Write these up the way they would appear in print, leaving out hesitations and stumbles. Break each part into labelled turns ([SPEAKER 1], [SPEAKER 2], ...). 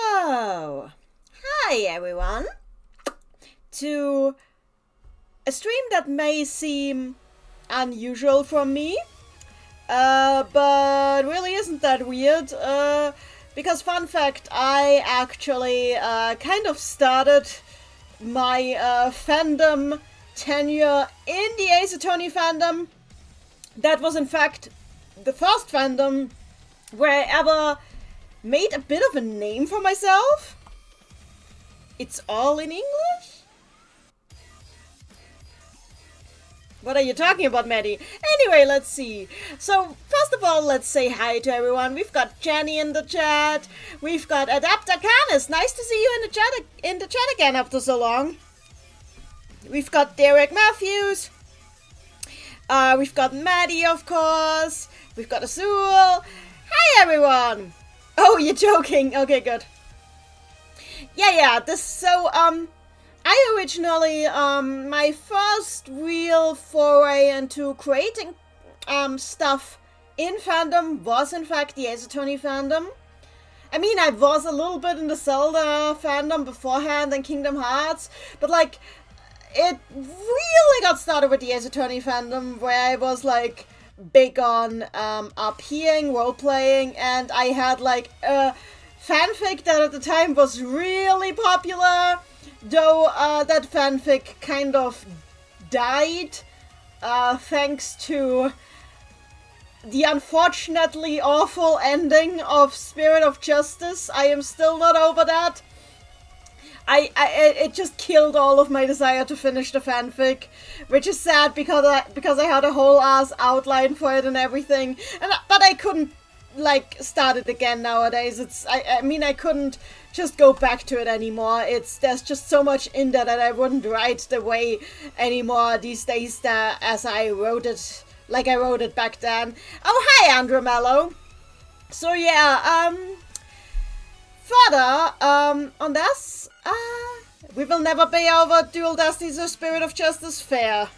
[SPEAKER 1] So, hi everyone, to a stream that may seem unusual from me, but really isn't that weird, because fun fact, I actually kind of started my fandom tenure in the Ace Attorney fandom. That was in fact the first fandom where I ever made a bit of a name for myself. It's all in English? What are you talking about, Maddie? Anyway, let's see. So, first of all, let's say hi to everyone. We've got Jenny in the chat. We've got Adapter Canis. Nice to see you in the chat again after so long. We've got Derek Matthews. We've got Maddie, of course. We've got Azul. Hi, everyone. Oh, you're joking. Okay, good. Yeah, I originally, my first real foray into creating, stuff in fandom was, in fact, the Ace Attorney fandom. I mean, I was a little bit in the Zelda fandom beforehand and Kingdom Hearts, but, like, it really got started with the Ace Attorney fandom, where I was, like, big on RPing, role-playing, and I had like a fanfic that at the time was really popular, though that fanfic kind of died thanks to the unfortunately awful ending of Spirit of Justice. I am still not over that. It just killed all of my desire to finish the fanfic, which is sad because I had a whole ass outline for it and everything, but I couldn't like start it again nowadays. I mean I couldn't just go back to it anymore. There's just so much in there that I wouldn't write the way anymore these days as I wrote it, like I wrote it back then. Oh hi Andrew Mello. So yeah, further on this. We will never pay over Dual Destinies or Spirit of Justice fair.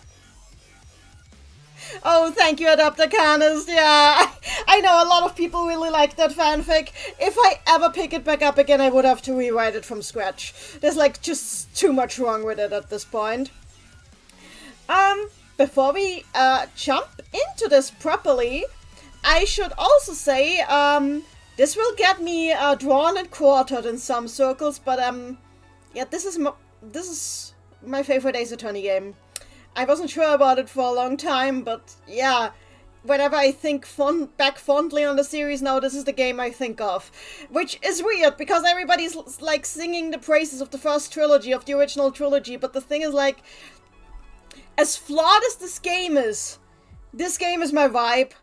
[SPEAKER 1] Oh, thank you, Adapter Canis. Yeah, I know a lot of people really like that fanfic. If I ever pick it back up again, I would have to rewrite it from scratch. There's like just too much wrong with it at this point. Before we jump into this properly, I should also say this will get me drawn and quartered in some circles, but yeah, this is my favorite Ace Attorney game. I wasn't sure about it for a long time, but yeah, whenever I think back fondly on the series now, this is the game I think of. Which is weird, because everybody's like singing the praises of the first trilogy, of the original trilogy, but the thing is like, as flawed as this game is my vibe,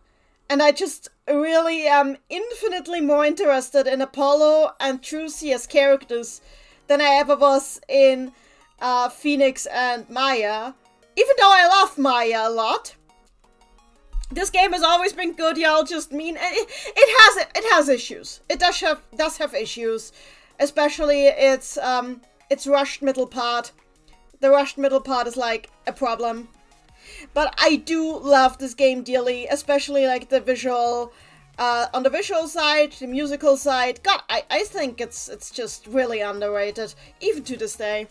[SPEAKER 1] and I just really am infinitely more interested in Apollo and Trucy as characters than I ever was in Phoenix and Maya. Even though I love Maya a lot. This game has always been good, y'all. Just mean it has issues. It does have issues, especially its rushed middle part. The rushed middle part is like a problem. But I do love this game dearly, especially like the visual, on the visual side, the musical side. God, I think it's just really underrated, even to this day.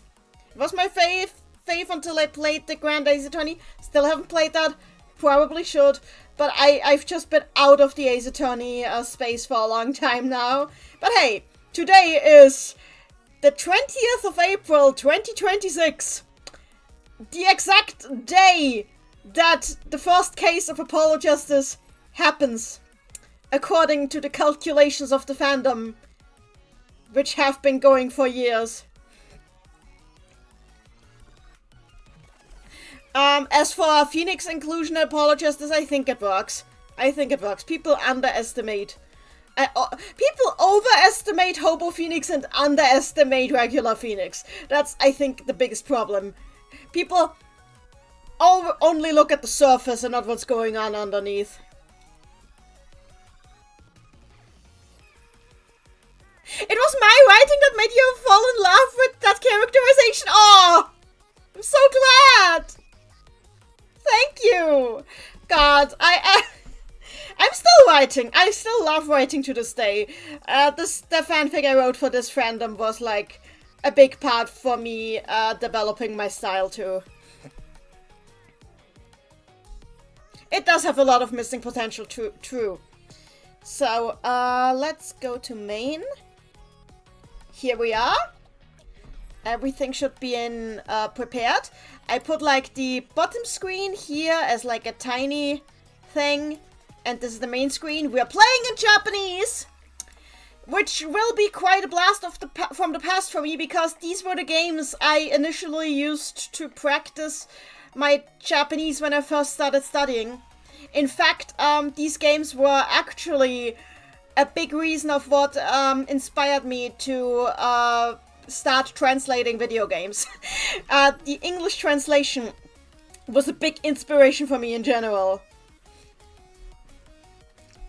[SPEAKER 1] It was my fave until I played the Grand Ace Attorney. Still haven't played that. Probably should. But I've just been out of the Ace Attorney space for a long time now. But hey, today is the 20th of April, 2026. The exact day that the first case of Apollo Justice happens, according to the calculations of the fandom, which have been going for years. As for Phoenix inclusion in Apollo Justice, I think it works. People underestimate. People overestimate Hobo Phoenix and underestimate regular Phoenix. That's, I think, the biggest problem. People only look at the surface and not what's going on underneath. It was my writing that made you fall in love with that characterization. Oh, I'm so glad. Thank you. God, I'm still writing. I still love writing to this day. The fanfic I wrote for this fandom was like a big part for me developing my style too. It does have a lot of missing potential, true. So, let's go to main. Here we are. Everything should be in prepared. I put like the bottom screen here as like a tiny thing. And this is the main screen. We're playing in Japanese, which will be quite a blast from the past for me, because these were the games I initially used to practice my Japanese when I first started studying. In fact, these games were actually a big reason of what inspired me to start translating video games. The English translation was a big inspiration for me in general.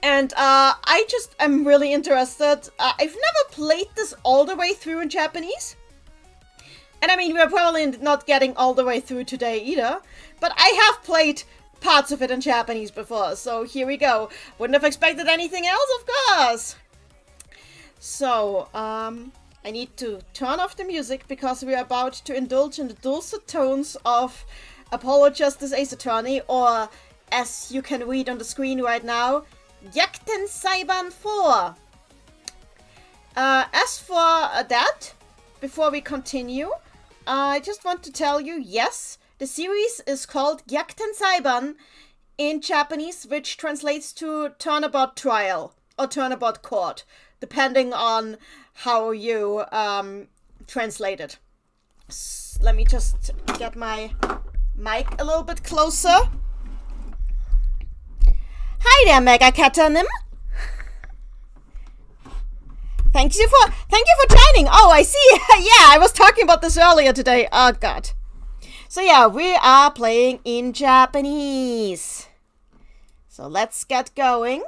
[SPEAKER 1] And I just am really interested. I've never played this all the way through in Japanese. And I mean, we're probably not getting all the way through today either. But I have played parts of it in Japanese before, so here we go. Wouldn't have expected anything else, of course. So, I need to turn off the music because we are about to indulge in the dulcet tones of Apollo Justice Ace Attorney, or as you can read on the screen right now, Gyakuten Saiban 4. As for that, before we continue, I just want to tell you, yes, the series is called Gyakuten Saiban in Japanese, which translates to Turnabout Trial or Turnabout Court, depending on how you translate it. Let me just get my mic a little bit closer. Hi there, Mega Katanim. Thank you for joining. Oh, I see. Yeah, I was talking about this earlier today. Oh God. So yeah, we are playing in Japanese. So let's get going.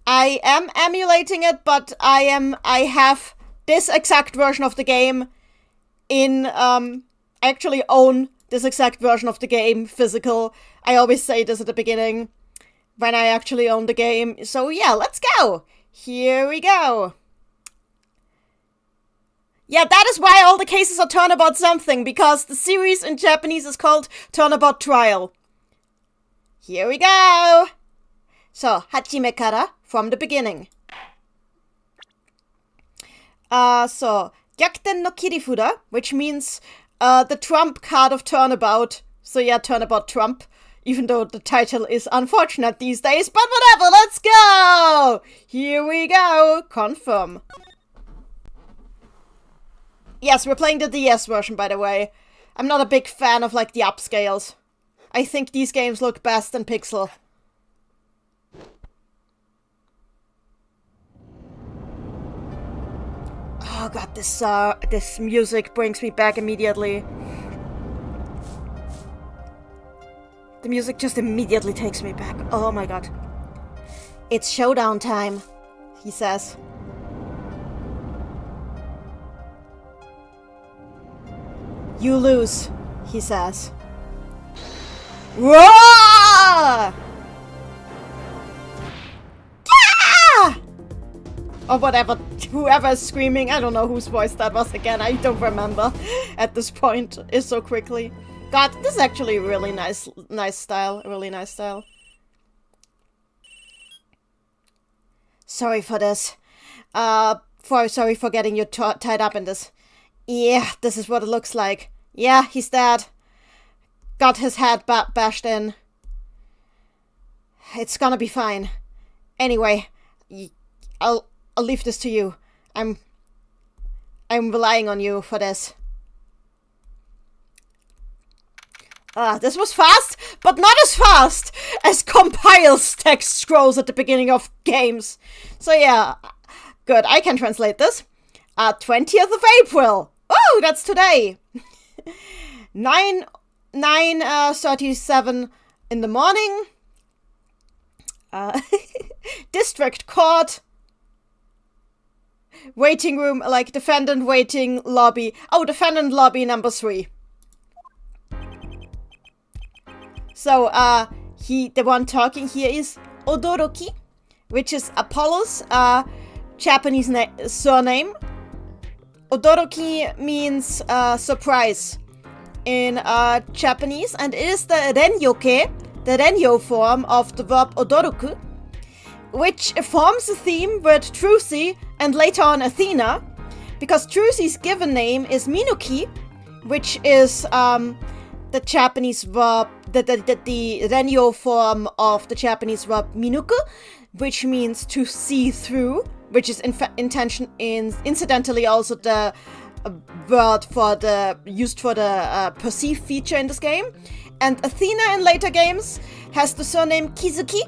[SPEAKER 1] I am emulating it, but I have this exact version of the game in I actually own this exact version of the game physical. I always say this at the beginning when I actually own the game. So yeah, let's go. Here we go. Yeah, that is why all the cases are Turnabout something, because the series in Japanese is called Turnabout Trial. Here we go! So, Hachime kara, from the beginning. So, Gyakuten no Kirifuda, which means the trump card of Turnabout. So yeah, Turnabout Trump, even though the title is unfortunate these days, but whatever, let's go! Here we go! Confirm. Yes, we're playing the DS version, by the way. I'm not a big fan of, like, the upscales. I think these games look best in pixel. Oh god, this music brings me back immediately. The music just immediately takes me back. Oh my god. It's showdown time, he says. You lose, he says. Roar! Yeah! Or whatever, whoever is screaming. I don't know whose voice that was again. I don't remember at this point. It's so quickly. God, this is actually really nice style. Really nice style. Sorry for this. Sorry for getting you tied up in this. Yeah, this is what it looks like. Yeah, he's dead. Got his head bashed in. It's gonna be fine. Anyway, I'll leave this to you. I'm relying on you for this. This was fast, but not as fast as compiles text scrolls at the beginning of games. So yeah, good. I can translate this. 20th of April. Oh, that's today. 9:37 in the morning. District Court. Waiting room, like defendant waiting lobby. Oh, defendant lobby number 3. So, the one talking here is Odoroki, which is Apollo's Japanese surname. Odoroki means surprise in Japanese, and it is the renyoke, the renyo form of the verb odoroku, which forms a theme with Trucy and later on Athena, because Trucy's given name is Minuki, which is the Japanese verb, the renyo form of the Japanese verb minuku, which means to see through, which is incidentally also the word used for the perceive feature in this game. And Athena in later games has the surname Kizuki,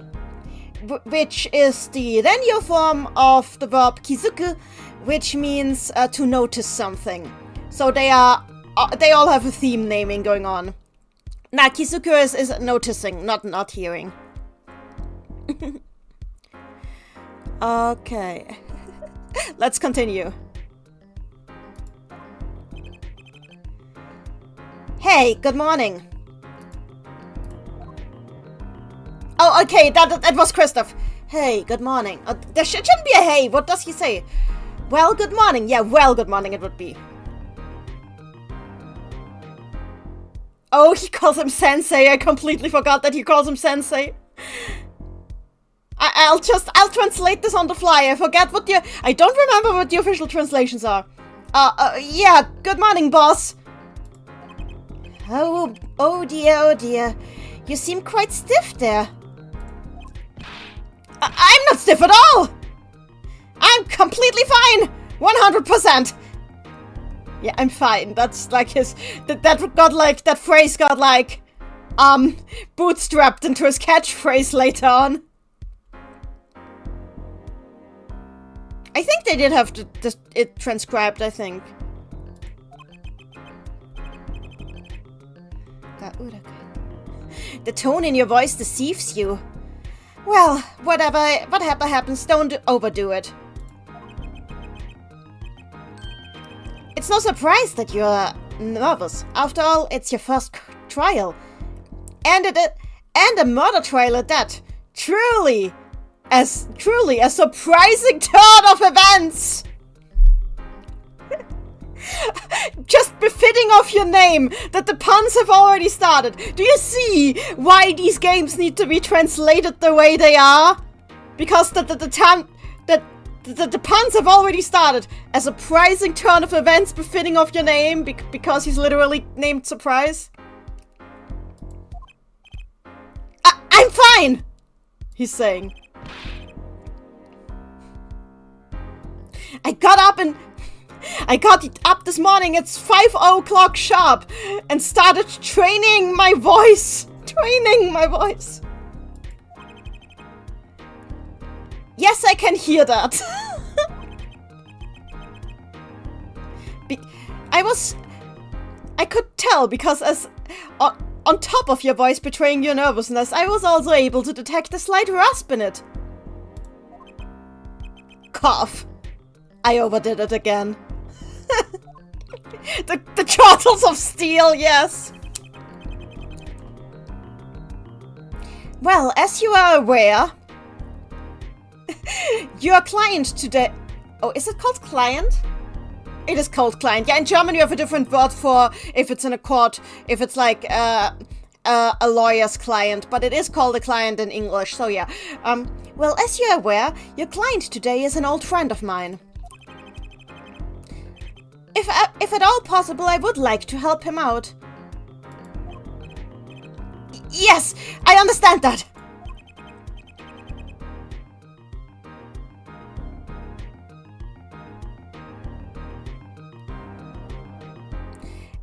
[SPEAKER 1] which is the renyo form of the verb kizuku, which means to notice something. So they all have a theme naming going on. Now, kizuku is noticing, not hearing. Okay. Let's continue. Hey, good morning. Oh, okay, that was Christoph. Hey, good morning. There shouldn't be a hey. What does he say? Well, good morning. Yeah, well, good morning it would be. Oh, he calls him Sensei. I completely forgot that he calls him Sensei. I'll translate this on the fly. I don't remember what the official translations are. Yeah, good morning, boss. Oh dear. You seem quite stiff there. I'm not stiff at all. I'm completely fine. 100%. Yeah, I'm fine. That's like that phrase got like, bootstrapped into his catchphrase later on. I think they did have it transcribed, I think. The tone in your voice deceives you. Well, whatever happens, don't overdo it. It's no surprise that you're nervous. After all, it's your first trial. And a murder trial at that. Truly a surprising turn of events! Just befitting of your name that the puns have already started. Do you see why these games need to be translated the way they are? Because the puns have already started. A surprising turn of events befitting of your name because he's literally named Surprise. I'm fine, he's saying. I got up this morning at 5 o'clock sharp and started training my voice. Yes, I can hear that. I could tell because On top of your voice betraying your nervousness, I was also able to detect a slight rasp in it. Cough. I overdid it again. the chortles of steel, yes. Well, as you are aware, your client today... Oh, is it called client? It is called client. Yeah, in German you have a different word for if it's in a court, if it's like a lawyer's client, but it is called a client in English, so yeah. Well, as you're aware, your client today is an old friend of mine. If at all possible, I would like to help him out. Yes, I understand that.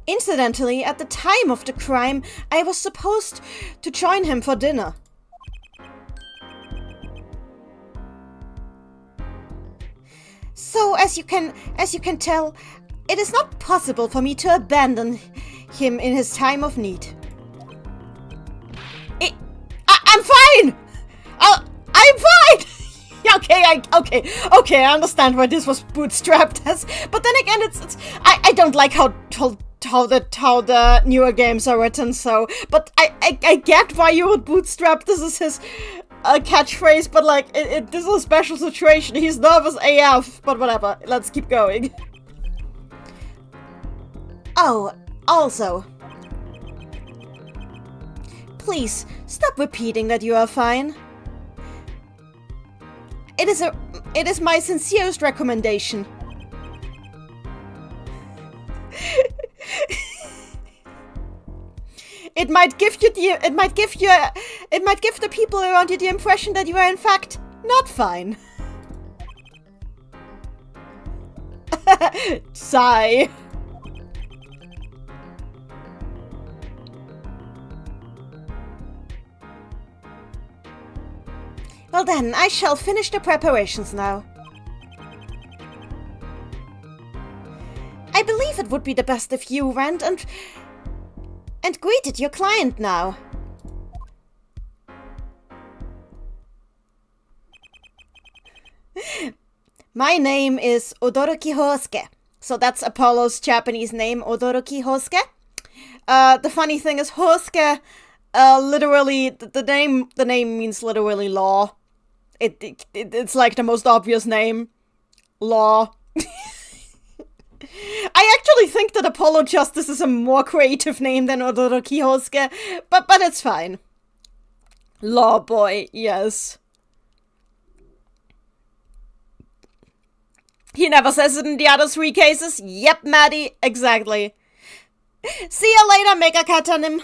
[SPEAKER 1] Incidentally, at the time of the crime, I was supposed to join him for dinner. So, as you can tell, it is not possible for me to abandon him in his time of need. I'm fine! I'm fine! Okay, I understand why this was bootstrapped as, but then again, I don't like how the newer games are written, so, but I get why you would bootstrap. This is his catchphrase, but like, this is a special situation. He's nervous AF, but whatever, let's keep going. Oh, also, please stop repeating that you are fine. It is my sincerest recommendation. It might give the people around you the impression that you are in fact not fine. Sigh. Well then, I shall finish the preparations now. I believe it would be the best if you went and greeted your client now. My name is Odoroki Hosuke. So that's Apollo's Japanese name, Odoroki Hosuke. The funny thing is Hosuke, literally, the name means literally law. It's like the most obvious name. Law. I actually think that Apollo Justice is a more creative name than Odoroki Hosuke, but it's fine. Law boy, yes. He never says it in the other 3 cases. Yep, Maddie, exactly. See you later, Mega Katanim.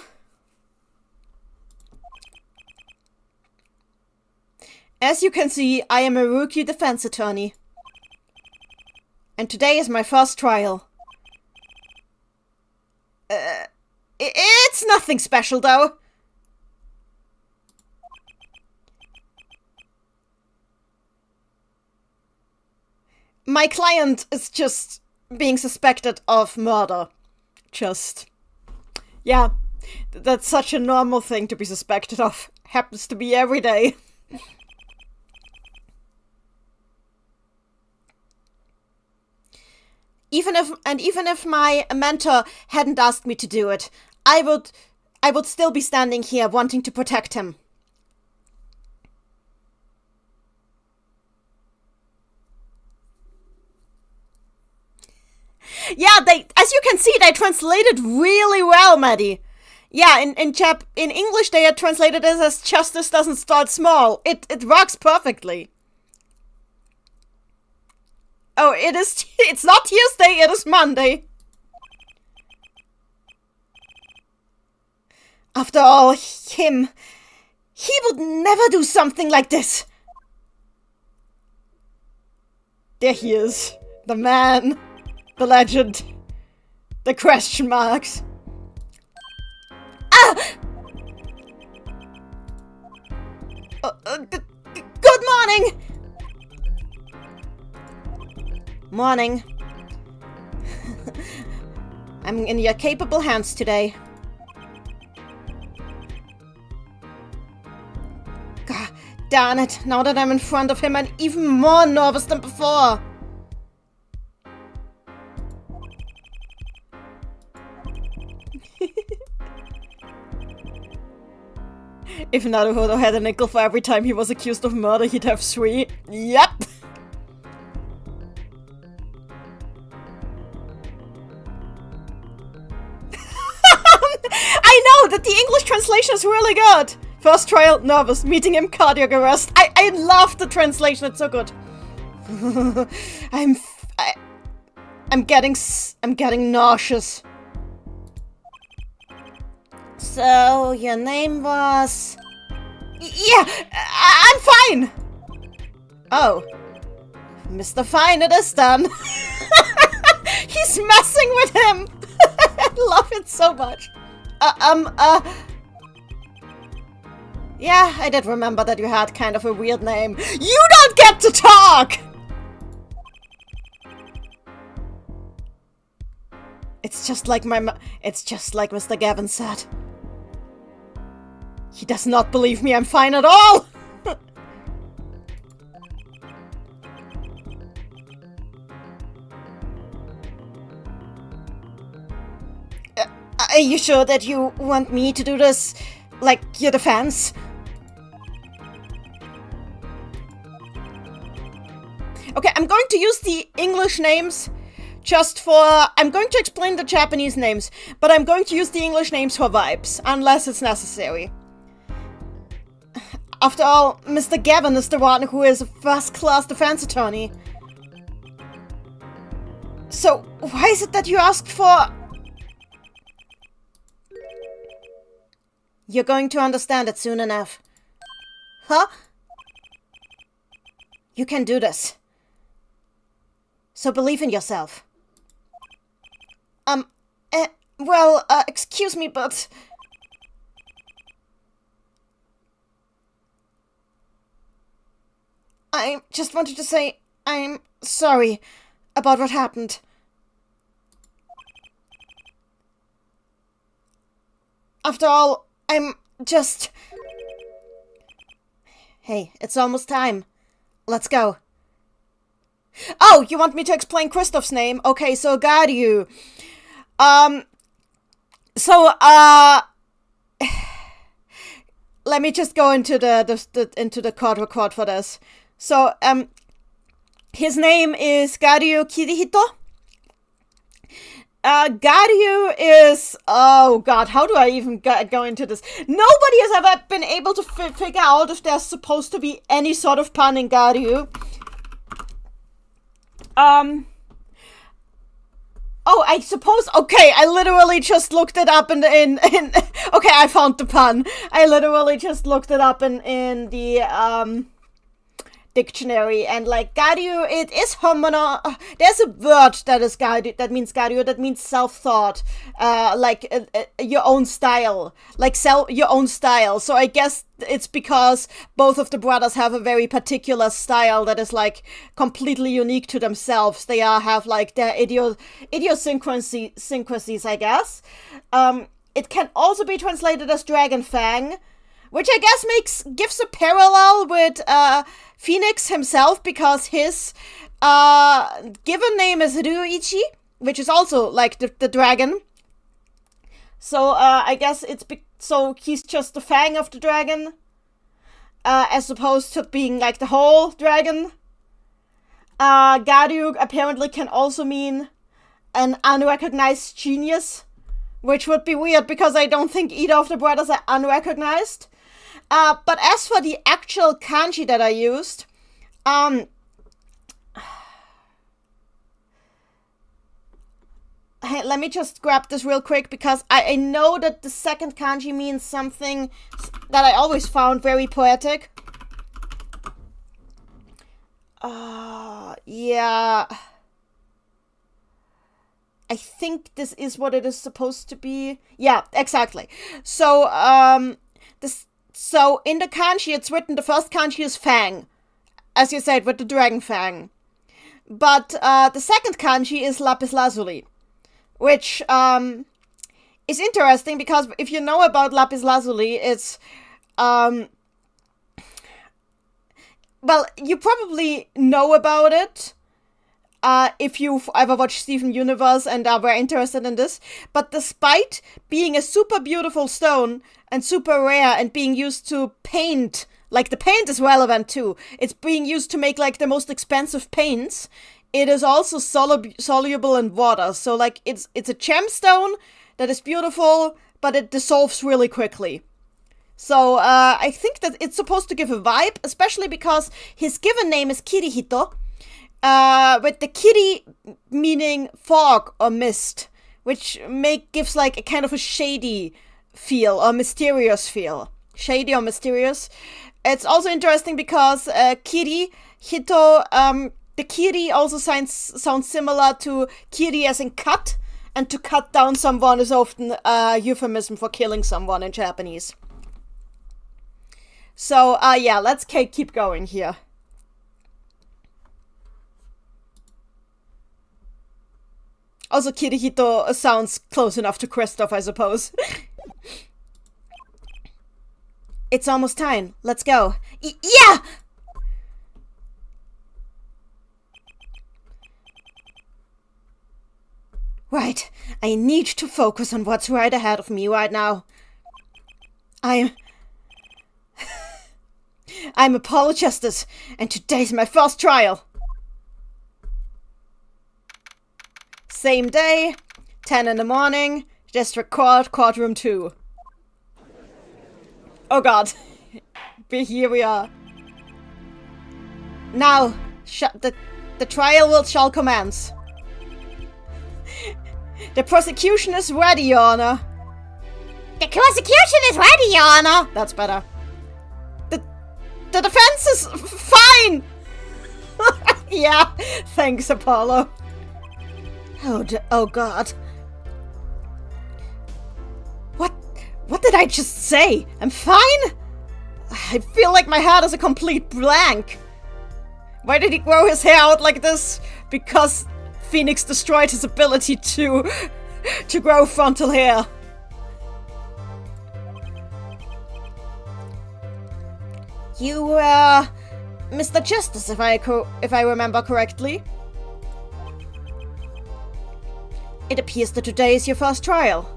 [SPEAKER 1] As you can see, I am a rookie defense attorney. And today is my first trial. It's nothing special, though. My client is just being suspected of murder. Yeah, that's such a normal thing to be suspected of. Happens to be every day. Even if my mentor hadn't asked me to do it, I would still be standing here wanting to protect him. Yeah, as you can see, they translated really well, Maddie. Yeah, in English they had translated it as justice doesn't start small. It works perfectly. Oh, it's not Tuesday, it is Monday. After all, he would never do something like this. There he is. The man. The legend. The question marks. Ah! Good morning! Morning. I'm in your capable hands today. Darn it, now that I'm in front of him, I'm even more nervous than before. If Naruhodo had a nickel for every time he was accused of murder, he'd have 3. Yep! I know that the English translation is really good! First trial, nervous. Meeting him, cardiac arrest. I love the translation, it's so good. I'm getting nauseous. So, your name was... Yeah, I'm fine! Oh. Mr. Fine, it is done. He's messing with him! I love it so much. Yeah, I did remember that you had kind of a weird name. You don't get to talk! It's just like Mr. Gavin said. He does not believe me I'm fine at all! Are you sure that you want me to do this? Like, your defense? Okay, I'm going to use the English names just for... I'm going to explain the Japanese names, but I'm going to use the English names for vibes, unless it's necessary. After all, Mr. Gavin is the one who is a first-class defense attorney. So, why is it that you asked for... You're going to understand it soon enough. Huh? You can do this. So believe in yourself. Excuse me, but... I just wanted to say I'm sorry about what happened. After all, I'm just... Hey, it's almost time. Let's go. Oh, you want me to explain Kristoff's name? Okay, so got you. Let me just go into the court record for this. So, his name is Garyu Kirihito. Garyu is... Oh god, how do I even go into this? Nobody has ever been able to figure out if there's supposed to be any sort of pun in Garyu. Oh, I suppose... Okay, I literally just looked it up in okay, I found the pun. I literally just looked it up in the, dictionary, and like Garyu, it is homono. There's a word that is Garyu, that means Garyu, that means self-thought, your own style, your own style. So I guess it's because both of the brothers have a very particular style that is like completely unique to themselves. They have like their idiosyncrasies, I guess. It can also be translated as Dragon Fang, which I guess gives a parallel with Phoenix himself, because his given name is Ryuichi, which is also like the dragon. So I guess so he's just the fang of the dragon, as opposed to being like the whole dragon. Garyu apparently can also mean an unrecognized genius, which would be weird because I don't think either of the brothers are unrecognized. But as for the actual kanji that I used, hey, let me just grab this real quick, because I know that the second kanji means something that I always found very poetic. Yeah. I think this is what it is supposed to be. Yeah, exactly. So, So in the kanji, it's written, the first kanji is Fang, as you said, with the dragon fang. But the second kanji is lapis lazuli, which is interesting because if you know about lapis lazuli, it's well, you probably know about it. If you've ever watched Steven Universe and are very interested in this. But despite being a super beautiful stone and super rare and being used to paint, like the paint is relevant too. It's being used to make like the most expensive paints. It is also soluble in water. So like it's a gemstone that is beautiful, but it dissolves really quickly. So I think that it's supposed to give a vibe, especially because his given name is Kirihito. With the kiri meaning fog or mist, which gives like a kind of a shady feel or mysterious feel. Shady or mysterious. It's also interesting because kiri, hito, the kiri also sounds similar to kiri as in cut, and to cut down someone is often a euphemism for killing someone in Japanese. So, yeah, let's keep going here. Also, Kirihito sounds close enough to Christoph, I suppose. It's almost time. Let's go. Yeah! Right. I need to focus on what's right ahead of me right now. I'm Apollo Justice, and today's my first trial. Same day, 10 in the morning, District Court, Courtroom 2. Oh god. Here we are. Now, the trial shall commence. The prosecution is ready, Your Honor. The prosecution is ready, Your Honor. That's better. The defense is fine. Yeah, thanks, Apollo. Oh god. What did I just say? I'm fine? I feel like my head is a complete blank. Why did he grow his hair out like this? Because Phoenix destroyed his ability to grow frontal hair. You were Mr. Justice, if I remember correctly. It appears that today is your first trial.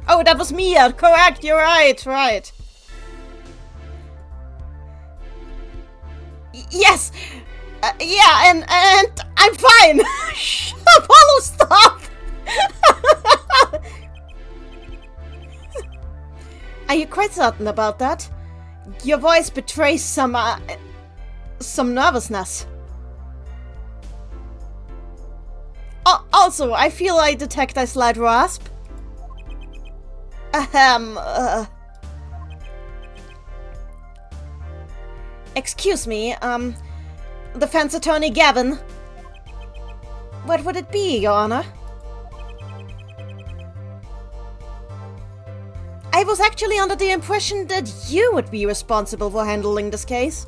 [SPEAKER 1] Oh, that was me, correct, you're right. Yes! Yeah, and I'm fine! Apollo, stop! Are you quite certain about that? Your voice betrays some nervousness. Also, I feel I detect a slight rasp. Excuse me, defense attorney Gavin. What would it be, Your Honor? I was actually under the impression that you would be responsible for handling this case.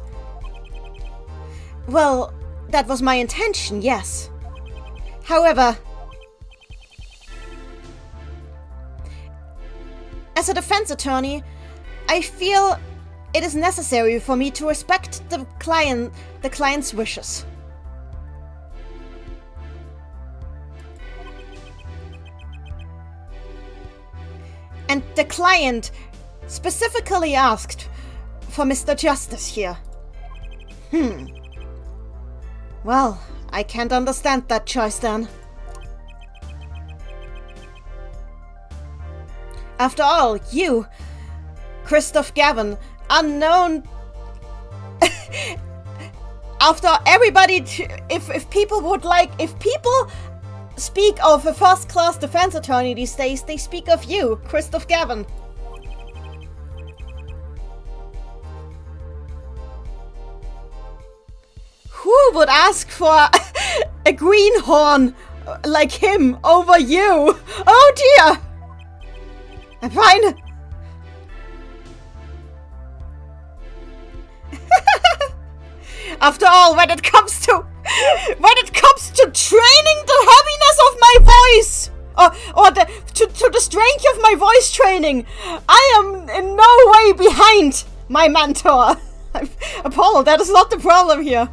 [SPEAKER 1] Well, that was my intention, yes. However, as a defense attorney, I feel it is necessary for me to respect the client's wishes. And the client specifically asked for Mr. Justice here. Well, I can't understand that choice then. After all, you, Christoph Gavin, unknown... After everybody... If people speak of a first-class defense attorney these days, they speak of you, Christoph Gavin. Who would ask for a greenhorn like him over you? Oh dear! I'm fine. After all, when it comes to training the heaviness of my voice, or to the strength of my voice training, I am in no way behind my mentor. Apollo, that is not the problem here.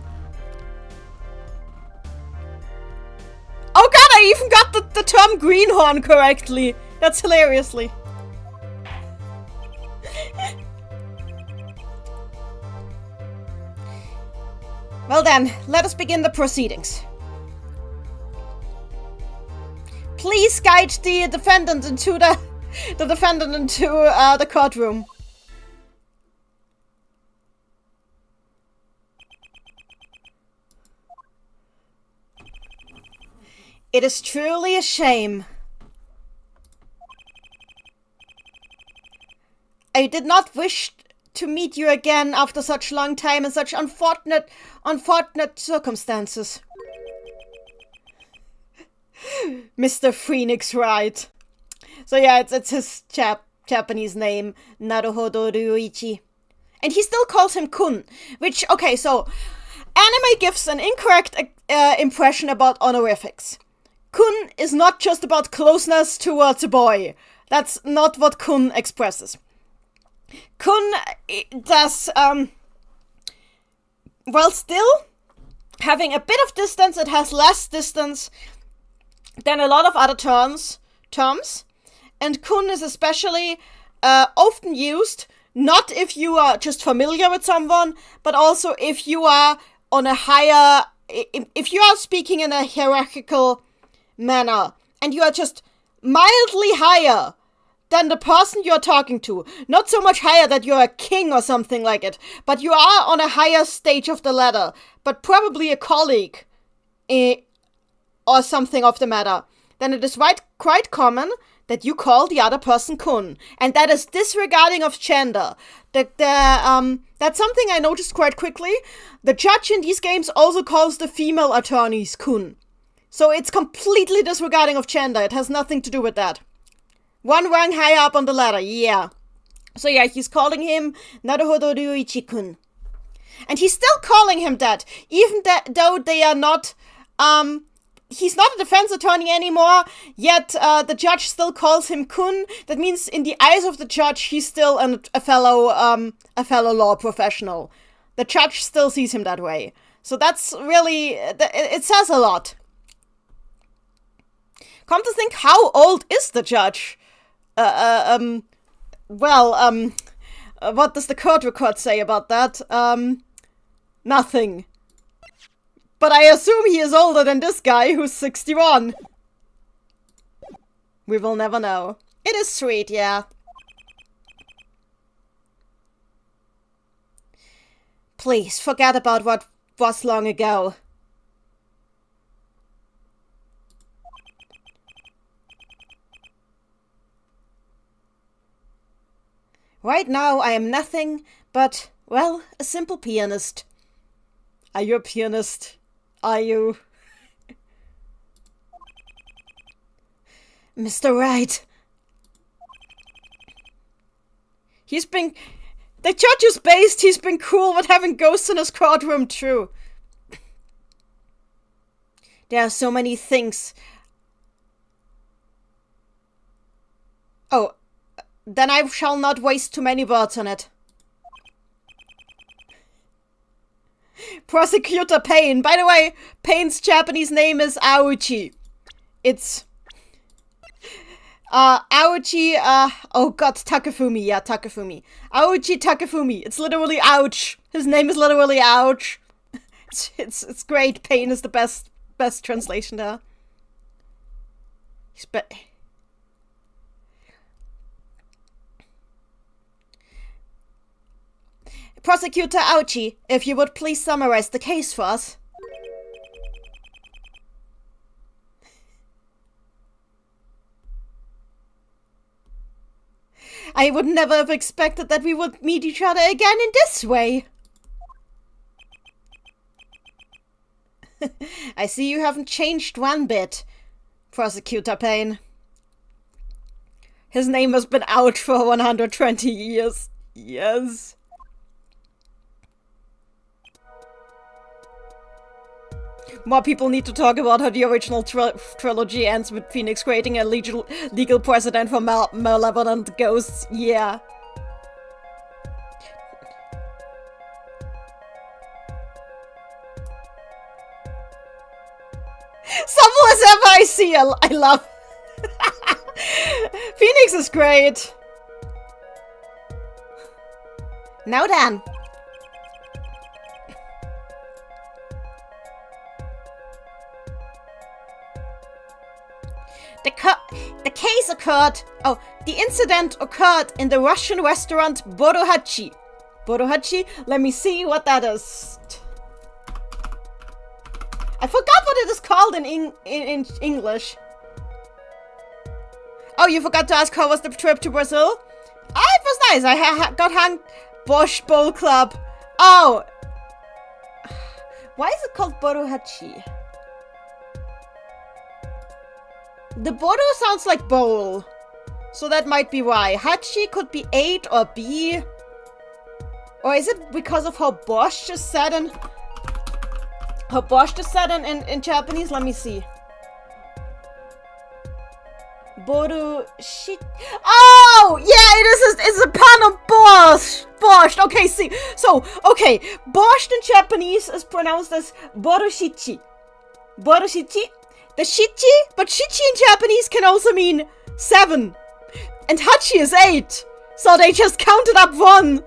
[SPEAKER 1] Oh god, I even got the term greenhorn correctly. That's hilariously. Well then, let us begin the proceedings. Please guide the defendant into the courtroom. It is truly a shame. I did not wish to meet you again after such long time and such unfortunate circumstances. Mr. Phoenix Wright. So yeah, it's his Japanese name, Naruhodo Ryuichi. And he still calls him Kun, which, okay, so anime gives an incorrect impression about honorifics. Kun is not just about closeness towards a boy. That's not what Kun expresses. Kun does, while still having a bit of distance, it has less distance than a lot of other terms. And Kun is especially often used, not if you are just familiar with someone, but also if you are on a higher, if you are speaking in a hierarchical manner, and you are just mildly higher than the person you're talking to. Not so much higher that you're a king or something like it, but you are on a higher stage of the ladder, but probably a colleague or something of the matter. Then it is quite common that you call the other person Kun, and that is disregarding of gender. That's something I noticed quite quickly. The judge in these games also calls the female attorneys Kun. So it's completely disregarding of gender. It has nothing to do with that. One rank higher up on the ladder, yeah. So yeah, he's calling him Naruhodo Ryuichi-kun. And he's still calling him that, even though they are not, he's not a defense attorney anymore, yet the judge still calls him Kun. That means in the eyes of the judge, he's still a fellow law professional. The judge still sees him that way. So that's really, it says a lot. Come to think, how old is the judge? What does the court record say about that? Nothing. But I assume he is older than this guy who's 61. We will never know. It is sweet, yeah. Please, forget about what was long ago. Right now, I am nothing but, well, a simple pianist. Are you a pianist? Are you? Mr. Wright. The judge is based, he's been cool with having ghosts in his courtroom too. There are so many things. Oh. Then I shall not waste too many words on it. Prosecutor Payne. By the way, Payne's Japanese name is Aoichi. It's Aoichi, oh god, Takafumi. Yeah, Takafumi. Aoichi Takafumi. It's literally ouch. His name is literally ouch. It's great. Payne is the best translation there. Prosecutor Aoichi, if you would please summarize the case for us. I would never have expected that we would meet each other again in this way. I see you haven't changed one bit, Prosecutor Payne. His name has been out for 120 years. Yes. More people need to talk about how the original trilogy ends with Phoenix creating a legal precedent for malevolent ghosts. Yeah. Someone as ever I see, I love. Phoenix is great. Now then. The case occurred. Oh, the incident occurred in the Russian restaurant Borohachi. Borohachi? Let me see what that is. I forgot what it is called in English. Oh, you forgot to ask how was the trip to Brazil? Oh, it was nice. I got hung. Bosch Bowl Club. Oh. Why is it called Borohachi? The Bodo sounds like bowl. So that might be why. Hachi could be 8 or B. Or is it because of how Bosch is said in... How Bosch is said in Japanese? Let me see. Bodo shit. Oh! Yeah, it is. It's a pun on Bosch. Borscht. Okay, see. So, okay. Borscht in Japanese is pronounced as Boroshichi. Boroshichi. The shichi, but shichi in Japanese can also mean 7. And hachi is 8. So they just counted up 1.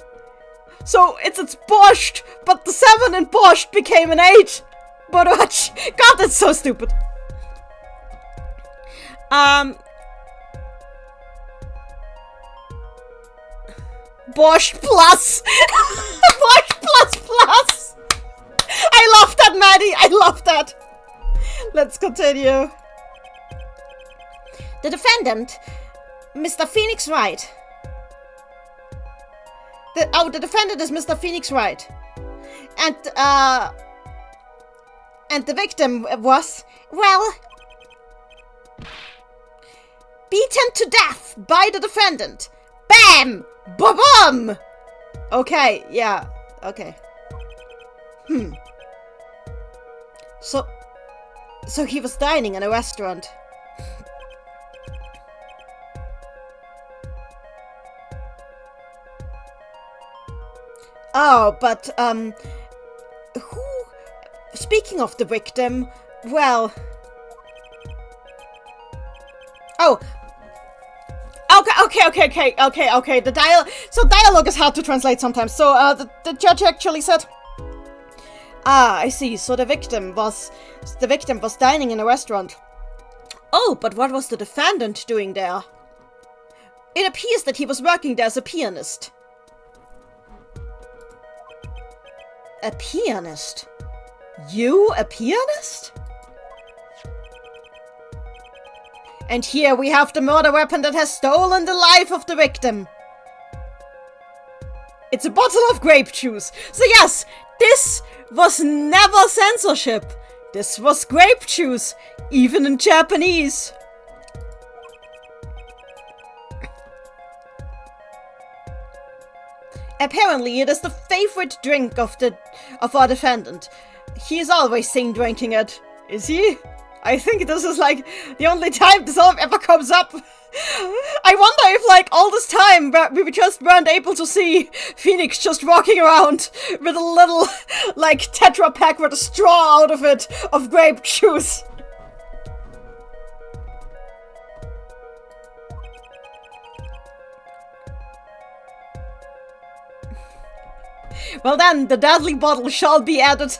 [SPEAKER 1] So it's borscht, but the 7 in borscht became an 8. Borohachi. God, that's so stupid. Borscht plus. Borscht plus. I love that, Maddie. I love that. Let's continue. The defendant, Mr. Phoenix Wright. The defendant is Mr. Phoenix Wright. And the victim was, well, beaten to death by the defendant. Bam! Ba-bum! Okay, yeah, okay. So he was dining in a restaurant. Oh, but, speaking of the victim, well... Oh! Okay. Dialogue is hard to translate sometimes. So, the judge actually said... Ah, I see. So the victim was dining in a restaurant. Oh, but what was the defendant doing there? It appears that he was working there as a pianist. A pianist? You, a pianist? And here we have the murder weapon that has stolen the life of the victim. It's a bottle of grape juice. So yes, this was never censorship. This was grape juice, even in Japanese. Apparently, it is the favorite drink of our defendant. He is always seen drinking it. Is he? I think this is like the only time this ever comes up. I wonder if like all this time we just weren't able to see Phoenix just walking around with a little like Tetra Pak with a straw out of it of grape juice. Well then, the deadly bottle shall be added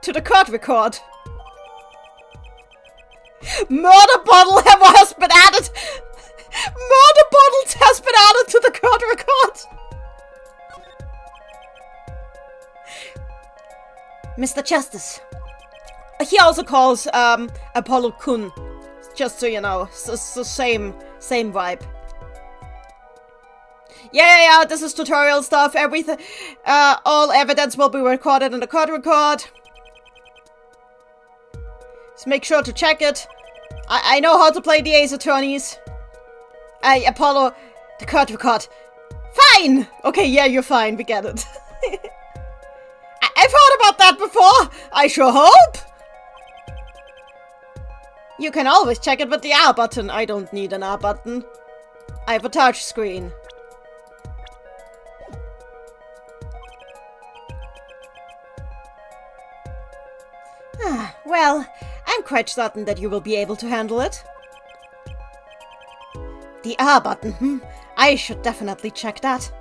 [SPEAKER 1] to the court record. Murder bottle has been added. Murder bottles has been added to the court record. Mr. Justice. He also calls Apollo Kun. Just so you know, it's the same vibe. Yeah, this is tutorial stuff. Everything, all evidence will be recorded in the court record. So make sure to check it. I know how to play the Ace Attorneys. Apollo, the court record. Fine! Okay, yeah, you're fine. We get it. I've heard about that before. I sure hope. You can always check it with the R button. I don't need an R button. I have a touch screen. Well, I'm quite certain that you will be able to handle it. The R button, I should definitely check that.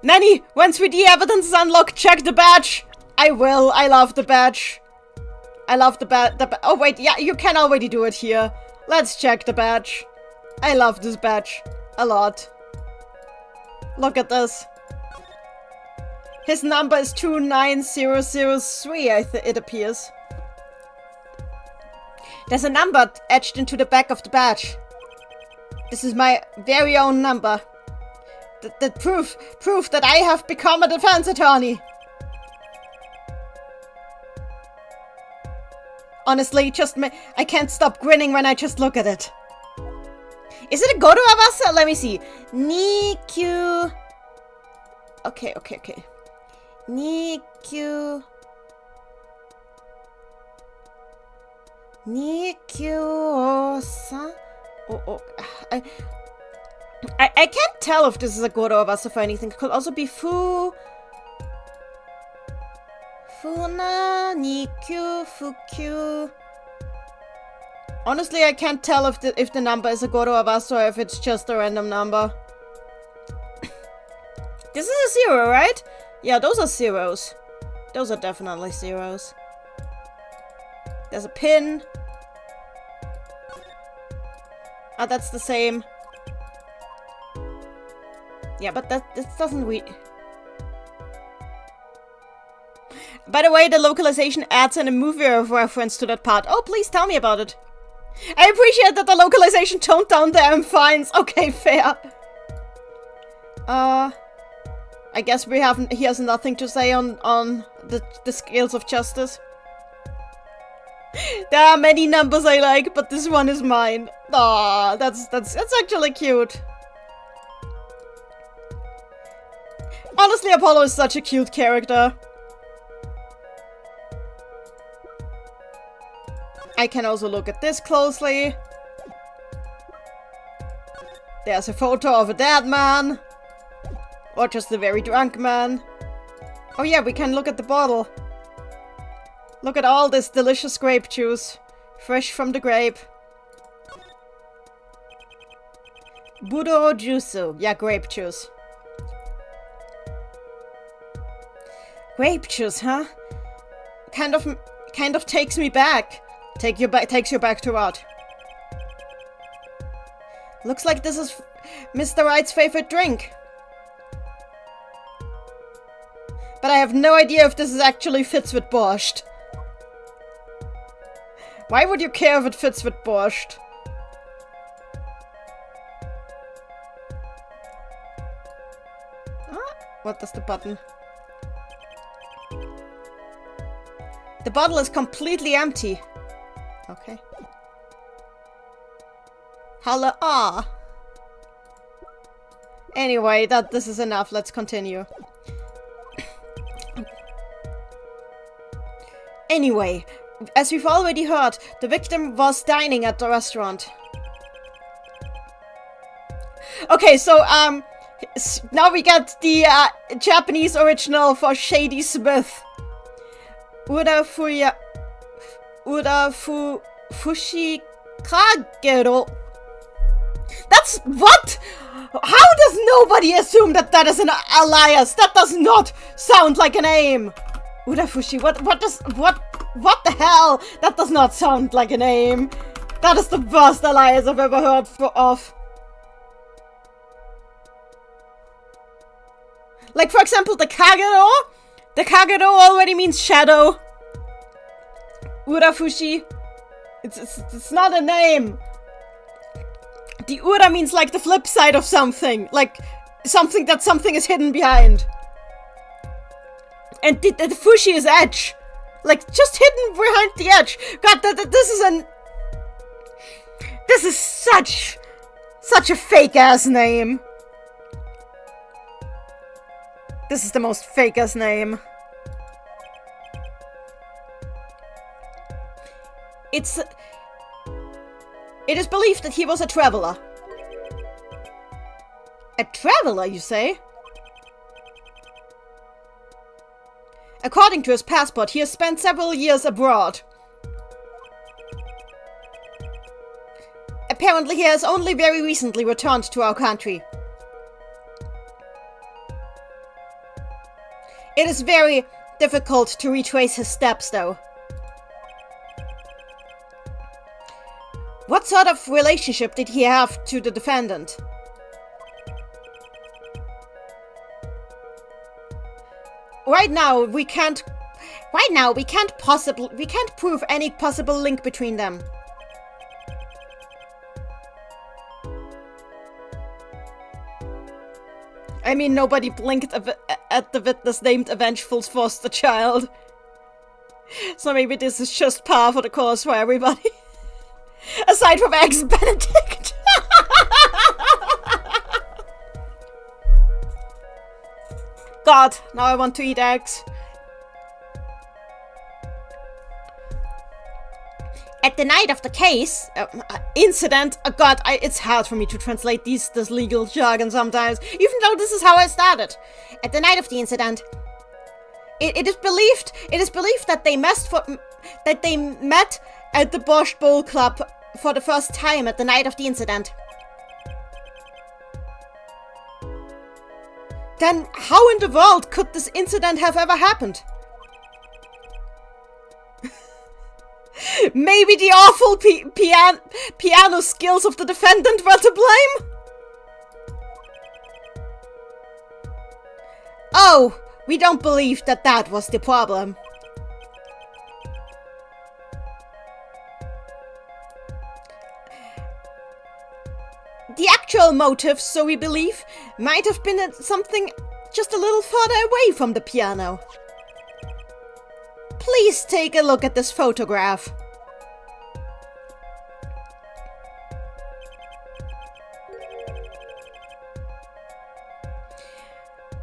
[SPEAKER 1] Nanny, once 3D evidence is unlocked, check the badge! I will, I love the badge. I love the badge. Oh wait, yeah, you can already do it here. Let's check the badge. I love this badge a lot. Look at this. His number is 29003, it appears. There's a number etched into the back of the badge. This is my very own number. The proof that I have become a defense attorney. Honestly, I can't stop grinning when I just look at it. Is it a Godo Avasa? Let me see. Nikyu. Okay. Nikyu. Nikyu-san? I can't tell if this is a Godo Avasa for anything. It could also be Funa, Nikyu, Fukyu. Honestly, I can't tell if the number is a Godo Avasa or if it's just a random number. This is a 0, right? Yeah, those are zeros. Those are definitely zeros. There's a pin. Ah, that's the same. Yeah, but this doesn't By the way, the localization adds in a movie reference to that part. Oh, please tell me about it. I appreciate that the localization toned down the M-fines. Okay, fair. I guess he has nothing to say on the scales of justice. There are many numbers I like, but this one is mine. Aw, that's actually cute. Honestly, Apollo is such a cute character. I can also look at this closely. There's a photo of a dead man. Or just a very drunk man. Oh yeah, we can look at the bottle. Look at all this delicious grape juice. Fresh from the grape. Budoro Jusu. Yeah, grape juice. Grape juice, huh? Kind of takes me back. Takes you back to what? Looks like this is Mr. Wright's favorite drink. But I have no idea if this actually fits with borscht. Why would you care if it fits with borscht? Ah, what does the button? The bottle is completely empty. Okay. Hello. Ah. Anyway, this is enough. Let's continue. Anyway, as we've already heard, the victim was dining at the restaurant. Okay, so now we get the Japanese original for Shady Smith. Fushikagero. That's what? How does nobody assume that is an alias? That does not sound like a name. Urafushi, what the hell? That does not sound like a name. That is the worst alias I've ever heard of. Like, for example, the Kagero. The Kagero already means shadow. Urafushi. It's not a name. The Ura means like the flip side of something. Like, something that something is hidden behind. And the Fushi is edge. Like, just hidden behind the edge. God, this is such a fake-ass name. This is the most fake-ass name. It is believed that he was a traveler. A traveler, you say? According to his passport, he has spent several years abroad. Apparently, he has only very recently returned to our country. It is very difficult to retrace his steps, though. What sort of relationship did he have to the defendant? Right now, we can't prove any possible link between them. I mean, nobody blinked at the witness named Avengeful's foster child. So maybe this is just par for the course for everybody. Aside from Eggs Benedict. God, now I want to eat eggs. At the night of the case, incident, God, it's hard for me to translate this legal jargon sometimes, even though this is how I started. At the night of the incident, it is believed that they met at the Borscht Bowl Club for the first time at the night of the incident. Then how in the world could this incident have ever happened? Maybe the awful piano skills of the defendant were to blame? Oh, we don't believe that was the problem. The actual motive, so we believe, might have been something just a little further away from the piano. Please take a look at this photograph.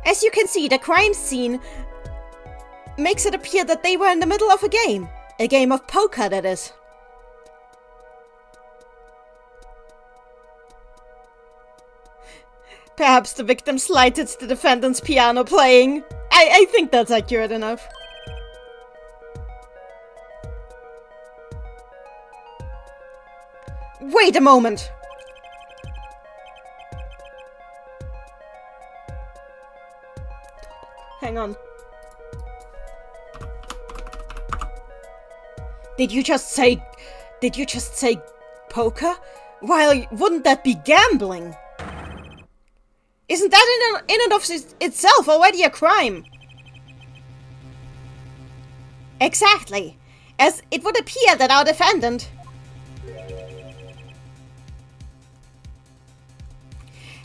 [SPEAKER 1] As you can see, the crime scene makes it appear that they were in the middle of a game of poker, that is. Perhaps the victim slighted the defendant's piano playing. I think that's accurate enough. Wait a moment! Hang on. Did you just say poker? Well, wouldn't that be gambling? Isn't that in and of itself already a crime? Exactly. As it would appear that our defendant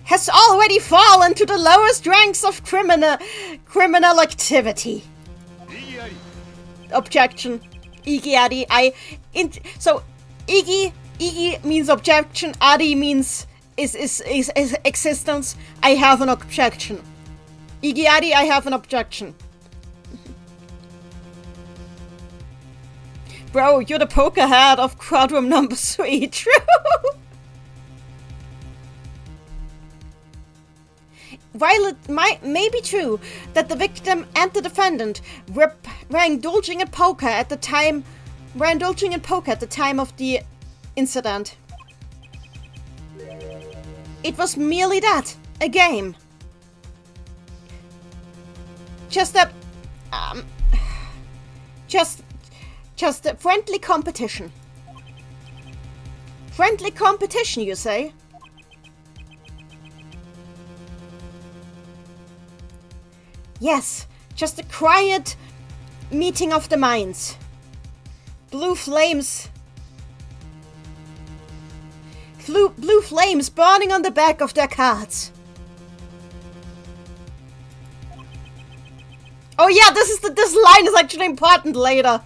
[SPEAKER 1] has already fallen to the lowest ranks of criminal activity. Objection. Iggy Adi. So Iggy means objection, Adi means is existence. I have an objection. Iggy Adi, I have an objection. Bro, you're the poker head of courtroom number 3, true? While it may be true that the victim and the defendant were indulging in poker at the time of the incident, it was merely that, a game. Just a friendly competition. Friendly competition, you say? Yes, just a quiet meeting of the minds. Blue flames burning on the back of their cards. Oh yeah, this line is actually important later.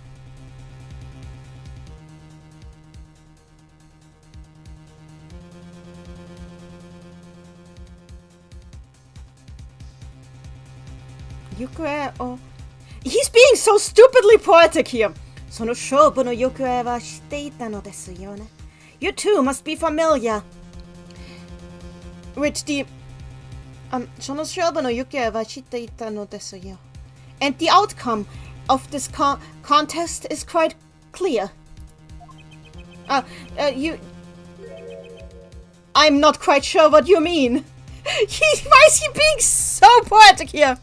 [SPEAKER 1] He's being so stupidly poetic here. その勝負の行方は知っていたのですよね. You too must be familiar with the その勝負の行方は知っていたのですよ. And the outcome of this contest is quite clear. I'm not quite sure what you mean. Why is he being so poetic here?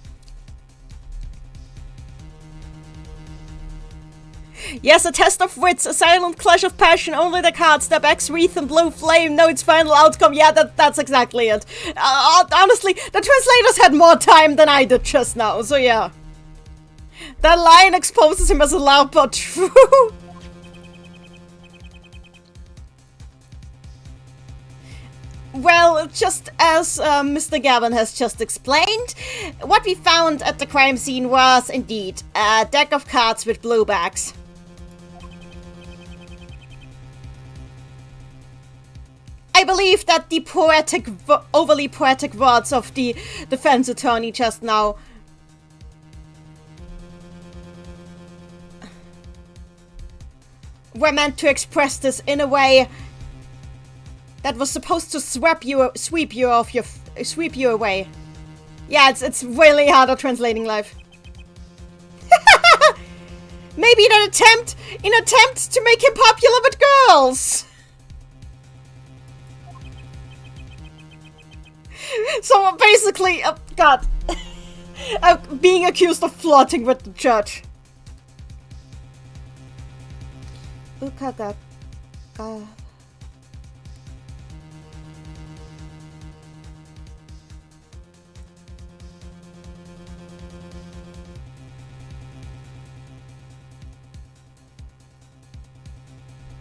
[SPEAKER 1] Yes, a test of wits, a silent clash of passion, only the cards, step X, wreath and blue flame, know its final outcome. Yeah, that's exactly it. Honestly, the translators had more time than I did just now, so yeah. That line exposes him as a loud but true. Well, just as Mr. Gavin has just explained, what we found at the crime scene was indeed a deck of cards with blue backs. I believe that the overly poetic words of the defense attorney just now were meant to express this in a way that was supposed to sweep you away. Yeah, it's really hard at translating live. Maybe in an attempt to make him popular with girls. So basically, God, being accused of flirting with the judge.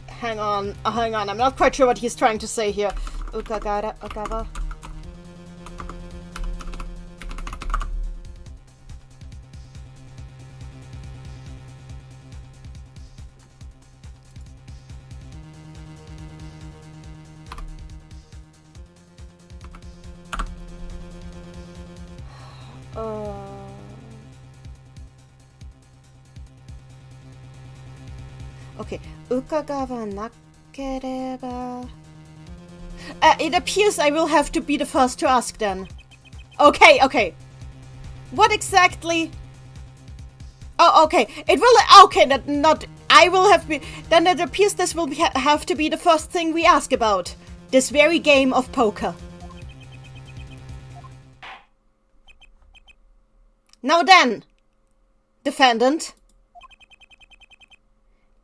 [SPEAKER 1] Hang on, I'm not quite sure what he's trying to say here. Ukagara. Okay. Ukagawa nakereba. It appears I will have to be the first to ask then. Okay. What exactly? Oh, okay. It will. Okay, not. I will have be. Then it appears this will have to be the first thing we ask about. This very game of poker. Now then, defendant,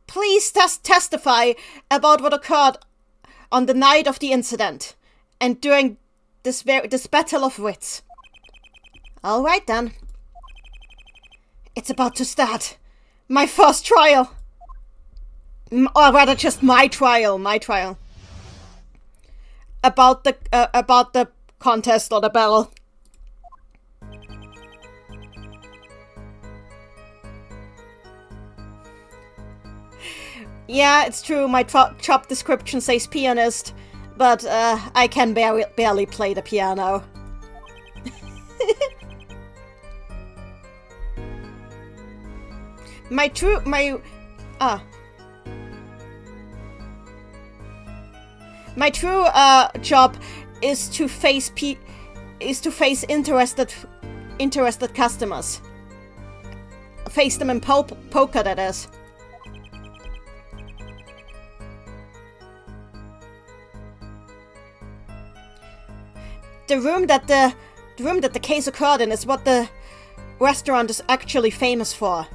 [SPEAKER 1] please testify about what occurred on the night of the incident and during this battle of wits. All right then. It's about to start. My first trial. Or rather just my trial. About the contest or the battle. Yeah, it's true, my job description says pianist, but I can barely play the piano. My true job is to face interested customers. Face them in poker, that is. The room that the case occurred in is what the restaurant is actually famous for.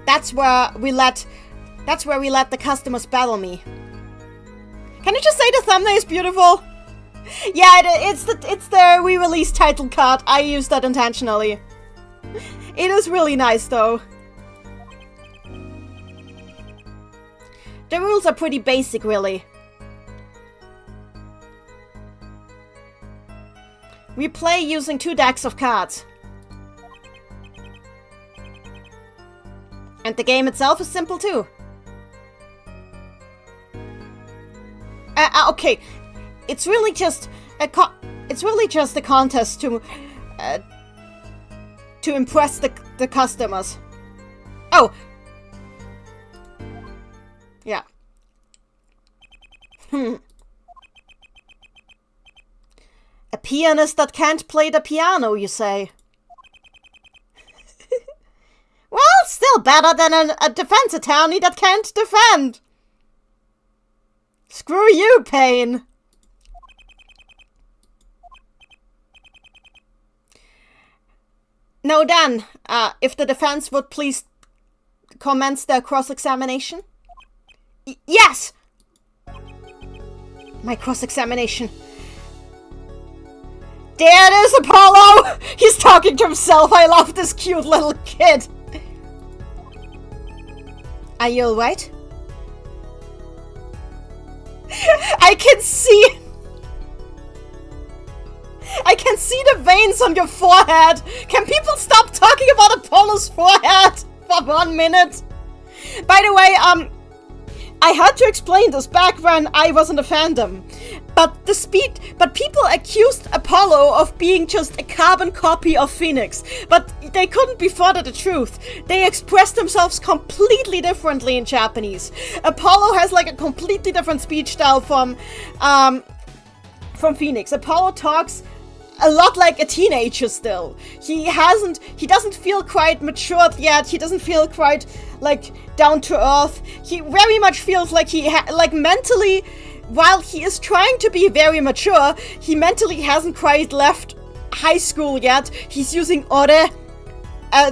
[SPEAKER 1] That's where we let the customers battle me. Can I just say the thumbnail is beautiful? Yeah, it's the re-release title card. I used that intentionally. It is really nice though. The rules are pretty basic, really. We play using 2 decks of cards. And the game itself is simple too. Okay, it's really just a contest to impress the customers. Oh, yeah. A pianist that can't play the piano, you say? Well, still better than a defense attorney that can't defend. Screw you, Payne. Now then, if the defense would please commence their cross-examination. Yes! My cross-examination. There it is, Apollo! He's talking to himself. I love this cute little kid. Are you alright? I can see the veins on your forehead. Can people stop talking about Apollo's forehead for 1 minute? By the way, I had to explain this back when I was in the fandom. But people accused Apollo of being just a carbon copy of Phoenix. But they couldn't be further the truth. They expressed themselves completely differently in Japanese. Apollo has like a completely different speech style from Phoenix. Apollo talks a lot like a teenager still. He doesn't feel quite matured yet. He doesn't feel quite like down to earth. He very much feels like like mentally, while he is trying to be very mature, he mentally hasn't quite left high school yet. He's using ore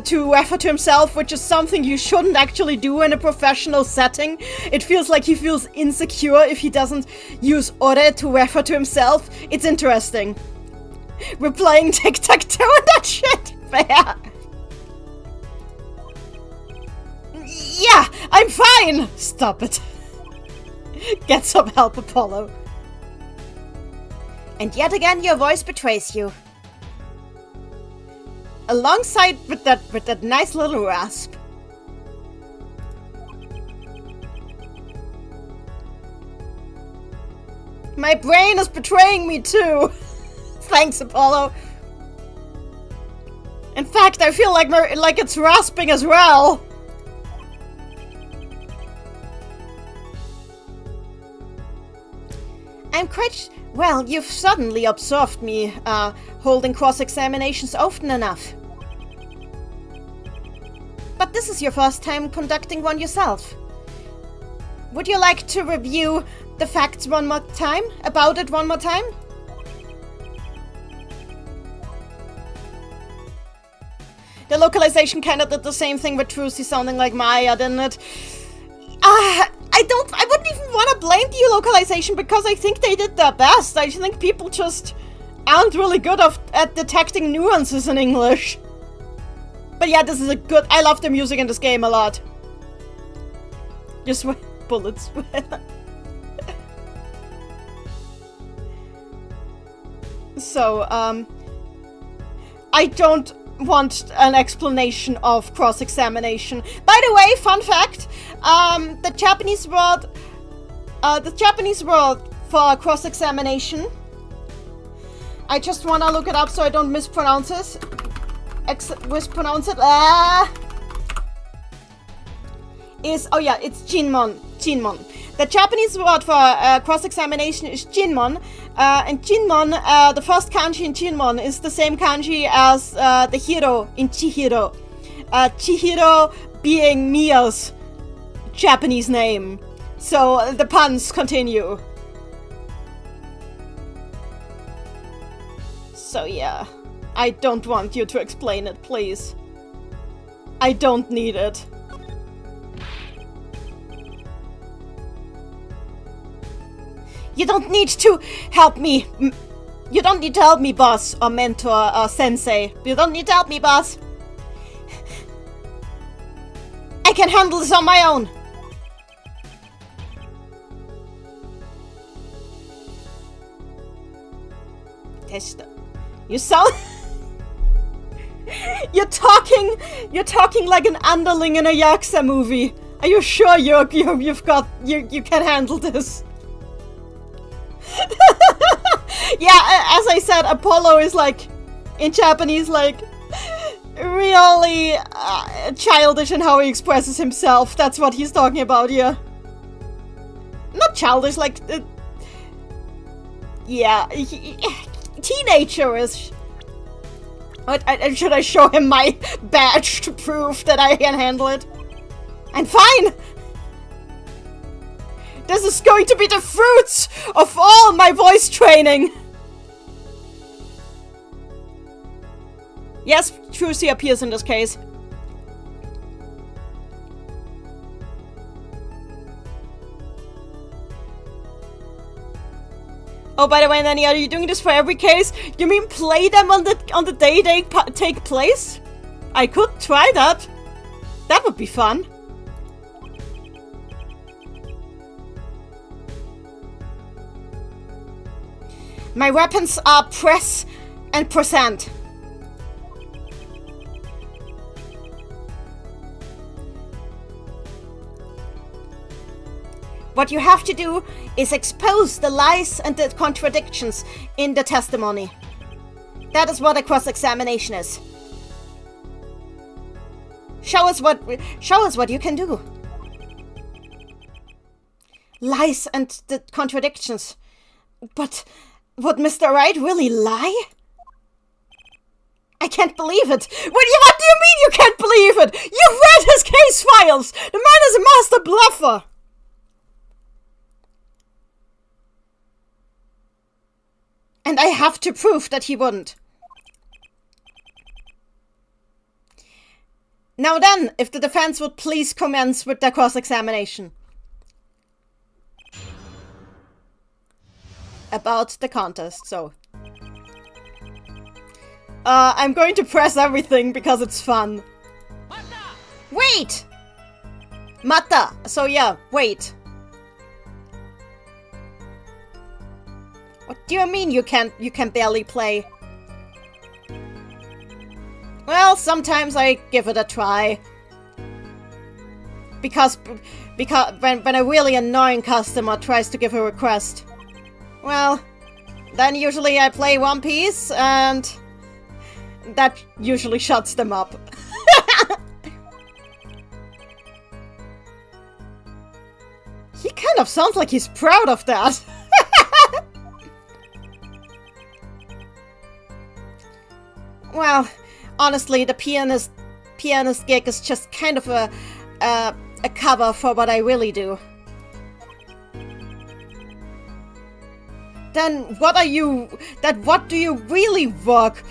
[SPEAKER 1] to refer to himself, which is something you shouldn't actually do in a professional setting. It feels like he feels insecure if he doesn't use ore to refer to himself. It's interesting. We're playing tic-tac-toe and that shit. Fair. Yeah, I'm fine. Stop it. Get some help, Apollo. And yet again, your voice betrays you. Alongside with that nice little rasp. My brain is betraying me too. Thanks, Apollo. In fact, I feel like it's rasping as well. I'm quite... Well, you've suddenly observed me holding cross-examinations often enough. But this is your first time conducting one yourself. Would you like to review the facts one more time? About it one more time? The localization kind of did the same thing with Trucy sounding like Maya, didn't it? I wouldn't even want to blame the localization because I think they did their best. I think people just aren't really good at detecting nuances in English. But yeah, this is a good... I love the music in this game a lot. Just bullets. So, I don't want an explanation of cross-examination. By the way, fun fact, the Japanese word for cross-examination, I just want to look it up so I don't mispronounce it. It's Jinmon. Jinmon. The Japanese word for cross-examination is Jinmon. And Jinmon, the first kanji in Jinmon is the same kanji as the hero in Chihiro. Chihiro being Mia's Japanese name. So the puns continue. So yeah, I don't want you to explain it, please. I don't need it. You don't need to help me. You don't need to help me, boss, or mentor, or sensei. You don't need to help me, boss. I can handle this on my own. Testa. You sound... You're talking like an underling in a Yakuza movie. Are you sure you can handle this? Yeah, as I said, Apollo is like, in Japanese, like, really childish in how he expresses himself. That's what he's talking about here. Not childish, like, yeah, teenager-ish. Should I show him my badge to prove that I can handle it? I'm fine! This is going to be the fruits of all my voice training! Yes, Trucy appears in this case. Oh, by the way, Nanny, are you doing this for every case? You mean play them on the day they take place? I could try that. That would be fun. My weapons are press and percent. What you have to do is expose the lies and the contradictions in the testimony. That is what a cross-examination is. Show us what you can do. Lies and the contradictions. But would Mr. Wright really lie? I can't believe it. What do you mean you can't believe it? You've read his case files. The man is a master bluffer. And I have to prove that he wouldn't. Now then, if the defense would please commence with their cross-examination. About the contest, so. I'm going to press everything because it's fun. Mata! Wait! Mata! So yeah, wait. What do you mean you can barely play? Well, sometimes I give it a try. Because when a really annoying customer tries to give a request. Well, then usually I play one piece and that usually shuts them up. He kind of sounds like he's proud of that. Well, honestly, the pianist gig is just kind of a cover for what I really do. Then what do you really work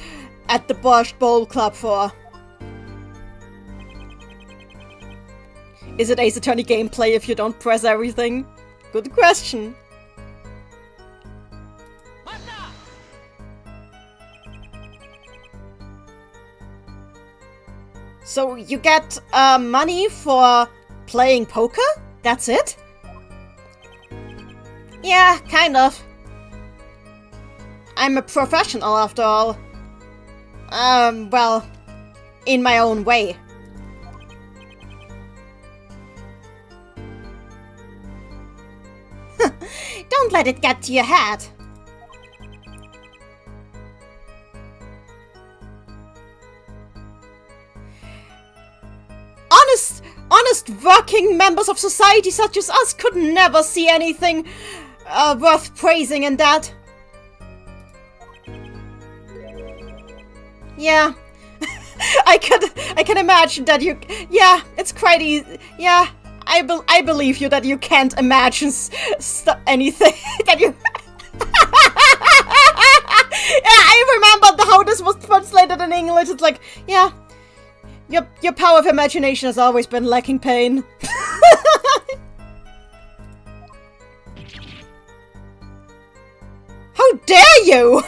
[SPEAKER 1] at the Borscht Bowl Club for? Is it Ace Attorney gameplay if you don't press everything? Good question. So you get money for playing poker? That's it? Yeah, kind of. I'm a professional after all. Well, in my own way. Don't let it get to your head. Honest working members of society such as us could never see anything worth praising in that. Yeah. I can imagine that you... Yeah, it's quite easy. Yeah, I believe you that you can't imagine anything that you... Yeah, I remember how this was translated in English. It's like, yeah... Your power of imagination has always been lacking pain. How dare you!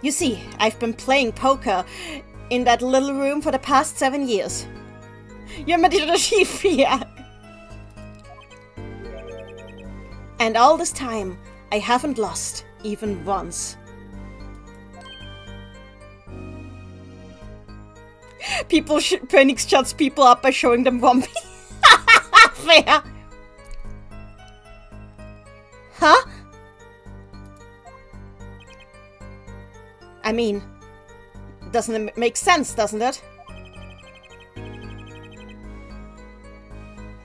[SPEAKER 1] You see, I've been playing poker in that little room for the past 7 years. You're the chief, yeah. And all this time, I haven't lost even once. Phoenix shuts people up by showing them Wumpy. Fair. Huh? I mean, doesn't it make sense, doesn't it?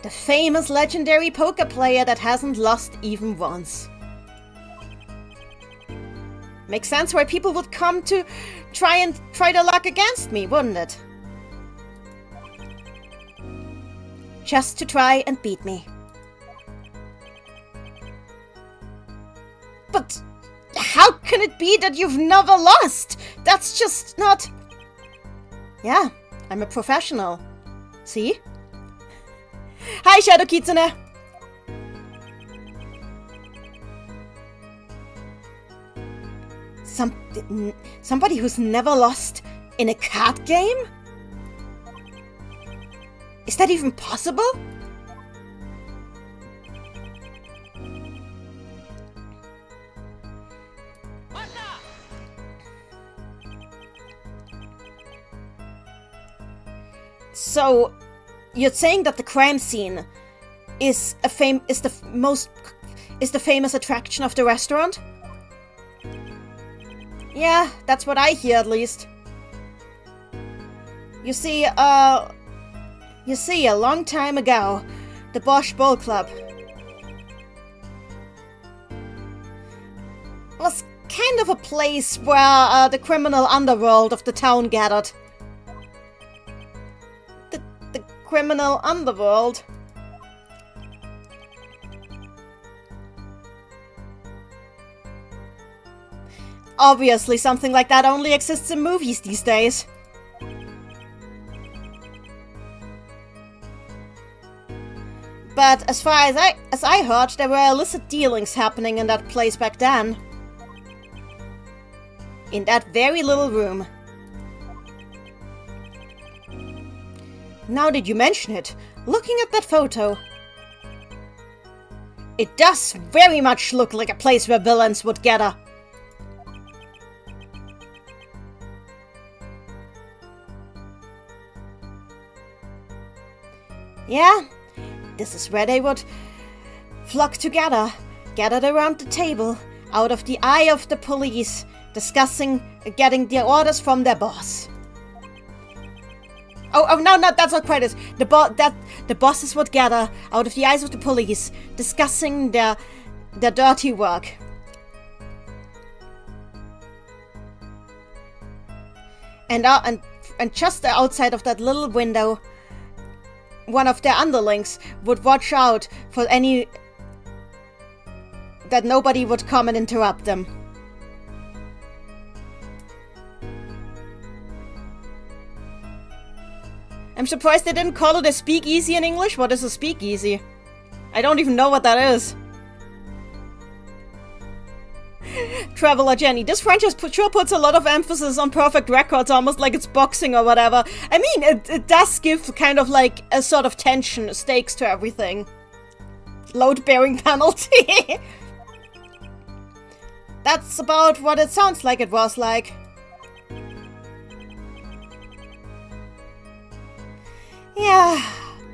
[SPEAKER 1] The famous legendary poker player that hasn't lost even once. Makes sense why people would come to try their luck against me, wouldn't it? Just to try and beat me. But how can it be that you've never lost? That's just not... Yeah, I'm a professional. See? Hi, Shadow Kitsune! Somebody who's never lost in a card game? Is that even possible? So, you're saying that the crime scene is the famous attraction of the restaurant? Yeah, that's what I hear at least. You see, a long time ago, the Bosch Bowl Club was kind of a place where the criminal underworld of the town gathered. The criminal underworld. Obviously, something like that only exists in movies these days. But as far as I heard, there were illicit dealings happening in that place back then. In that very little room. Now that you mention it, looking at that photo, it does very much look like a place where villains would gather. Yeah, this is where they would flock together, gathered around the table, out of the eye of the police, discussing getting their orders from their boss. Oh no, that's not quite it. The bosses would gather out of the eyes of the police, discussing their dirty work. And just outside of that little window, one of their underlings would watch out for that nobody would come and interrupt them. I'm surprised they didn't call it a speakeasy in English. What is a speakeasy? I don't even know what that is. Traveler Jenny, this franchise sure puts a lot of emphasis on perfect records, almost like it's boxing or whatever. I mean, it does give kind of like a sort of tension, stakes to everything. Load-bearing penalty. That's about what it sounds like it was like. Yeah,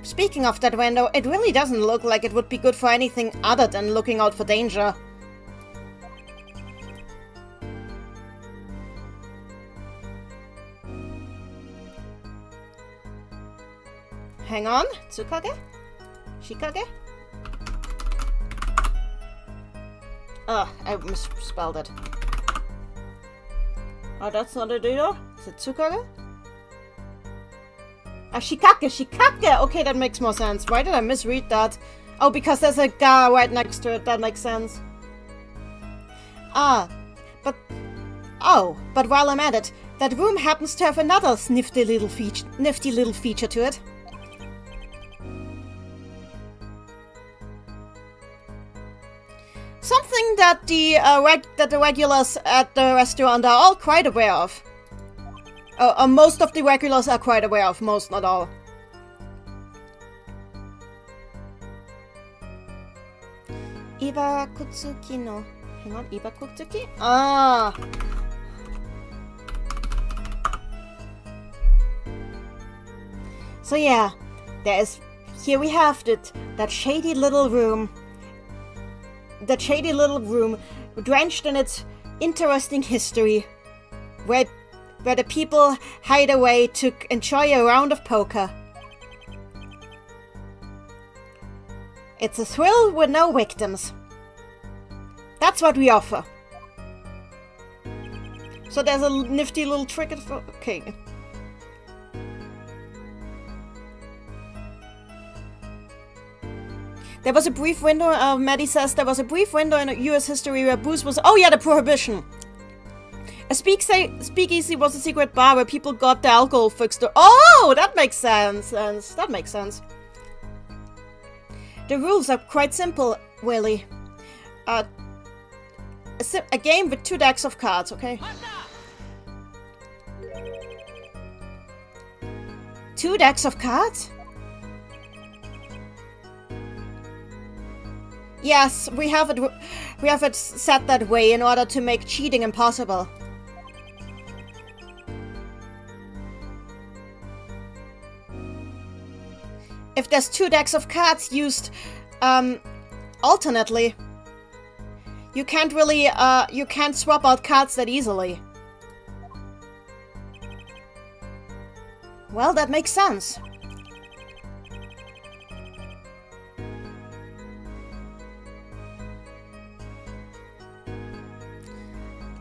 [SPEAKER 1] speaking of that window, it really doesn't look like it would be good for anything other than looking out for danger. Hang on, Tsukage? Shikage? Oh, I misspelled it. Oh, that's not it either? Is it Tsukage? Ah, Shikake! Okay, that makes more sense. Why did I misread that? Oh, because there's a ga right next to it. That makes sense. But while I'm at it, that room happens to have another nifty little feature to it. Something that the regulars at the restaurant are all quite aware of. Most of the regulars are quite aware of, most, not all. Ibakutsuki no... Hang on, Ibakutsuki? Ah! So yeah, here we have that shady little room. That shady little room, drenched in its interesting history, where the people hide away to enjoy a round of poker. It's a thrill with no victims. That's what we offer. So there's a nifty little trick. Okay. There was a brief window, Maddie says, there was a brief window in US history where booze was... Oh yeah, the Prohibition. A speakeasy was a secret bar where people got the alcohol fixed. Oh, that makes sense. That makes sense. The rules are quite simple, Willie. A game with 2 decks of cards, okay? 2 decks of cards? Yes, we have it set that way in order to make cheating impossible. If there's 2 decks of cards used alternately, you can't really you can't swap out cards that easily. Well, that makes sense.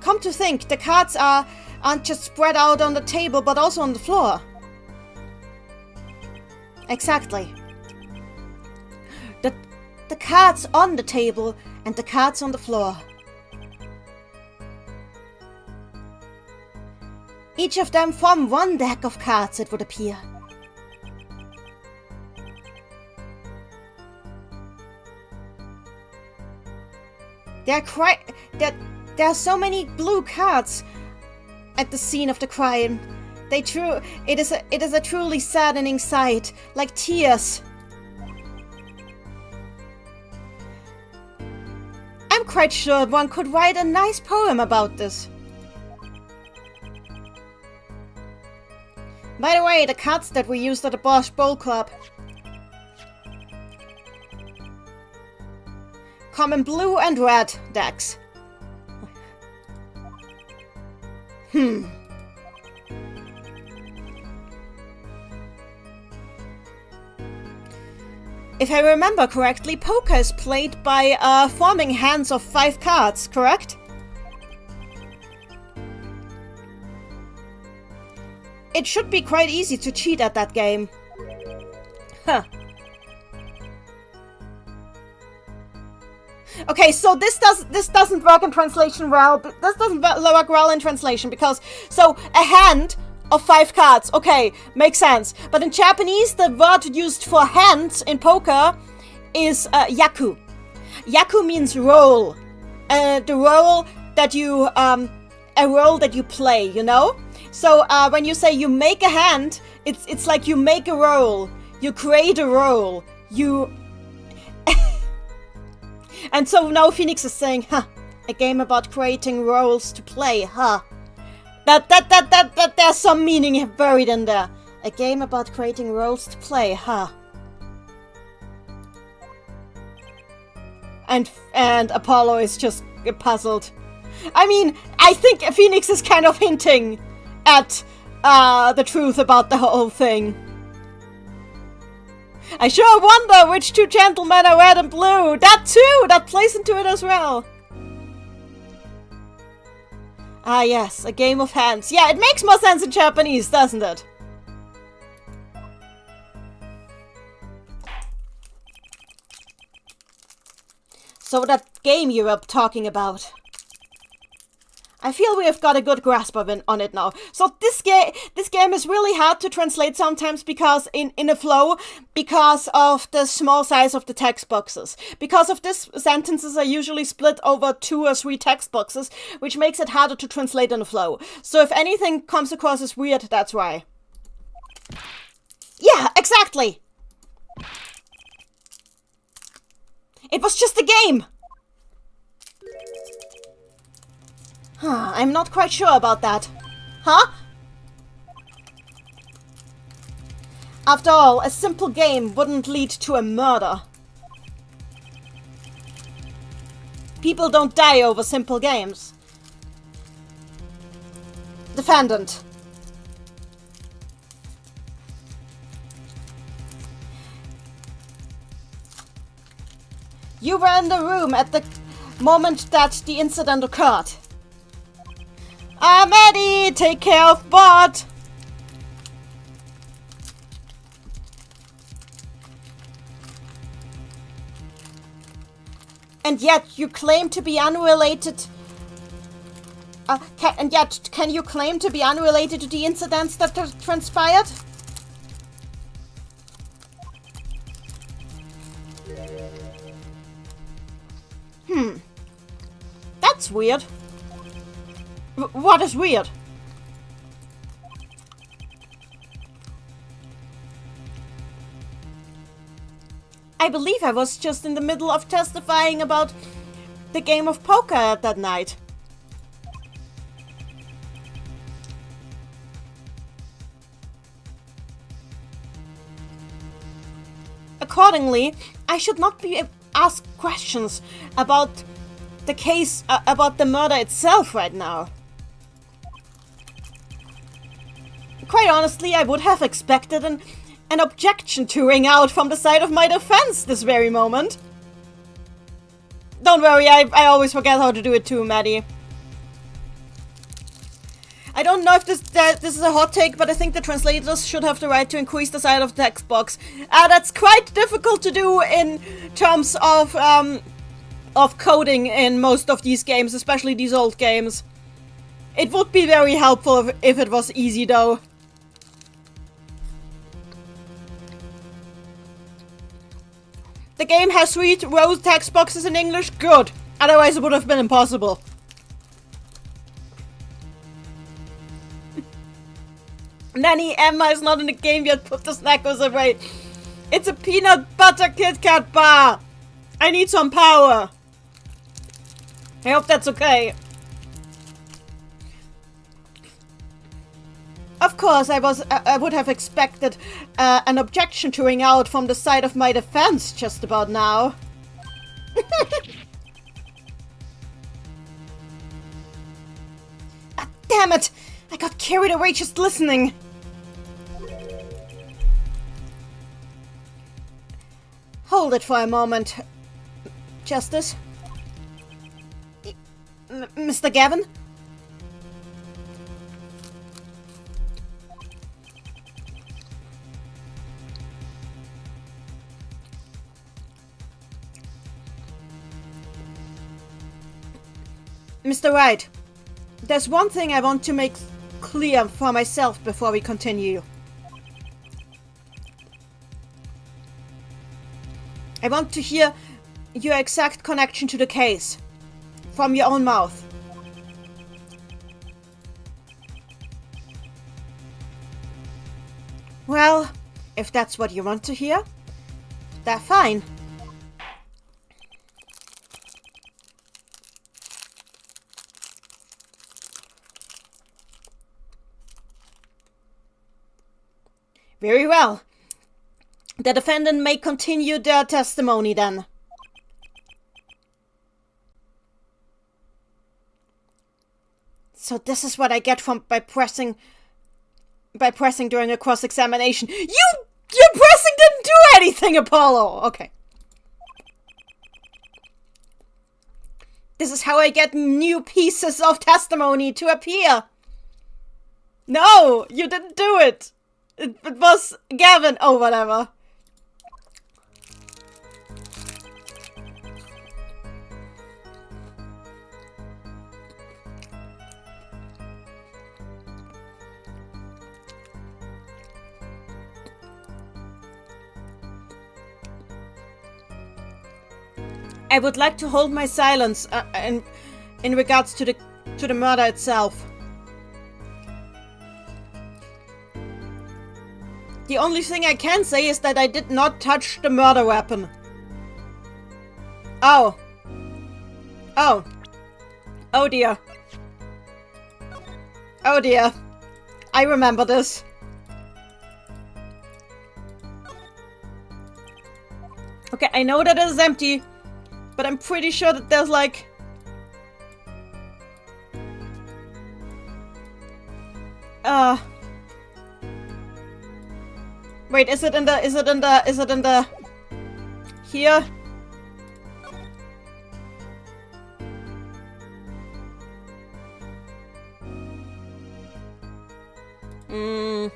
[SPEAKER 1] Come to think, the cards aren't just spread out on the table, but also on the floor. Exactly. The cards on the table and the cards on the floor. Each of them form 1 deck of cards, it would appear. There are so many blue cards at the scene of the crime. It is a truly saddening sight, like tears. I'm quite sure one could write a nice poem about this. By the way, the cards that we used at the Bosch Bowl Club come in blue and red decks. If I remember correctly, poker is played by forming hands of 5 cards, correct? It should be quite easy to cheat at that game. Huh. Okay, so this doesn't work in translation well. This doesn't work well in translation because so a hand of 5 cards. Okay, makes sense. But in Japanese, the word used for hands in poker is yaku. Yaku means roll. The roll that you a role that you play. You know. So when you say you make a hand, it's like you make a role. You create a role. You. And so now Phoenix is saying, huh, a game about creating roles to play, huh? That there's some meaning buried in there. A game about creating roles to play, huh? And Apollo is just puzzled. I mean, I think Phoenix is kind of hinting at the truth about the whole thing. I sure wonder which 2 gentlemen are red and blue. That too! That plays into it as well. Ah yes, a game of hands. Yeah, it makes more sense in Japanese, doesn't it? So that game you were talking about. I feel we have got a good grasp of on it now. So this game is really hard to translate sometimes because in a flow, because of the small size of the text boxes. Because of this, sentences are usually split over 2 or 3 text boxes, which makes it harder to translate in a flow. So if anything comes across as weird, that's why. Yeah, exactly. It was just a game. Huh, I'm not quite sure about that. Huh? After all, a simple game wouldn't lead to a murder. People don't die over simple games. Defendant. You were in the room at the moment that the incident occurred. Maddie, take care of Bot. And yet you claim to be unrelated. Can you claim to be unrelated to the incidents that transpired? That's weird. What is weird? I believe I was just in the middle of testifying about the game of poker that night. Accordingly, I should not be asked questions about the case, about the murder itself right now. Quite honestly, I would have expected an objection to ring out from the side of my defense this very moment. Don't worry, I always forget how to do it too, Maddie. I don't know if this is a hot take, but I think the translators should have the right to increase the size of the text box. That's quite difficult to do in terms of coding in most of these games, especially these old games. It would be very helpful if it was easy, though. The game has 3 row text boxes in English? Good. Otherwise it would have been impossible. Nanny, Emma is not in the game yet. Put the snackers away. It's a peanut butter Kit Kat bar. I need some power. I hope that's okay. Of course, I would have expected an objection to ring out from the side of my defense just about now. Ah, damn it! I got carried away just listening. Hold it for a moment, Justice. Mr. Gavin? Mr. Wright, there's one thing I want to make clear for myself before we continue. I want to hear your exact connection to the case, from your own mouth. Well, if that's what you want to hear, that's fine. Very well. The defendant may continue their testimony then. So this is what I get by pressing during a cross-examination. Your pressing didn't do anything, Apollo! Okay. This is how I get new pieces of testimony to appear. No, you didn't do it. It was Gavin. Oh, whatever. I would like to hold my silence in regards to the murder itself. The only thing I can say is that I did not touch the murder weapon. Oh. Oh. Oh dear. Oh dear. I remember this. Okay, I know that it is empty, but I'm pretty sure that there's like... Wait, is it in the... Here? I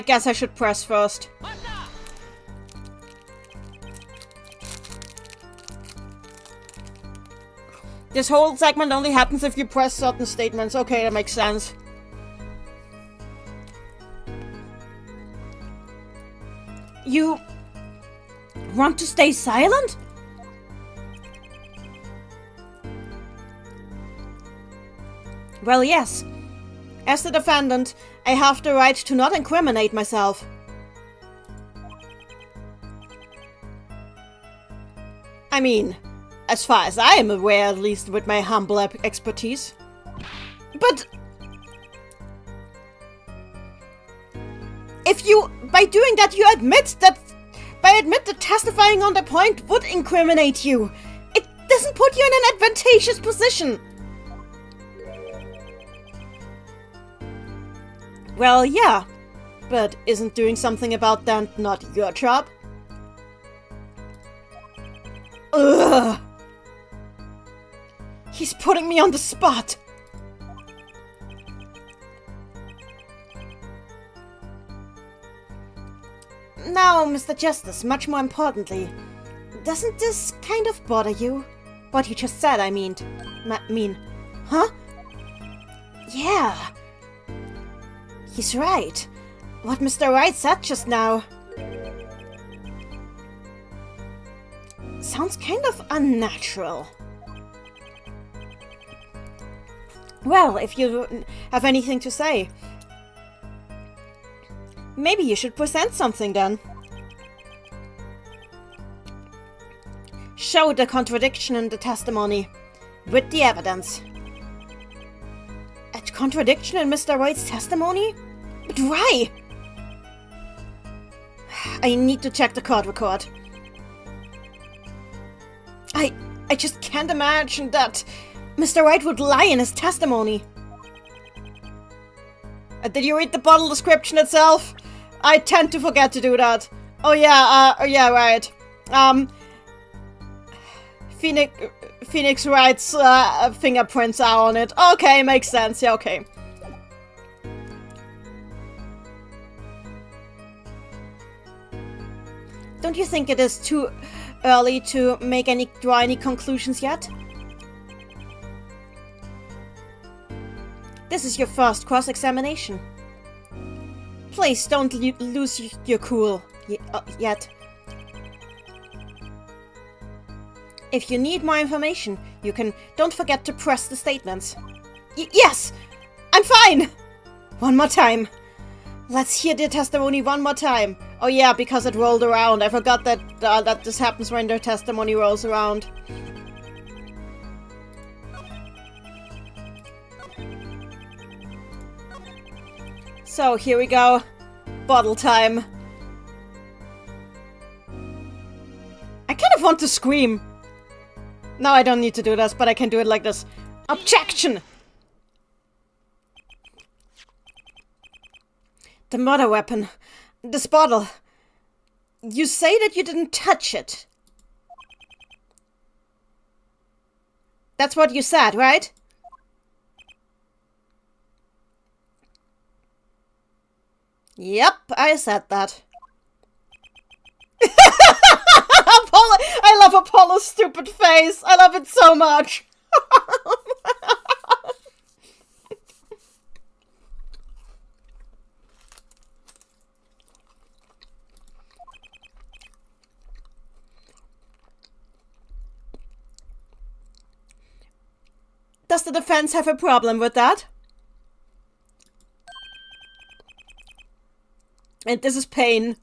[SPEAKER 1] guess I should press first. This whole segment only happens if you press certain statements. Okay, that makes sense. You want to stay silent? Well, yes. As the defendant, I have the right to not incriminate myself. I mean, as far as I am aware, at least with my humble expertise. But if you, by doing that, you admit that testifying on the point would incriminate you. It doesn't put you in an advantageous position. Well, yeah, but isn't doing something about that not your job? Ugh. He's putting me on the spot. Now, Mr. Justice, much more importantly, doesn't this kind of bother you? What you just said, I mean. Huh? Yeah. He's right. What Mr. Wright said just now sounds kind of unnatural. Well, if you have anything to say, maybe you should present something then. Show the contradiction in the testimony with the evidence. A contradiction in Mr. White's testimony? But why? I need to check the court record. I just can't imagine that Mr. White would lie in his testimony. Did you read the bottle description itself? I tend to forget to do that. Oh yeah, right. Phoenix Wright's fingerprints are on it. Okay, makes sense. Yeah, okay. Don't you think it is too early to draw any conclusions yet? This is your first cross-examination. Please don't lose your cool yet. If you need more information, don't forget to press the statements. Yes! I'm fine! One more time. Let's hear the testimony one more time. Oh yeah, because it rolled around. I forgot that this happens when their testimony rolls around. So, here we go. Bottle time. I kind of want to scream. No, I don't need to do this, but I can do it like this. Objection! The murder weapon. This bottle. You say that you didn't touch it. That's what you said, right? Yep, I said that. Apollo, I love Apollo's stupid face. I love it so much. Does the defense have a problem with that? And this is pain.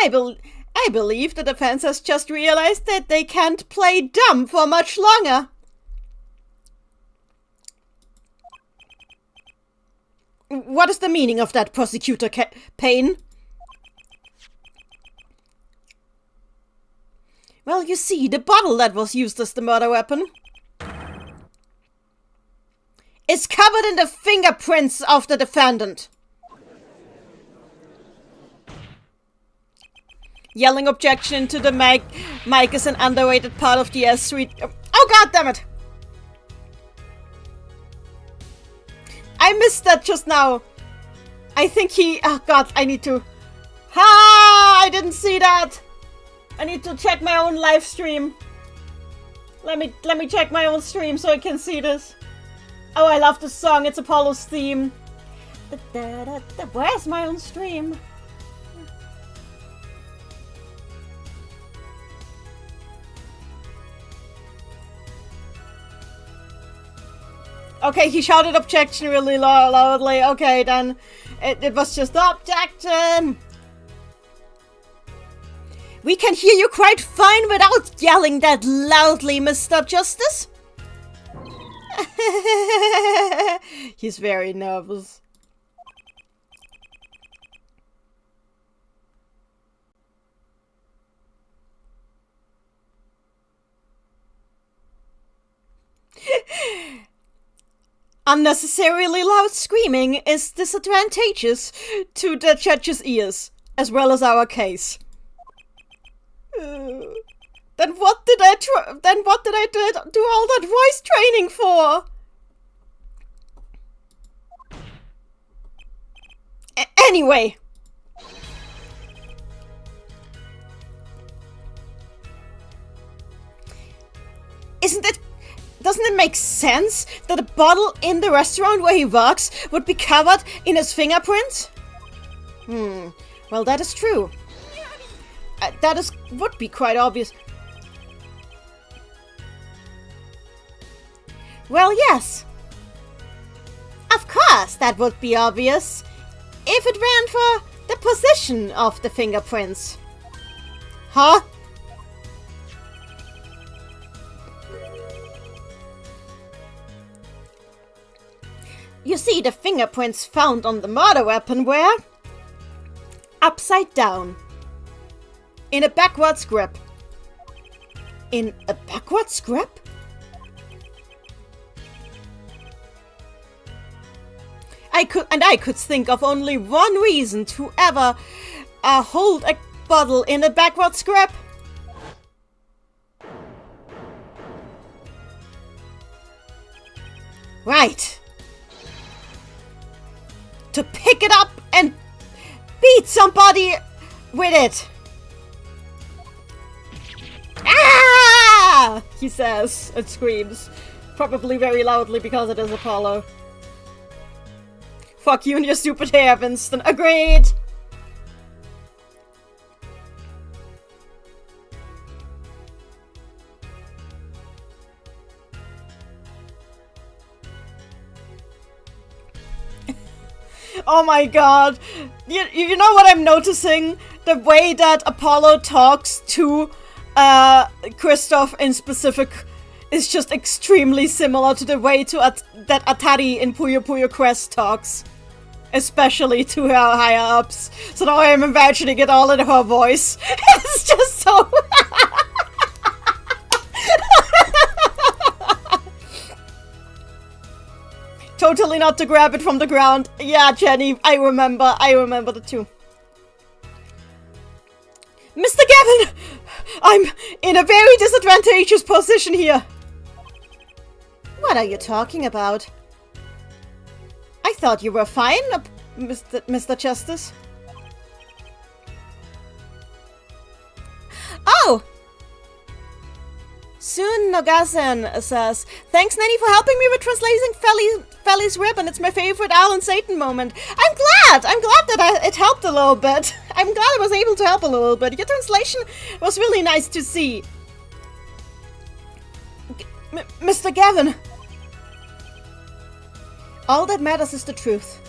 [SPEAKER 1] I believe the defense has just realized that they can't play dumb for much longer. What is the meaning of that, Prosecutor Payne? Well, you see, the bottle that was used as the murder weapon is covered in the fingerprints of the defendant. Yelling objection to the mic. Mic is an underrated part of the S suite. Oh god damn it! I missed that just now. I think he... Oh god, I need to... Ha! I didn't see that! I need to check my own live stream. Let me check my own stream so I can see this. Oh, I love this song. It's Apollo's theme. Where's my own stream? Okay, he shouted objection really loudly. Okay, then it was just objection. We can hear you quite fine without yelling that loudly, Mr. Justice. He's very nervous. Unnecessarily loud screaming is disadvantageous to the judge's ears, as well as our case. Then what did I do all that voice training for? Anyway. Doesn't it make sense that a bottle in the restaurant where he works would be covered in his fingerprints? Well, that is true. Would be quite obvious. Well, yes. Of course, that would be obvious. If it ran for the position of the fingerprints. Huh? You see, the fingerprints found on the murder weapon were upside down. In a backwards grip. In a backwards grip? I could think of only one reason to ever hold a bottle in a backwards grip. Right. To pick it up and beat somebody with it. Ah! He says and screams. Probably very loudly because it is Apollo. Fuck you and your stupid hair, Winston. Agreed! Oh my god. You know what I'm noticing? The way that Apollo talks to Kristoff in specific is just extremely similar to the way that Atari in Puyo Puyo Quest talks. Especially to her higher-ups. So now I'm imagining it all in her voice. It's just so... Totally not to grab it from the ground. Yeah, Jenny, I remember the two. Mr. Gavin! I'm in a very disadvantageous position here. What are you talking about? I thought you were fine, Mr. Justice. Oh! Soon Nogasen says, thanks, Nanny, for helping me with translating Felly's ribbon. It's my favorite Alan Satan moment. I'm glad that it helped a little bit. I'm glad I was able to help a little bit. Your translation was really nice to see. Mr. Gavin. All that matters is the truth.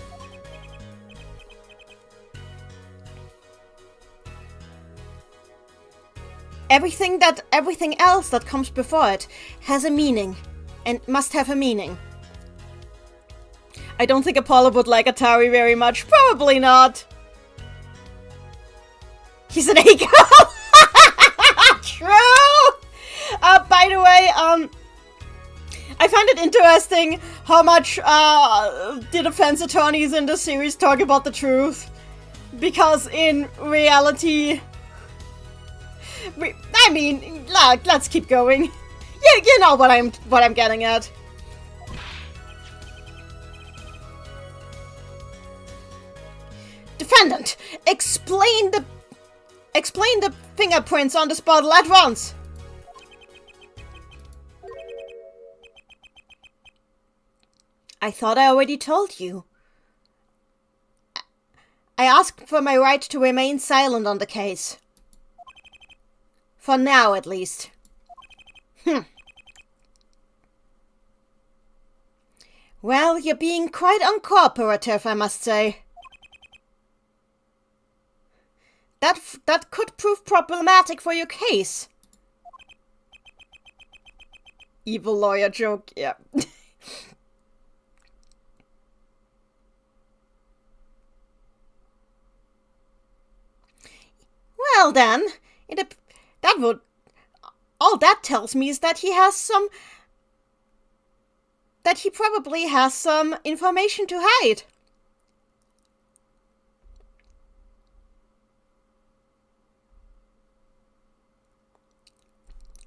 [SPEAKER 1] Everything else that comes before it has a meaning, and must have a meaning. I don't think Apollo would like Atari very much. Probably not. He's an A-girl! True! By the way, I find it interesting how much the defense attorneys in this series talk about the truth. Because in reality... I mean, let's keep going. Yeah, you know what I'm getting at. Defendant, explain the fingerprints on this bottle at once. I thought I already told you. I asked for my right to remain silent on the case. For now, at least. Well, you're being quite uncooperative, I must say. That could prove problematic for your case. Evil lawyer joke, yeah. Well then, all that tells me is that he probably has some information to hide.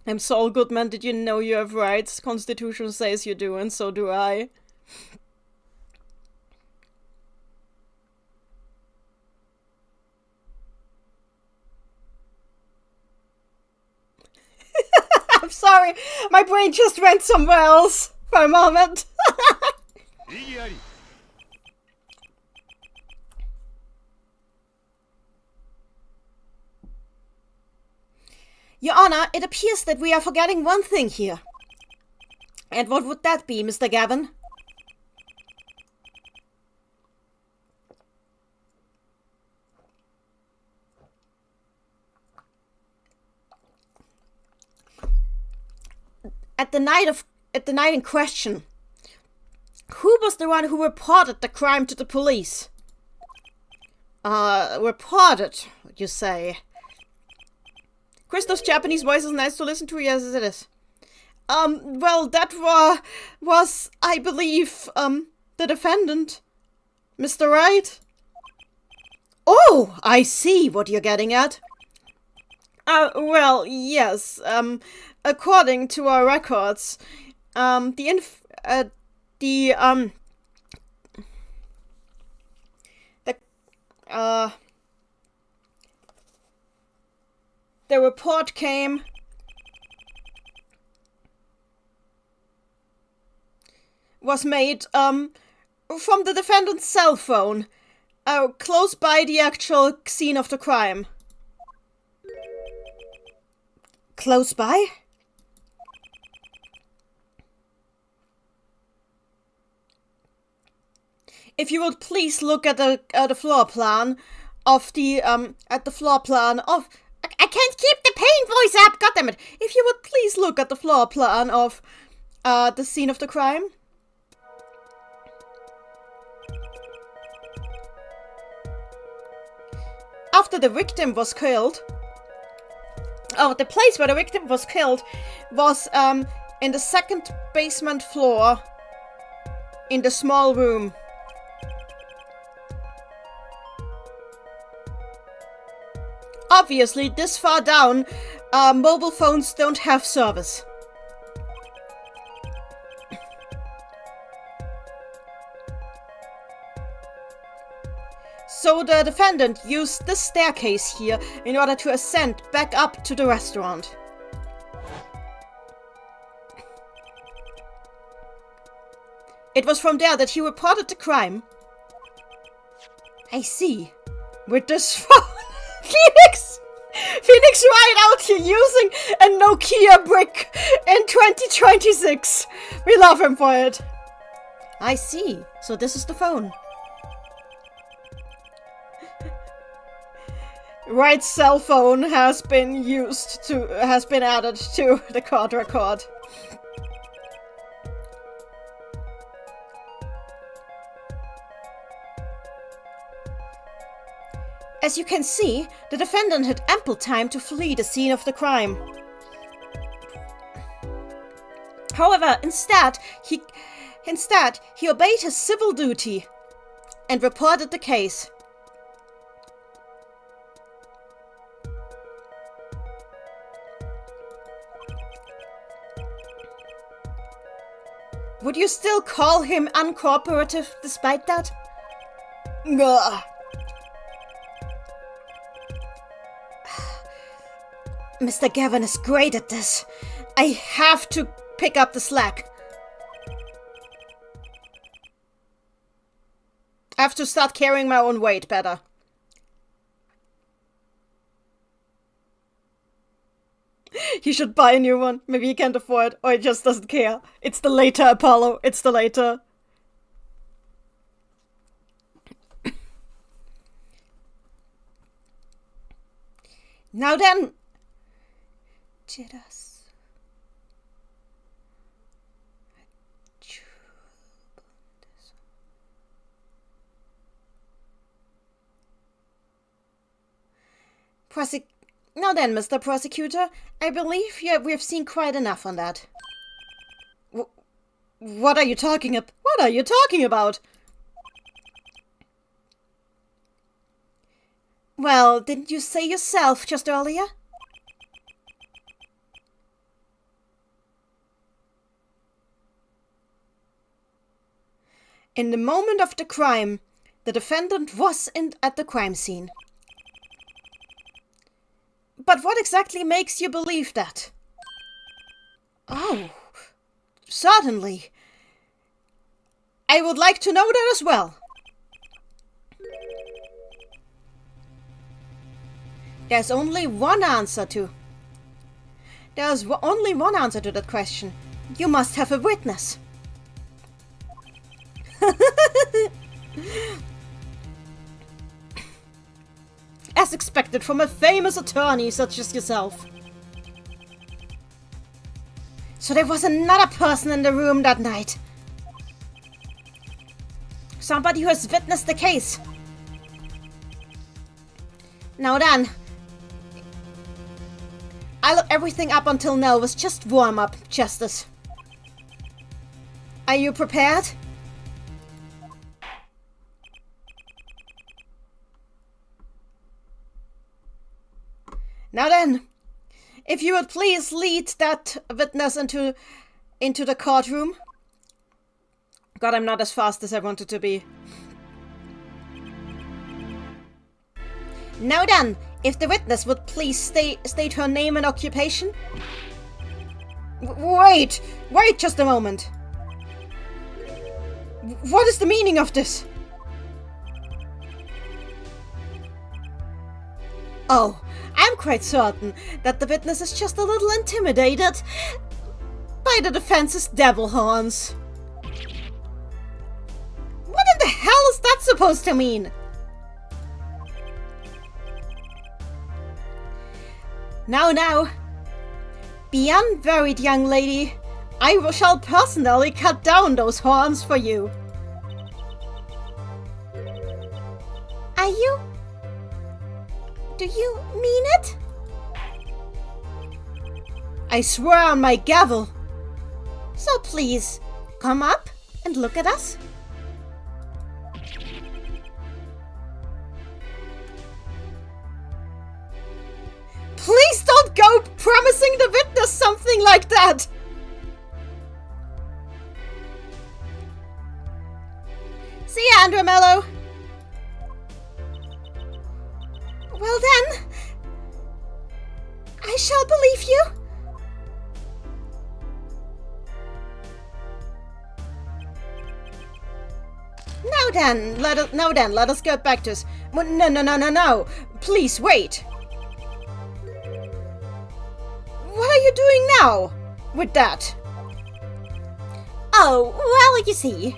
[SPEAKER 1] I'm Saul Goodman. Did you know you have rights? Constitution says you do, and so do I. I'm sorry, my brain just went somewhere else for a moment. Your Honor, it appears that we are forgetting one thing here. And what would that be, Mr. Gavin? At the night in question, who was the one who reported the crime to the police? Reported, you say? Christoph's Japanese voice is nice to listen to. Yes, it is. Well, that was, I believe, the defendant, Mr. Wright. Oh, I see what you're getting at. Well, yes. According to our records, the report was made from the defendant's cell phone, close by the actual scene of the crime. Close by? If you would please look at the floor plan of the floor plan of. I can't keep the pain voice up, goddammit! If you would please look at the floor plan of the scene of the crime. After the victim was killed. Oh, the place where the victim was killed was in the second basement floor in the small room. Obviously, this far down, mobile phones don't have service. So the defendant used this staircase here in order to ascend back up to the restaurant. It was from there that he reported the crime. I see. With this phone. Phoenix right out here using a Nokia brick in 2026. We love him for it. I see. So this is the phone. Wright's cell phone has been added to the court record. As you can see, the defendant had ample time to flee the scene of the crime. However, instead, he obeyed his civil duty and reported the case. Would you still call him uncooperative despite that? Ugh. Mr. Gavin is great at this. I have to pick up the slack. I have to start carrying my own weight better. He should buy a new one. Maybe he can't afford, or he just doesn't care. It's the later Apollo. It's the later. Now then. Jitters. Now then, Mr. Prosecutor, I believe we've seen quite enough on that. What are you talking about? What are you talking about? Well, didn't you say yourself just earlier? In the moment of the crime, the defendant was at the crime scene. But what exactly makes you believe that? Oh, certainly. I would like to know that as well. There's only one answer to that question. You must have a witness. As expected from a famous attorney such as yourself. So there was another person in the room that night. Somebody who has witnessed the case. Now then. Everything up until now was just warm-up, Justice. Are you prepared? Now then, if you would please lead that witness into the courtroom. God, I'm not as fast as I wanted to be. Now then, if the witness would please state her name and occupation. Wait just a moment. What is the meaning of this? Oh, I'm quite certain that the witness is just a little intimidated by the defense's devil horns. What in the hell is that supposed to mean? Now, be unworried, young lady. I shall personally cut down those horns for you. Are you? Do you mean it? I swear on my gavel. So please, come up and look at us. Please don't go promising the witness something like that! See ya, Andrew Mello. Well then, I shall believe you. Now then, let us get back to this. No. Please, wait. What are you doing now with that? Oh, well, you see.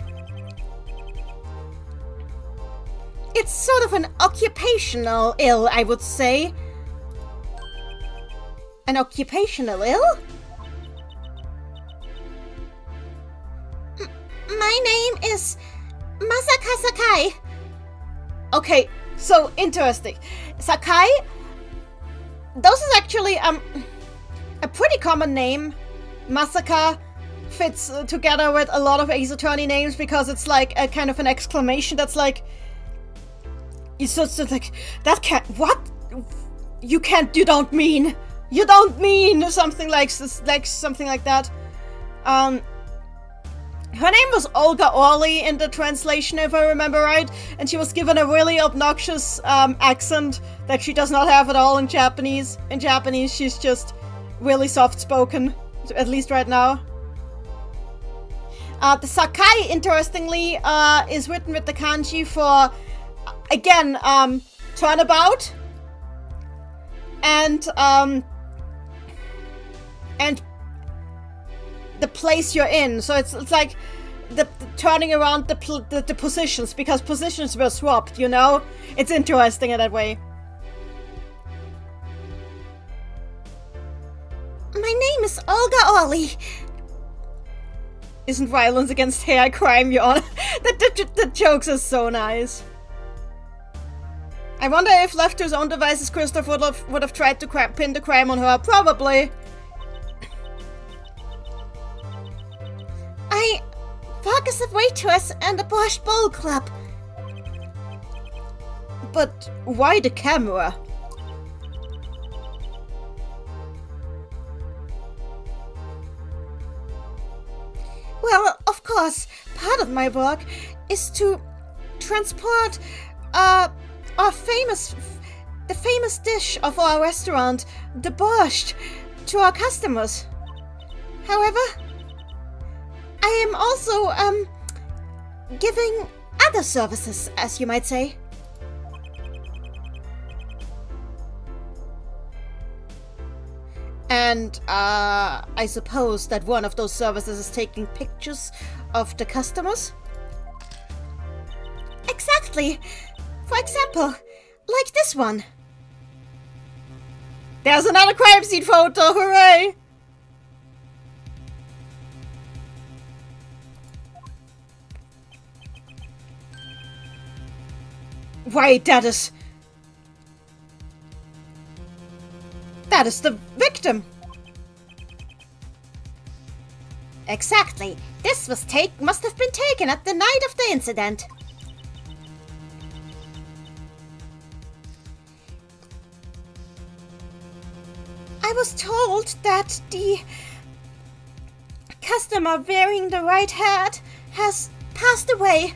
[SPEAKER 1] It's sort of an occupational ill, I would say. An occupational ill? My name is Masaka Sakai. Okay, so interesting. Sakai? Those is actually a pretty common name. Masaka fits together with a lot of Ace Attorney names because it's like a kind of an exclamation that's like... It's just like, that can't... What? You don't mean something like that. Her name was Olga Orly in the translation, if I remember right, and she was given a really obnoxious accent that she does not have at all in Japanese. In Japanese, she's just really soft-spoken, at least right now. The Sakai, interestingly, is written with the kanji for, again, turnabout, and the place you're in. So it's like the turning around the positions, because positions were swapped, you know? It's interesting in that way. My name is Olga Orly. Isn't violence against hair crime, Yon? The jokes are so nice. I wonder if left to his own devices, Christoph would have tried to pin the crime on her. Probably. I work as a waitress in the Borscht Bowl Club. But why the camera? Well, of course, part of my work is to transport the famous dish of our restaurant, the borscht, to our customers. However, I am also giving other services, as you might say. And I suppose that one of those services is taking pictures of the customers? Exactly. For example, like this one. There's another crime scene photo, hooray! Wait, that is the victim. Exactly. This must have been taken at the night of the incident. I was told that the customer wearing the right hat has passed away.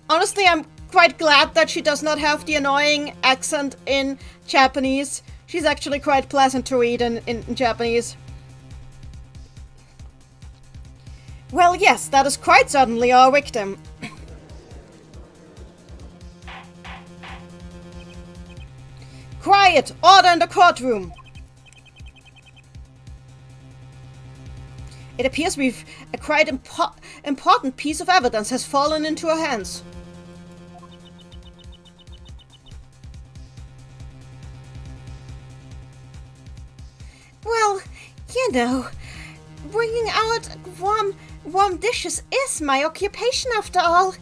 [SPEAKER 1] Honestly, I'm quite glad that she does not have the annoying accent in Japanese. She's actually quite pleasant to read in Japanese. Well, yes, that is quite certainly our victim. Quiet! Order in the courtroom! It appears a quite important piece of evidence has fallen into our hands. Well, you know, bringing out warm dishes is my occupation after all.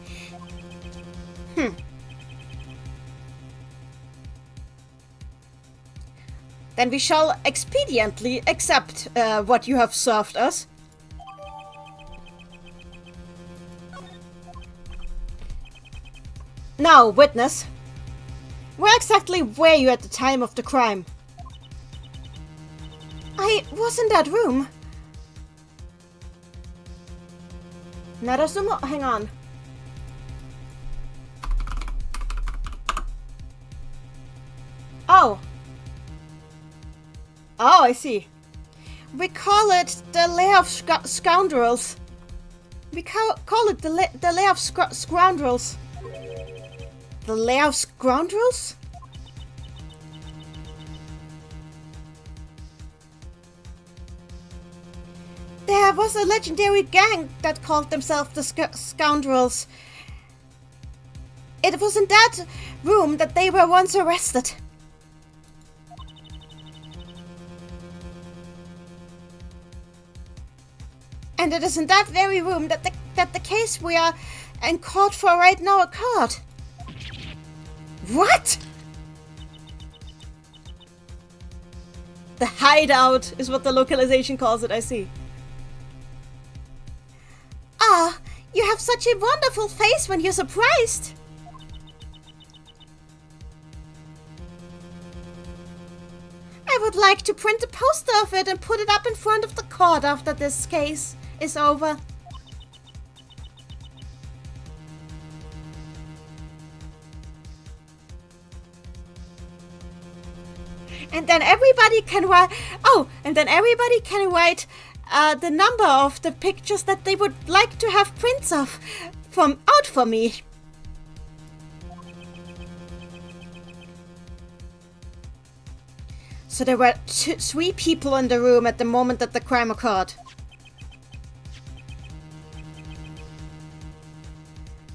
[SPEAKER 1] Then we shall expediently accept what you have served us. Now, witness, where exactly were you at the time of the crime? I was in that room. Narazumo, hang on. Oh, I see. We call it the lair of scoundrels. We call it the lair of scoundrels. The lair of scoundrels? There was a legendary gang that called themselves the Scoundrels. It was in that room that they were once arrested. And it is in that very room that the case we are in court for right now occurred. What? The hideout is what the localization calls it, I see. Ah, you have such a wonderful face when you're surprised. I would like to print a poster of it and put it up in front of the court after this case. is over. And then everybody can write. Oh, and then everybody can write the number of the pictures that they would like to have prints of out for me. So there were 3 people in the room at the moment that the crime occurred.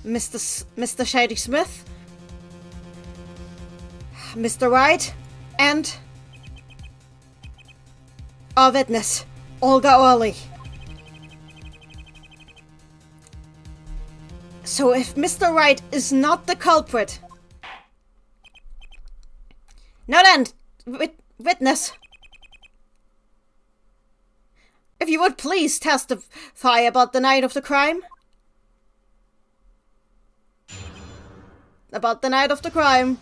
[SPEAKER 1] Mr. Shady Smith, Mr. Wright, and our witness, Olga Orley. So if Mr. Wright is not the culprit... Now then, witness, if you would please testify about the night of the crime. About the night of the crime.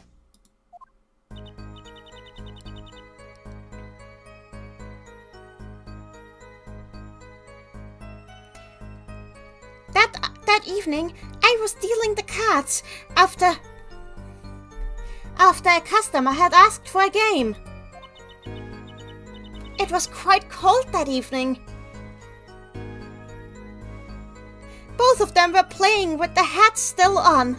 [SPEAKER 1] That evening, I was dealing the cards after a customer had asked for a game. It was quite cold that evening. Both of them were playing with the hats still on.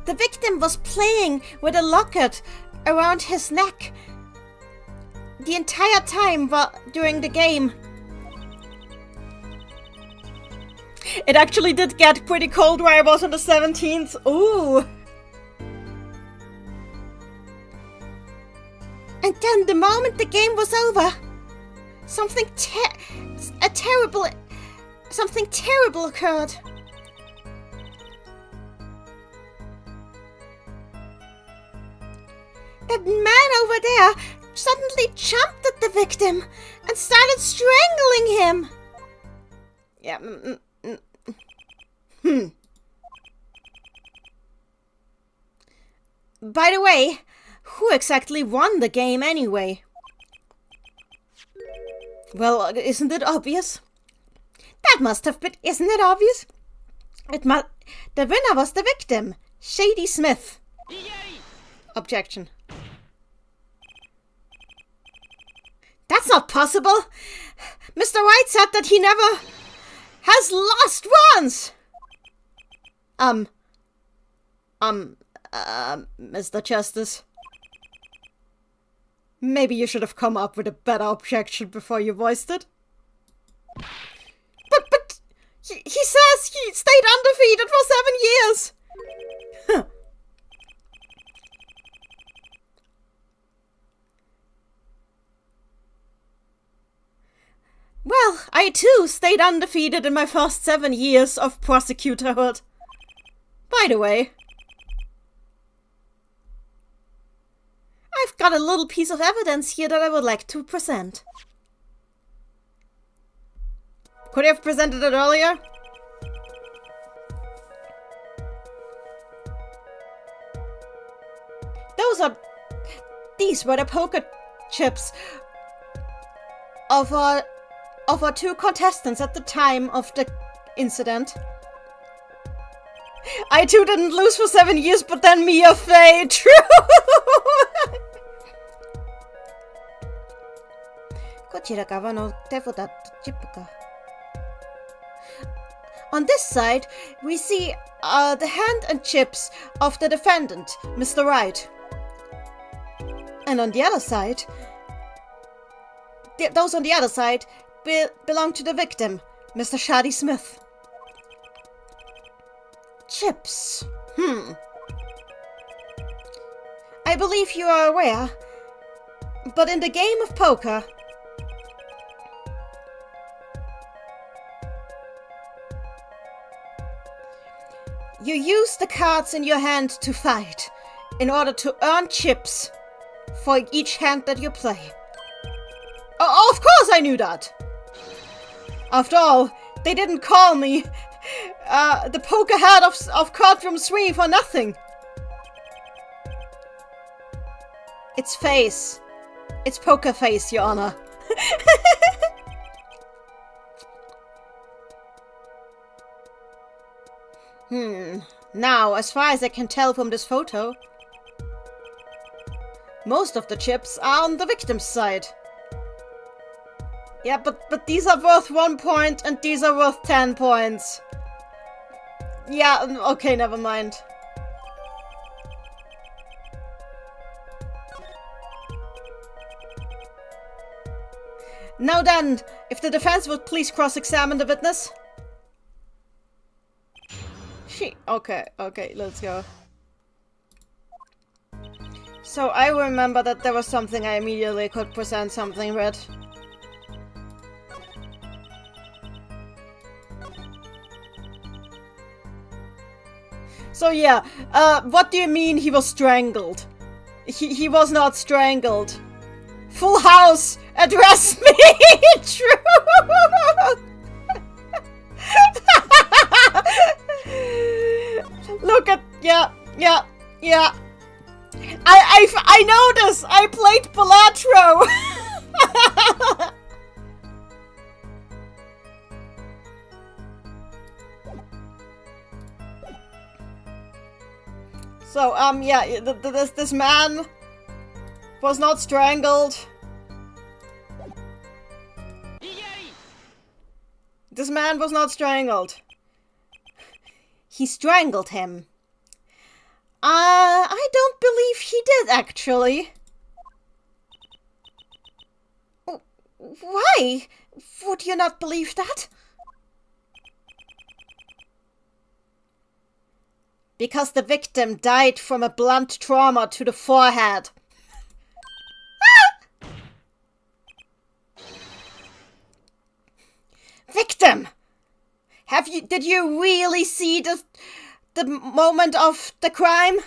[SPEAKER 1] The victim was playing with a locket around his neck the entire time during the game. It actually did get pretty cold where I was on the 17th. Ooh. And then the moment the game was over, something terrible occurred. That man over there suddenly jumped at the victim and started strangling him. Yeah. By the way, who exactly won the game anyway? Well, isn't it obvious? That must have been... Isn't it obvious? The winner was the victim, Shady Smith. Objection. That's not possible. Mr. White said that he never has lost once. Mr. Justice. Maybe you should have come up with a better objection before you voiced it. But he says he stayed undefeated for 7 years. Huh. Well, I too stayed undefeated in my first 7 years of prosecutorhood. By the way, I've got a little piece of evidence here that I would like to present. Could I have presented it earlier? These were the poker chips of our 2 contestants at the time of the incident. I too didn't lose for 7 years, but then Mia Fey, true! On this side, we see the hand and chips of the defendant, Mr. Wright. And on the other side, those on the other side belong to the victim, Mr. Shady Smith. Chips. I believe you are aware, but in the game of poker, you use the cards in your hand to fight in order to earn chips for each hand that you play. Oh, of course I knew that. After all, they didn't call me the poker head of courtroom 3 for nothing. It's face. It's poker face, Your Honor. Now, as far as I can tell from this photo, most of the chips are on the victim's side. Yeah, but these are worth 1 point and these are worth 10 points. Yeah, okay, never mind. Now then, if the defense would please cross-examine the witness. Okay, let's go. So I remember that there was something I immediately could present something with. So yeah, what do you mean he was strangled? He was not strangled. Full house! Address me! True! Look at... Yeah. I know this! I played Balatro! So, yeah, this man was not strangled. This man was not strangled. He strangled him. I don't believe he did, actually. Why? Would you not believe that? Because the victim died from a blunt trauma to the forehead. Victim! Did you really see the moment of the crime?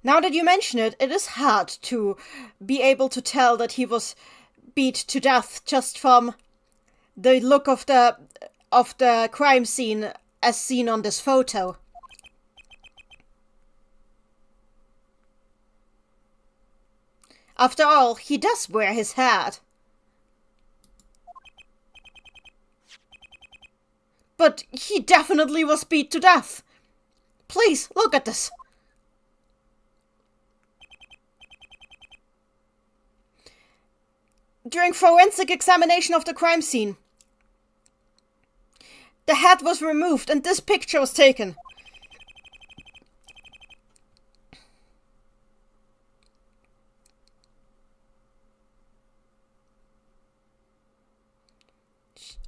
[SPEAKER 1] Now that you mention it, it is hard to be able to tell that he was beat to death just from the look of the crime scene as seen on this photo. After all, he does wear his hat. But he definitely was beat to death. Please, look at this. During forensic examination of the crime scene, the head was removed and this picture was taken.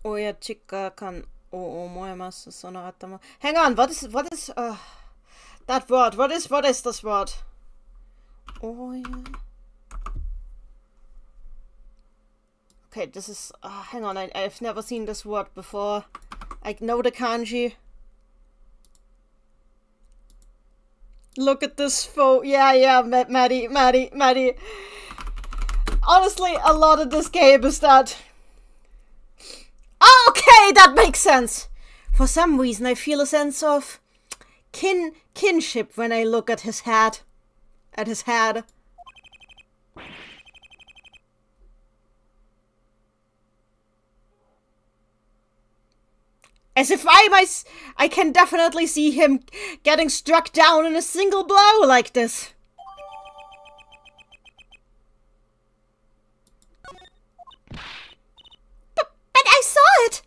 [SPEAKER 1] Hang on, what is that word? What is this word? Okay, this is hang on, I've never seen this word before. I know the kanji. Look at this photo. Yeah, Maddie. Honestly, a lot of this game is that. Okay, that makes sense. For some reason, I feel a sense of kinship when I look at his head. As if I can definitely see him getting struck down in a single blow like this. But I saw it!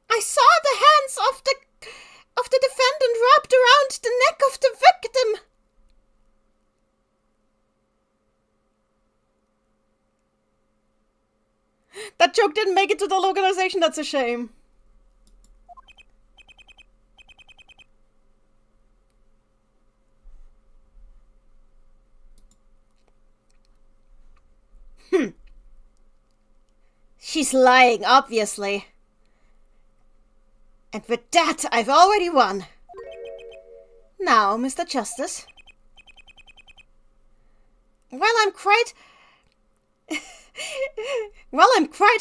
[SPEAKER 1] I saw the hands of the defendant wrapped around the neck of the victim. That joke didn't make it to the localization, that's a shame. She's lying, obviously. And with that, I've already won. Now, Mr. Justice. Well, I'm quite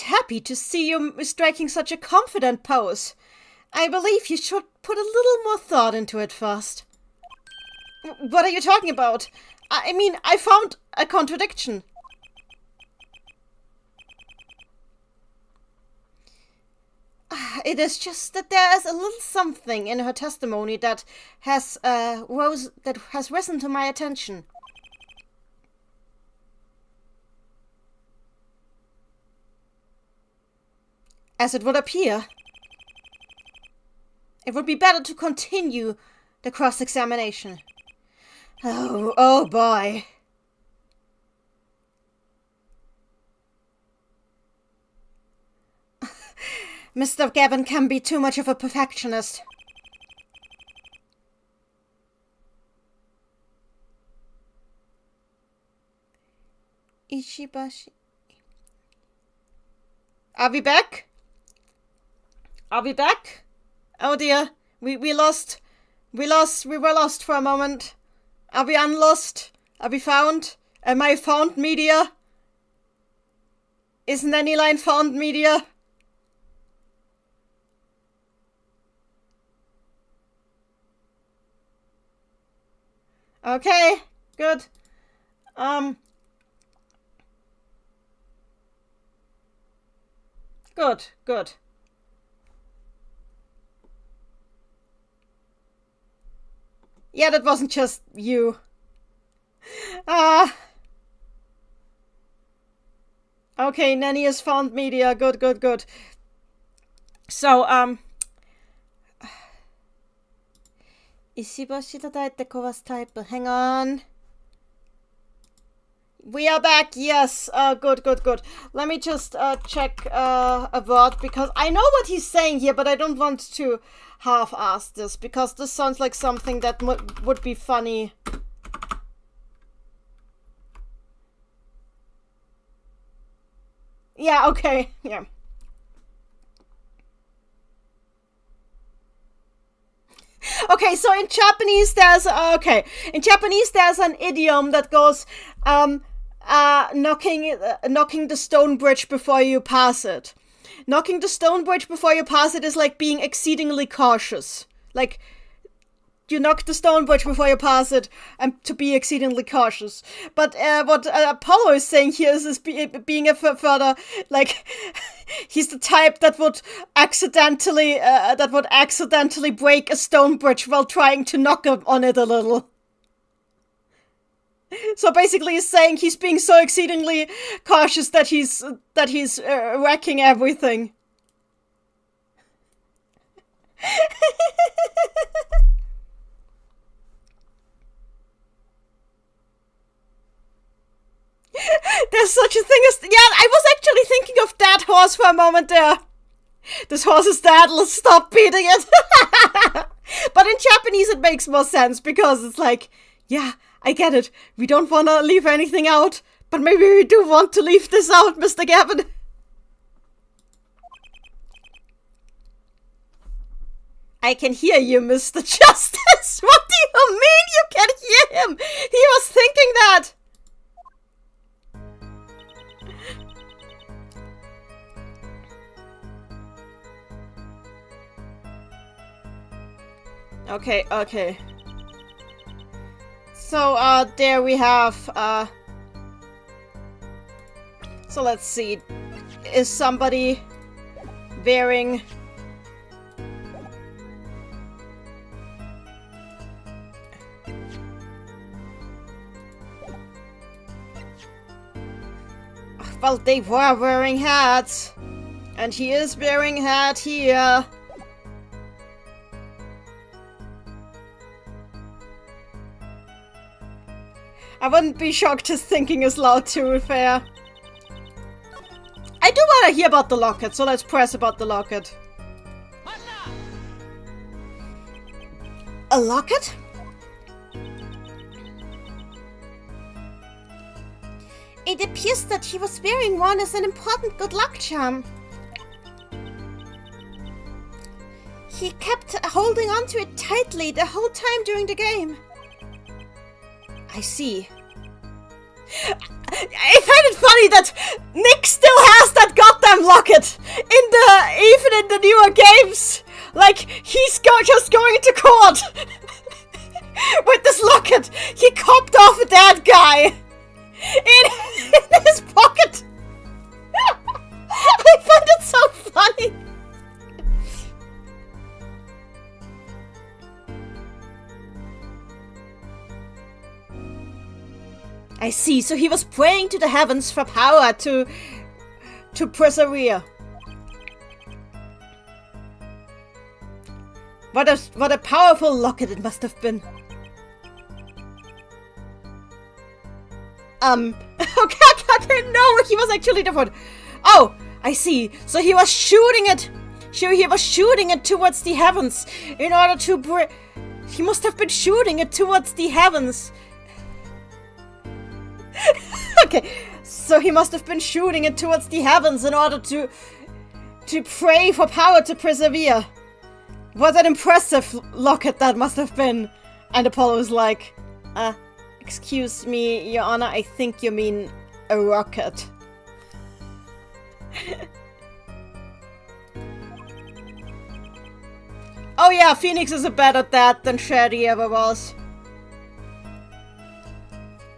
[SPEAKER 1] happy to see you striking such a confident pose. I believe you should put a little more thought into it first. What are you talking about? I mean, I found a contradiction. It is just that there is a little something in her testimony that has risen to my attention. As it would appear, it would be better to continue the cross-examination. Oh boy. Mr. Gavin can be too much of a perfectionist. Ishibashi. Are we back? Are we back? Oh dear. We were lost for a moment. Are we unlost? Are we found? Am I found media? Isn't any line found media? Okay, good. Good. Yeah, that wasn't just you. Okay, Nanny has found media. Good. So, Ishibashi tadaite kowas type. Hang on. We are back, yes. Good. Let me just check a word, because I know what he's saying here, but I don't want to half-ass this, because this sounds like something that would be funny. Yeah, okay, yeah. Okay, so in Japanese there's an idiom that goes knocking the stone bridge before you pass it. Knocking the stone bridge before you pass it is like being exceedingly cautious. Like, you knock the stone bridge before you pass it, and to be exceedingly cautious. But what Apollo is saying here is being a further, like, he's the type that would accidentally break a stone bridge while trying to knock on it a little. So basically, he's saying he's being so exceedingly cautious that he's wrecking everything. There's such a thing as... Yeah, I was actually thinking of that horse for a moment there. This horse is dead, let's stop beating it. But in Japanese it makes more sense, because it's like, yeah, I get it. We don't want to leave anything out, but maybe we do want to leave this out, Mr. Gavin. I can hear you, Mr. Justice. What do you mean you can hear him? He was thinking that. Okay. So, there we have, so let's see. Is somebody wearing... Well, they were wearing hats. And he is wearing a hat here. I wouldn't be shocked his thinking is loud too, if fair. I do want to hear about the locket, so let's press about the locket. A locket? It appears that he was wearing one as an important good luck charm. He kept holding onto it tightly the whole time during the game. I see. I find it funny that Nick still has that goddamn locket even in the newer games. Like, he's just going to court with this locket. He copped off a dead guy in his pocket. I find it so funny. I see, so he was praying to the heavens for power to persevere. What a powerful locket it must have been. Okay, no, he was actually different. Oh, I see. So he was shooting it. He was shooting it towards the heavens in order to he must have been shooting it towards the heavens. Okay, so he must have been shooting it towards the heavens in order to pray for power to persevere. What an impressive locket that must have been. And Apollo was like, excuse me, Your Honor, I think you mean a rocket. Oh yeah, Phoenix is better at that than Shady ever was.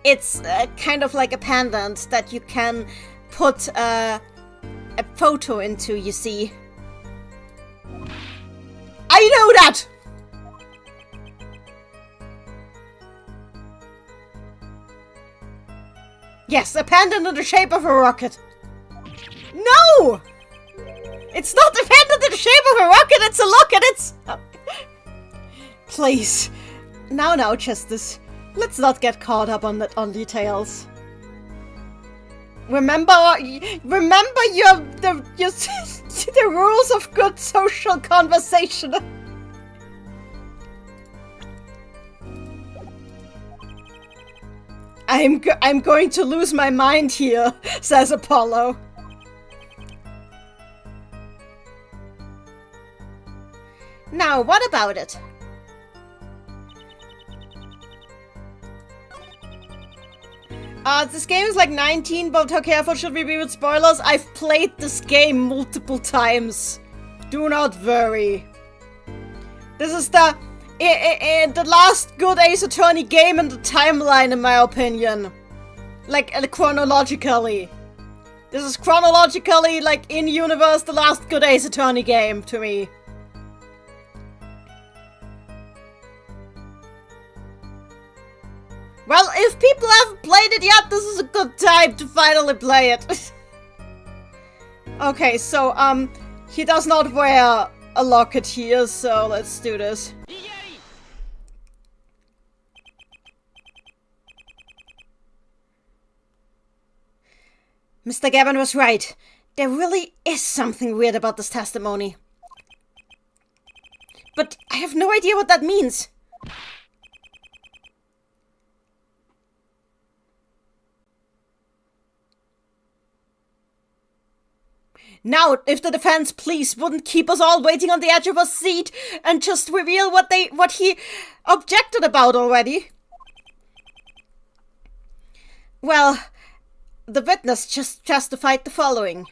[SPEAKER 1] It's kind of like a pendant that you can put a photo into, you see. I know that! Yes, a pendant in the shape of a rocket. No! It's not a pendant in the shape of a rocket, it's a locket, it's... Please. Now, Justice. Let's not get caught up on details. Remember the rules of good social conversation. I'm going to lose my mind here, says Apollo. Now, what about it? This game is like 19, but how careful should we be with spoilers? I've played this game multiple times. Do not worry. This is the last good Ace Attorney game in the timeline, in my opinion. Like, chronologically. This is chronologically, like, in universe, the last good Ace Attorney game to me. Well, if people haven't played it yet, this is a good time to finally play it. Okay, so, he does not wear a locket here, so let's do this. Mr. Gavin was right. There really is something weird about this testimony. But I have no idea what that means. Now, if the defense please wouldn't keep us all waiting on the edge of our seat and just reveal what he objected about already. Well, the witness just testified the following.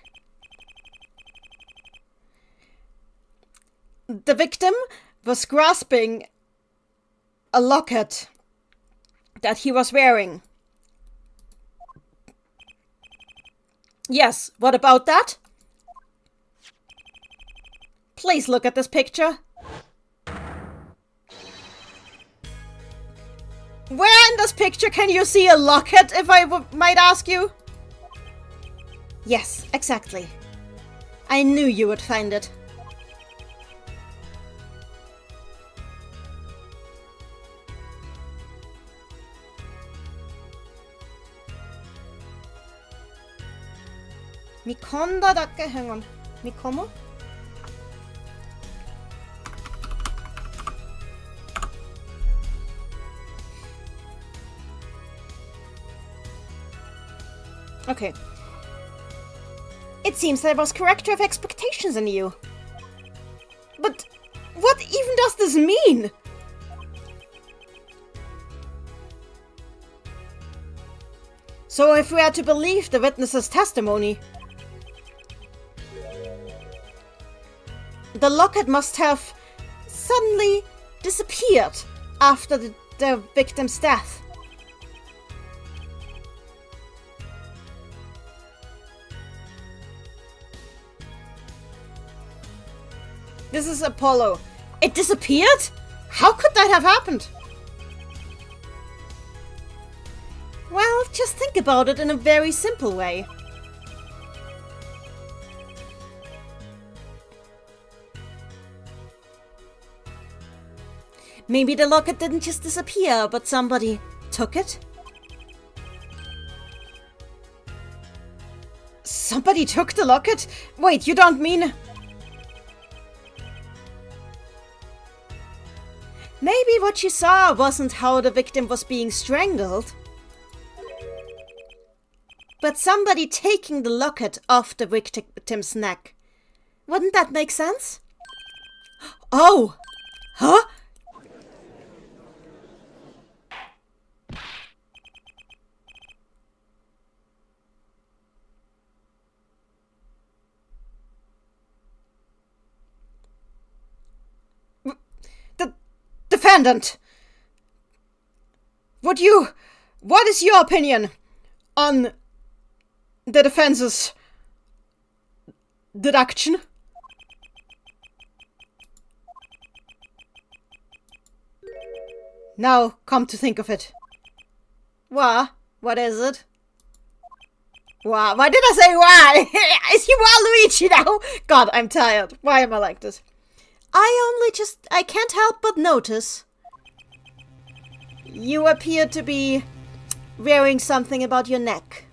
[SPEAKER 1] The victim was grasping a locket that he was wearing. Yes, what about that? Please look at this picture. Where in this picture can you see a locket, if I might ask you? Yes, exactly. I knew you would find it. Mikonda dake, hang on. Mikomo? Okay. It seems I was corrector of expectations in you. But what even does this mean? So if we are to believe the witness's testimony, the locket must have suddenly disappeared after the victim's death. This is Apollo. It disappeared? How could that have happened? Well, just think about it in a very simple way. Maybe the locket didn't just disappear, but somebody took it? Somebody took the locket? Wait, you don't mean... Maybe what you saw wasn't how the victim was being strangled, but somebody taking the locket off the victim's neck. Wouldn't that make sense? Oh! Huh? Defendant! What is your opinion on the defense's deduction? Now, come to think of it. What is it? Why did I say why? Is you Waluigi now? God, I'm tired. Why am I like this? I can't help but notice. You appear to be wearing something about your neck.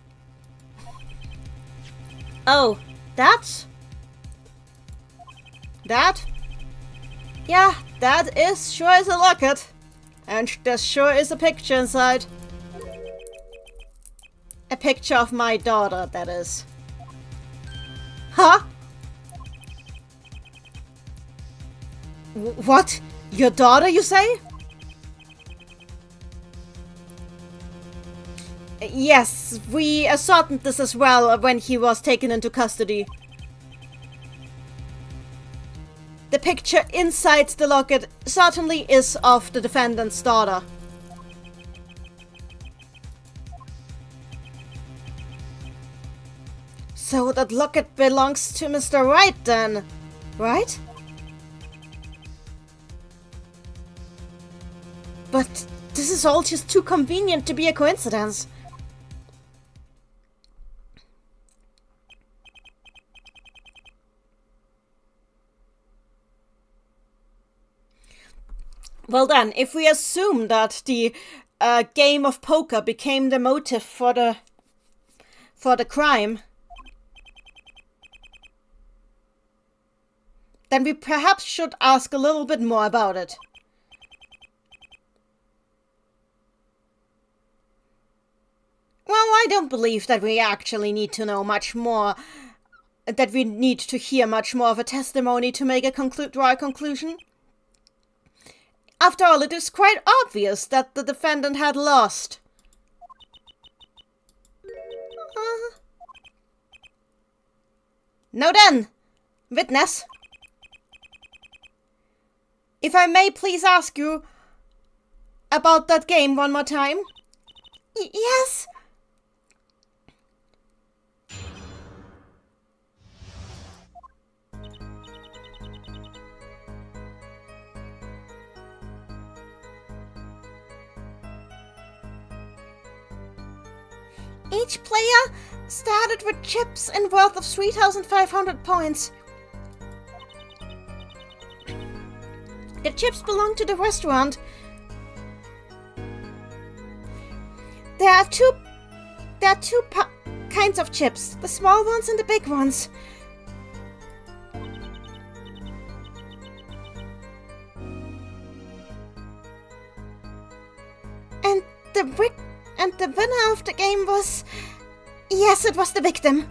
[SPEAKER 1] Oh, that? That? Yeah, that sure is a locket. And there sure is a picture inside. A picture of my daughter, that is. Huh? What? Your daughter, you say? Yes, we ascertained this as well when he was taken into custody. The picture inside the locket certainly is of the defendant's daughter. So that locket belongs to Mr. Wright then, right? But this is all just too convenient to be a coincidence. Well then, if we assume that the game of poker became the motive for the crime, then we perhaps should ask a little bit more about it. Well, I don't believe that we actually need to know much more, that we need to hear much more of a testimony to make a draw a conclusion. After all, it is quite obvious that the defendant had lost. Now then, witness. If I may please ask you about that game one more time? Yes? Each player started with chips in worth of 3,500 points. The chips belong to the restaurant. There are two kinds of chips, the small ones and the big ones. And the winner of the game was Yes, it was the victim.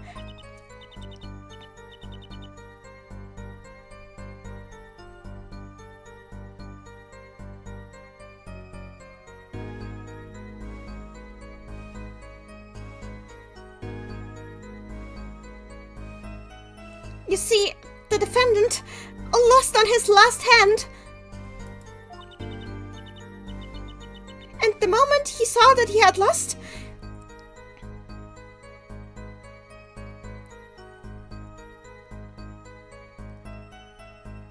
[SPEAKER 1] You see, the defendant lost on his last hand. And the moment he saw that he had lost,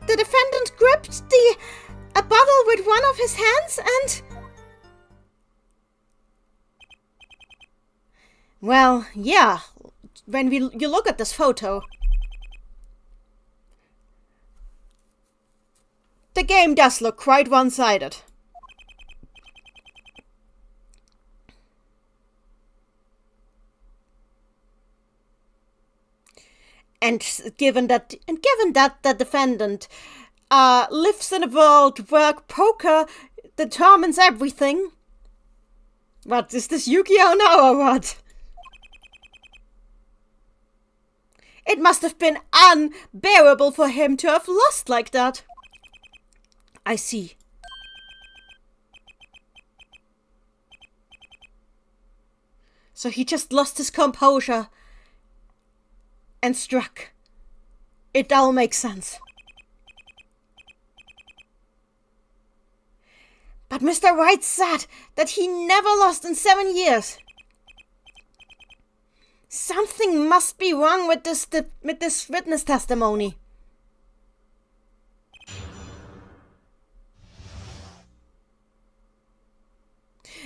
[SPEAKER 1] the defendant gripped a bottle with one of his hands and... Well, yeah, when you look at this photo, the game does look quite one-sided. And given that the defendant lives in a world where poker determines everything. What, is this Yu-Gi-Oh now or what? It must have been unbearable for him to have lost like that. I see. So he just lost his composure and struck. It all makes sense. But Mr. White said that he never lost in 7 years. Something must be wrong with this witness testimony.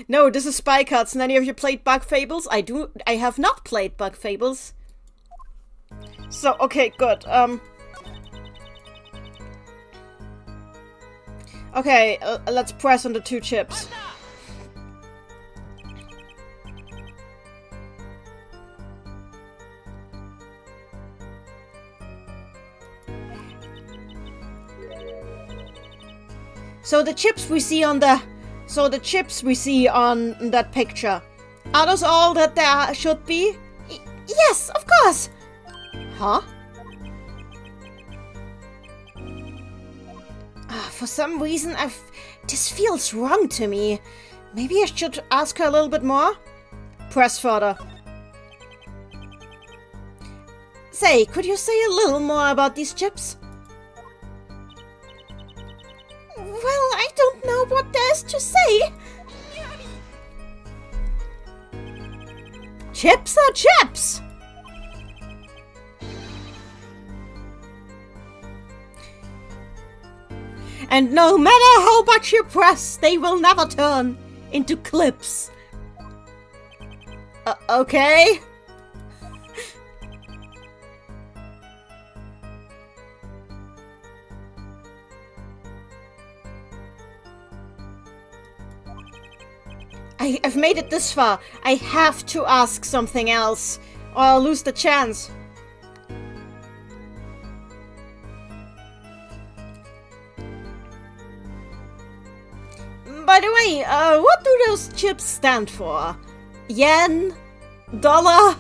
[SPEAKER 1] No, this is Spy Cards. Any of you played Bug Fables? I have not played Bug Fables. So, okay, good. Okay, let's press on the 2 chips. So the chips we see on that picture, are those all that there should be? Yes, of course. Huh? For some reason, this feels wrong to me. Maybe I should ask her a little bit more? Press further. Say, could you say a little more about these chips? Well, I don't know what there is to say. Chips are chips! And no matter how much you press, they will never turn into clips. Okay? I've made it this far. I have to ask something else, or I'll lose the chance. By the way, what do those chips stand for? Yen? Dollar?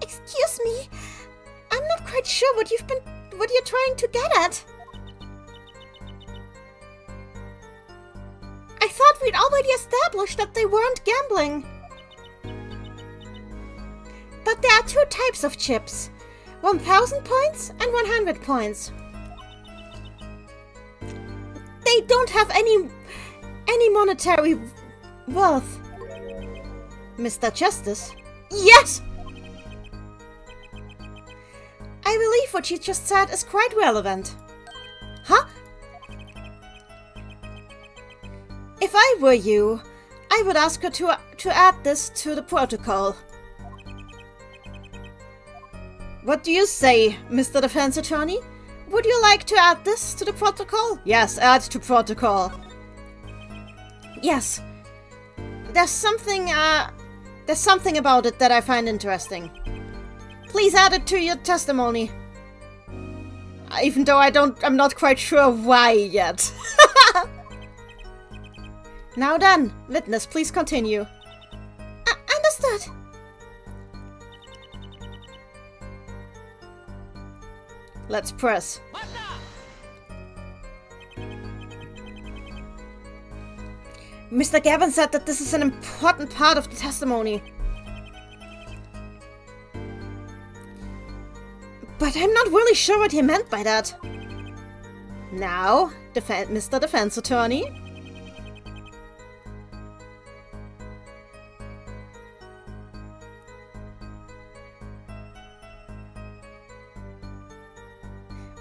[SPEAKER 1] Excuse me. I'm not quite sure what you're trying to get at. I thought we'd already established that they weren't gambling. But there are 2 types of chips. 1,000 points and 100 points. They don't have any monetary worth. Mr. Justice? Yes! I believe what you just said is quite relevant. Huh? If I were you, I would ask her to add this to the protocol. What do you say, Mr. Defense Attorney? Would you like to add this to the protocol? Yes, add to protocol. Yes. There's something about it that I find interesting. Please add it to your testimony. Even though I'm not quite sure why yet. Now then, witness, please continue. Understood. Let's press. Mr. Gavin said that this is an important part of the testimony. But I'm not really sure what he meant by that. Now, Mr. Defense Attorney.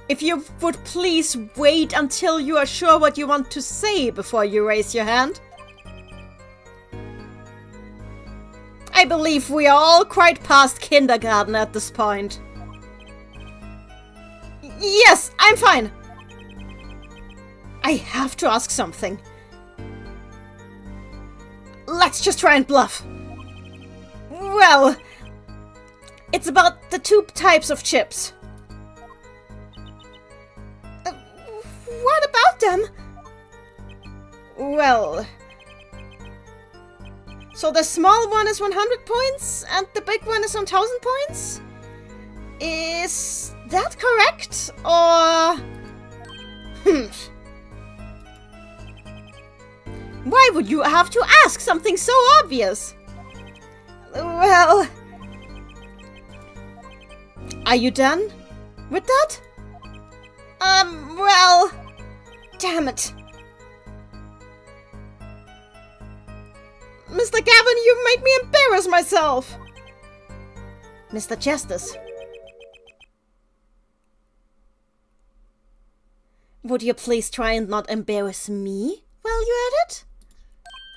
[SPEAKER 1] If you would please wait until you are sure what you want to say before you raise your hand. I believe we are all quite past kindergarten at this point. Yes, I'm fine. I have to ask something. Let's just try and bluff. Well, it's about the two types of chips. What about them? Well, so the small one is 100 points and the big one is 1000 points? Is that correct? Or... Why would you have to ask something so obvious? Well... Are you done with that? Well... Damn it. Mr. Gavin, you make me embarrass myself. Mr. Justice. Would you please try and not embarrass me while you're at it?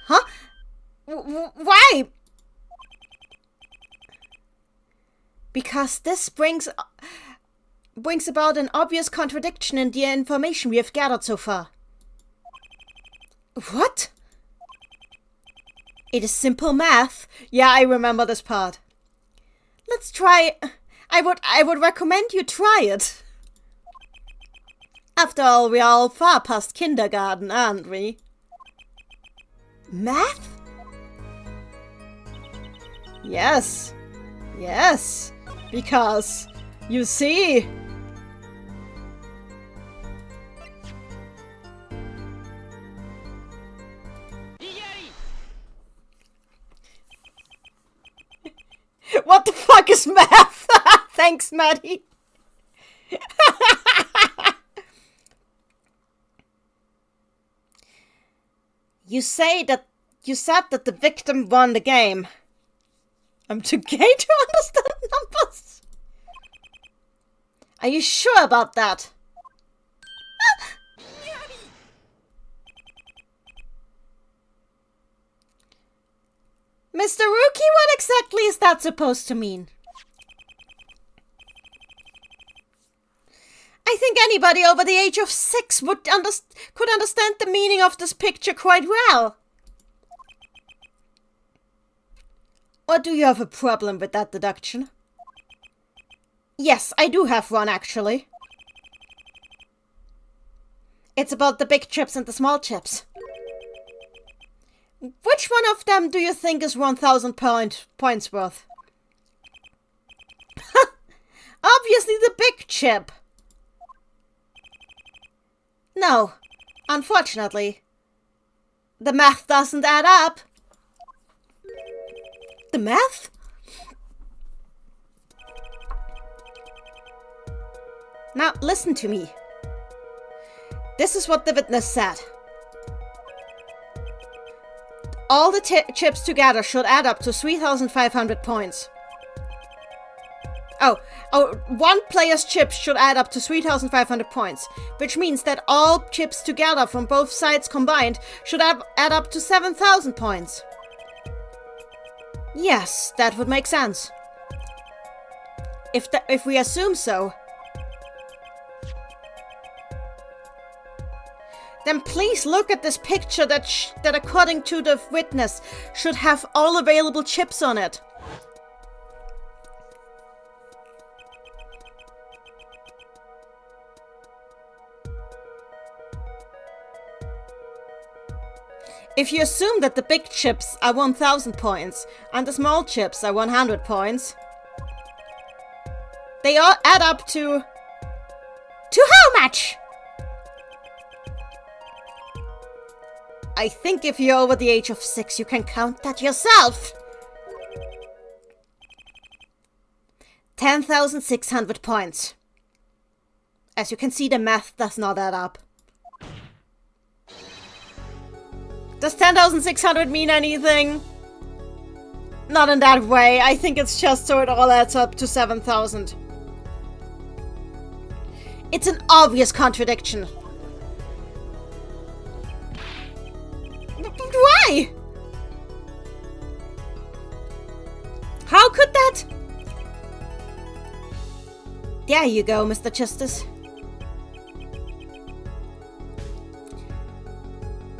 [SPEAKER 1] Huh? Why? Because this brings about an obvious contradiction in the information we have gathered so far. What? It is simple math. Yeah, I remember this part. Let's try... I would recommend you try it. After all, we are all far past kindergarten, aren't we? Math? Yes. Yes. Because, you see... What the fuck is math? Thanks, Maddie. You said that the victim won the game. I'm too gay to understand numbers. Are you sure about that? Mr. Rookie, what exactly is that supposed to mean? I think anybody over the age of 6 could understand the meaning of this picture quite well. Or do you have a problem with that deduction? Yes, I do have one, actually. It's about the big chips and the small chips. Which one of them do you think is 1000 points worth? Obviously the big chip. No, unfortunately. The math doesn't add up. The math? Now, listen to me. This is what the witness said. All the chips together should add up to 3,500 points. Oh, one player's chips should add up to 3,500 points, which means that all chips together from both sides combined should add up to 7,000 points. Yes, that would make sense. If we assume so, then please look at this picture that according to the witness should have all available chips on it. If you assume that the big chips are 1000 points and the small chips are 100 points, they all add up to how much? I think if you're over the age of 6, you can count that yourself. 10,600 points. As you can see, the math does not add up. Does 10,600 mean anything? Not in that way. I think it's just so it all adds up to 7,000. It's an obvious contradiction. Why? How could that? There you go, Mr. Justice.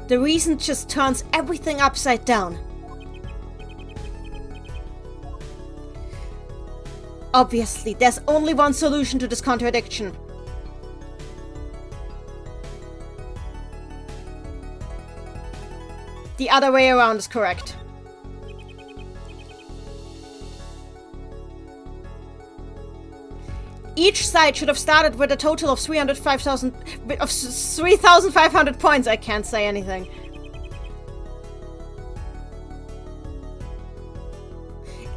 [SPEAKER 1] The reason just turns everything upside down. Obviously, there's only one solution to this contradiction. The other way around is correct. Each side should have started with a total of 3,500 points. I can't say anything.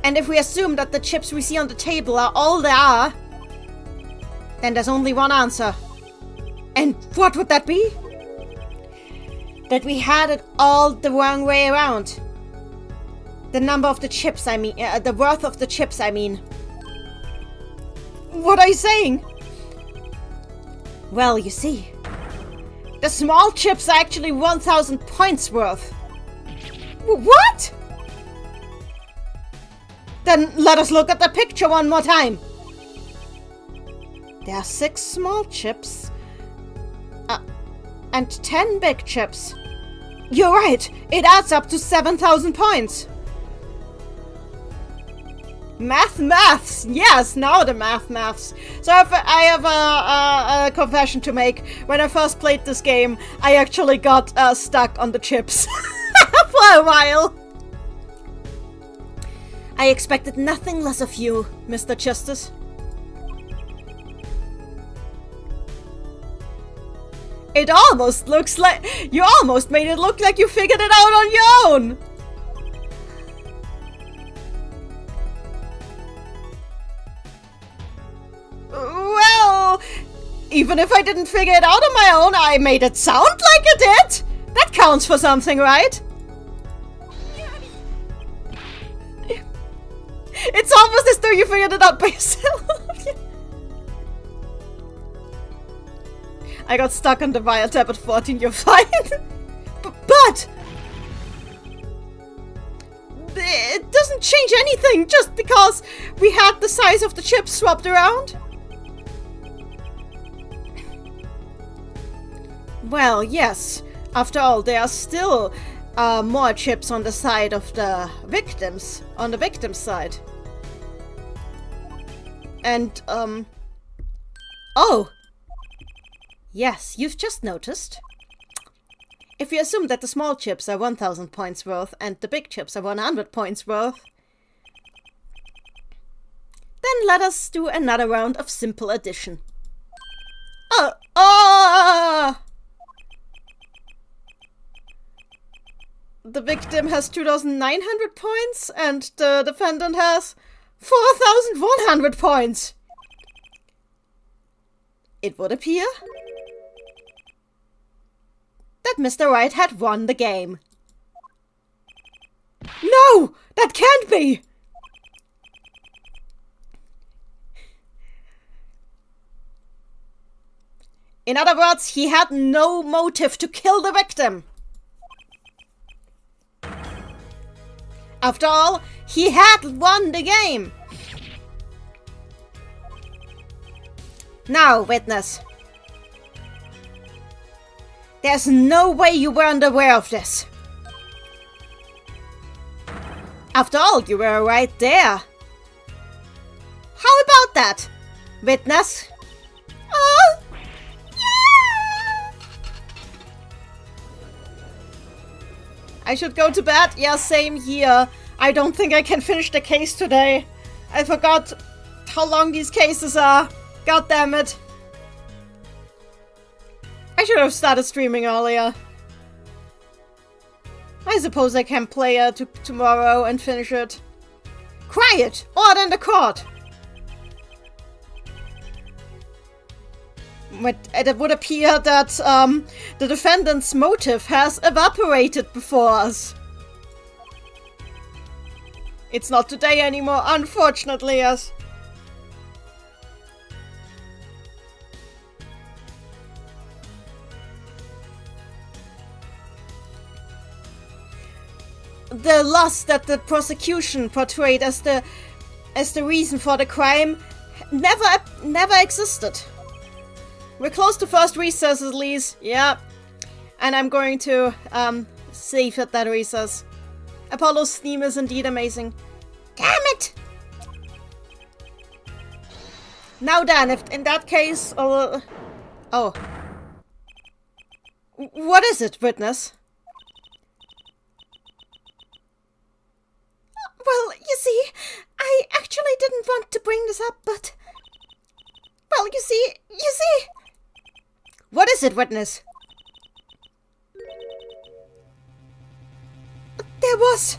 [SPEAKER 1] And if we assume that the chips we see on the table are all there are, then there's only one answer. And what would that be? That we had it all the wrong way around. The number of the chips, I mean, the worth of the chips, I mean. What are you saying? Well, you see, the small chips are actually 1,000 points worth. What? Then let us look at the picture one more time. There are 6 small chips and 10 big chips. You're right, it adds up to 7,000 points. Maths! Yes, now the maths. So I have a confession to make. When I first played this game, I actually got stuck on the chips for a while. I expected nothing less of you, Mr. Justice. It almost looks like you almost made it look like you figured it out on your own. Well, even if I didn't figure it out on my own, I made it sound like I did. That counts for something, right? It's almost as though you figured it out by yourself. I got stuck on the wire tab at 14, you're fine. But it doesn't change anything just because we had the size of the chips swapped around. Well, yes. After all, there are still more chips on the side of the victims, on the victim's side. And, oh! Yes, you've just noticed. If we assume that the small chips are 1,000 points worth and the big chips are 100 points worth, then let us do another round of simple addition. The victim has 2,900 points and the defendant has 4,100 points. It would appear that Mr. Right had won the game. No! That can't be! In other words, he had no motive to kill the victim. After all, he had won the game. Now, witness. There's no way you weren't aware of this. After all, you were right there. How about that, witness? Oh, yeah! I should go to bed. Yeah, same here. I don't think I can finish the case today. I forgot how long these cases are. God damn it. I should have started streaming earlier. I suppose I can play it tomorrow and finish it. Quiet! Order in the court! But it would appear that the defendant's motive has evaporated before us. It's not today anymore, unfortunately, yes. The loss that the prosecution portrayed as the reason for the crime never existed. We're close to first recess, at least. Yeah. And I'm going to save at that recess. Apollo's theme is indeed amazing. Damn it! Now then, if in that case... Oh. What is it, witness? Well, you see, I actually didn't want to bring this up, but... Well, you see... What is it, witness? There was...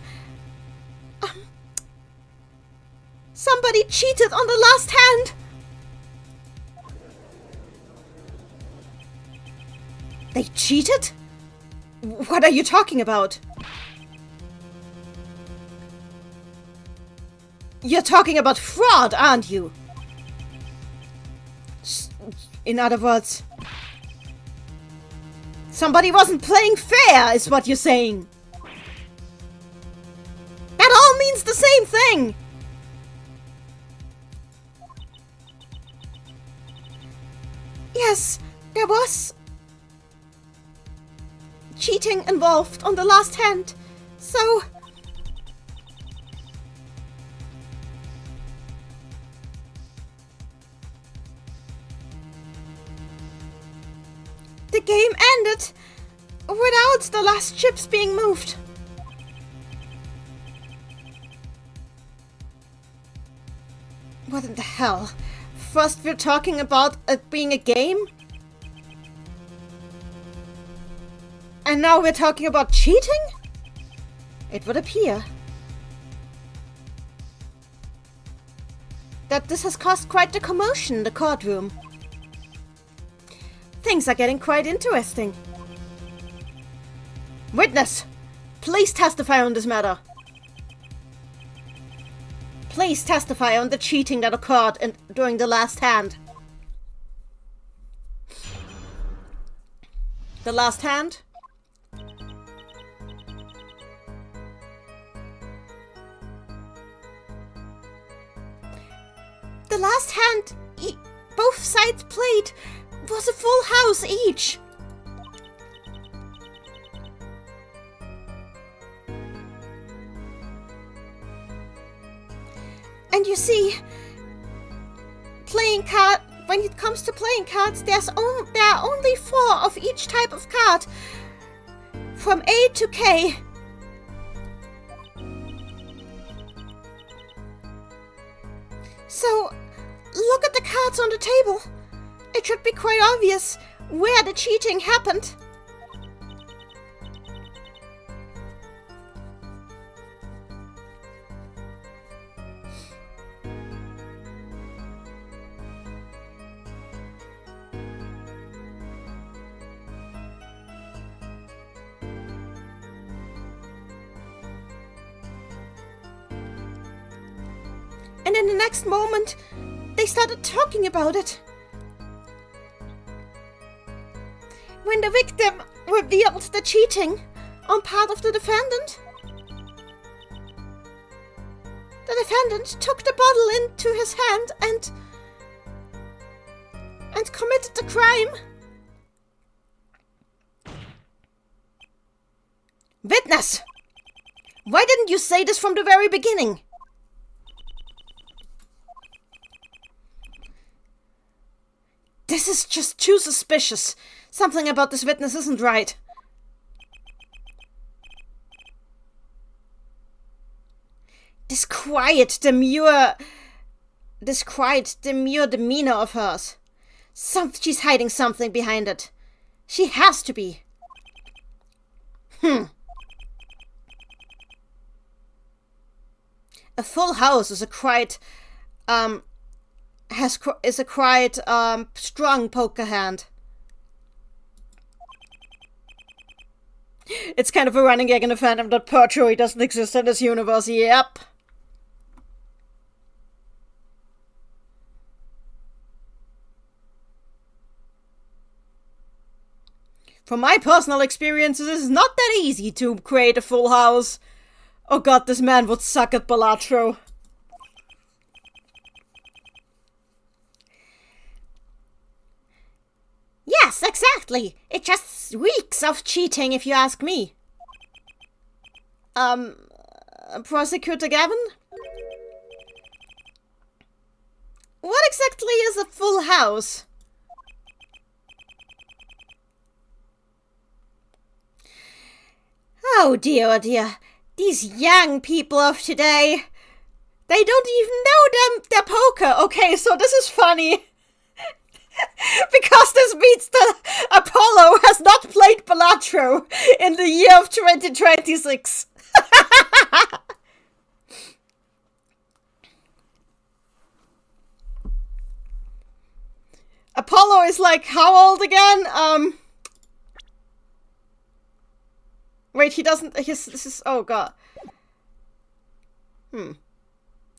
[SPEAKER 1] somebody cheated on the last hand! They cheated? What are you talking about? You're talking about fraud, aren't you? In other words... somebody wasn't playing fair, is what you're saying. That all means the same thing! Yes, there was... cheating involved on the last hand, so... the game ended without the last chips being moved. What in the hell? First we're talking about it being a game? And now we're talking about cheating? It would appear that this has caused quite the commotion in the courtroom. Things are getting quite interesting. Witness, please testify on this matter. Please testify on the cheating that occurred during the last hand. The last hand? The last hand both sides played was a full house each. And you see, when it comes to playing cards, there are only 4 of each type of card, from A to K. So, look at the cards on the table. It should be quite obvious where the cheating happened. And in the next moment, they started talking about it. When the victim revealed the cheating on part of the defendant, the defendant took the bottle into his hand and committed the crime. Witness! Why didn't you say this from the very beginning? This is just too suspicious. Something about this witness isn't right. This quiet, demure demeanor of hers. She's hiding something behind it. She has to be. A full house is a quite, strong poker hand. It's kind of a running gag in the fandom that perjury doesn't exist in this universe. Yep. From my personal experiences, it's not that easy to create a full house. Oh god, this man would suck at Balatro. Yes, exactly. It just reeks of cheating, if you ask me. Prosecutor Gavin? What exactly is a full house? Oh dear. These young people of today. They don't even know their poker. Okay, so this is funny. Because this means that Apollo has not played Balatro in the year of 2026. Apollo is like, how old again? Wait, he doesn't, this is, oh god.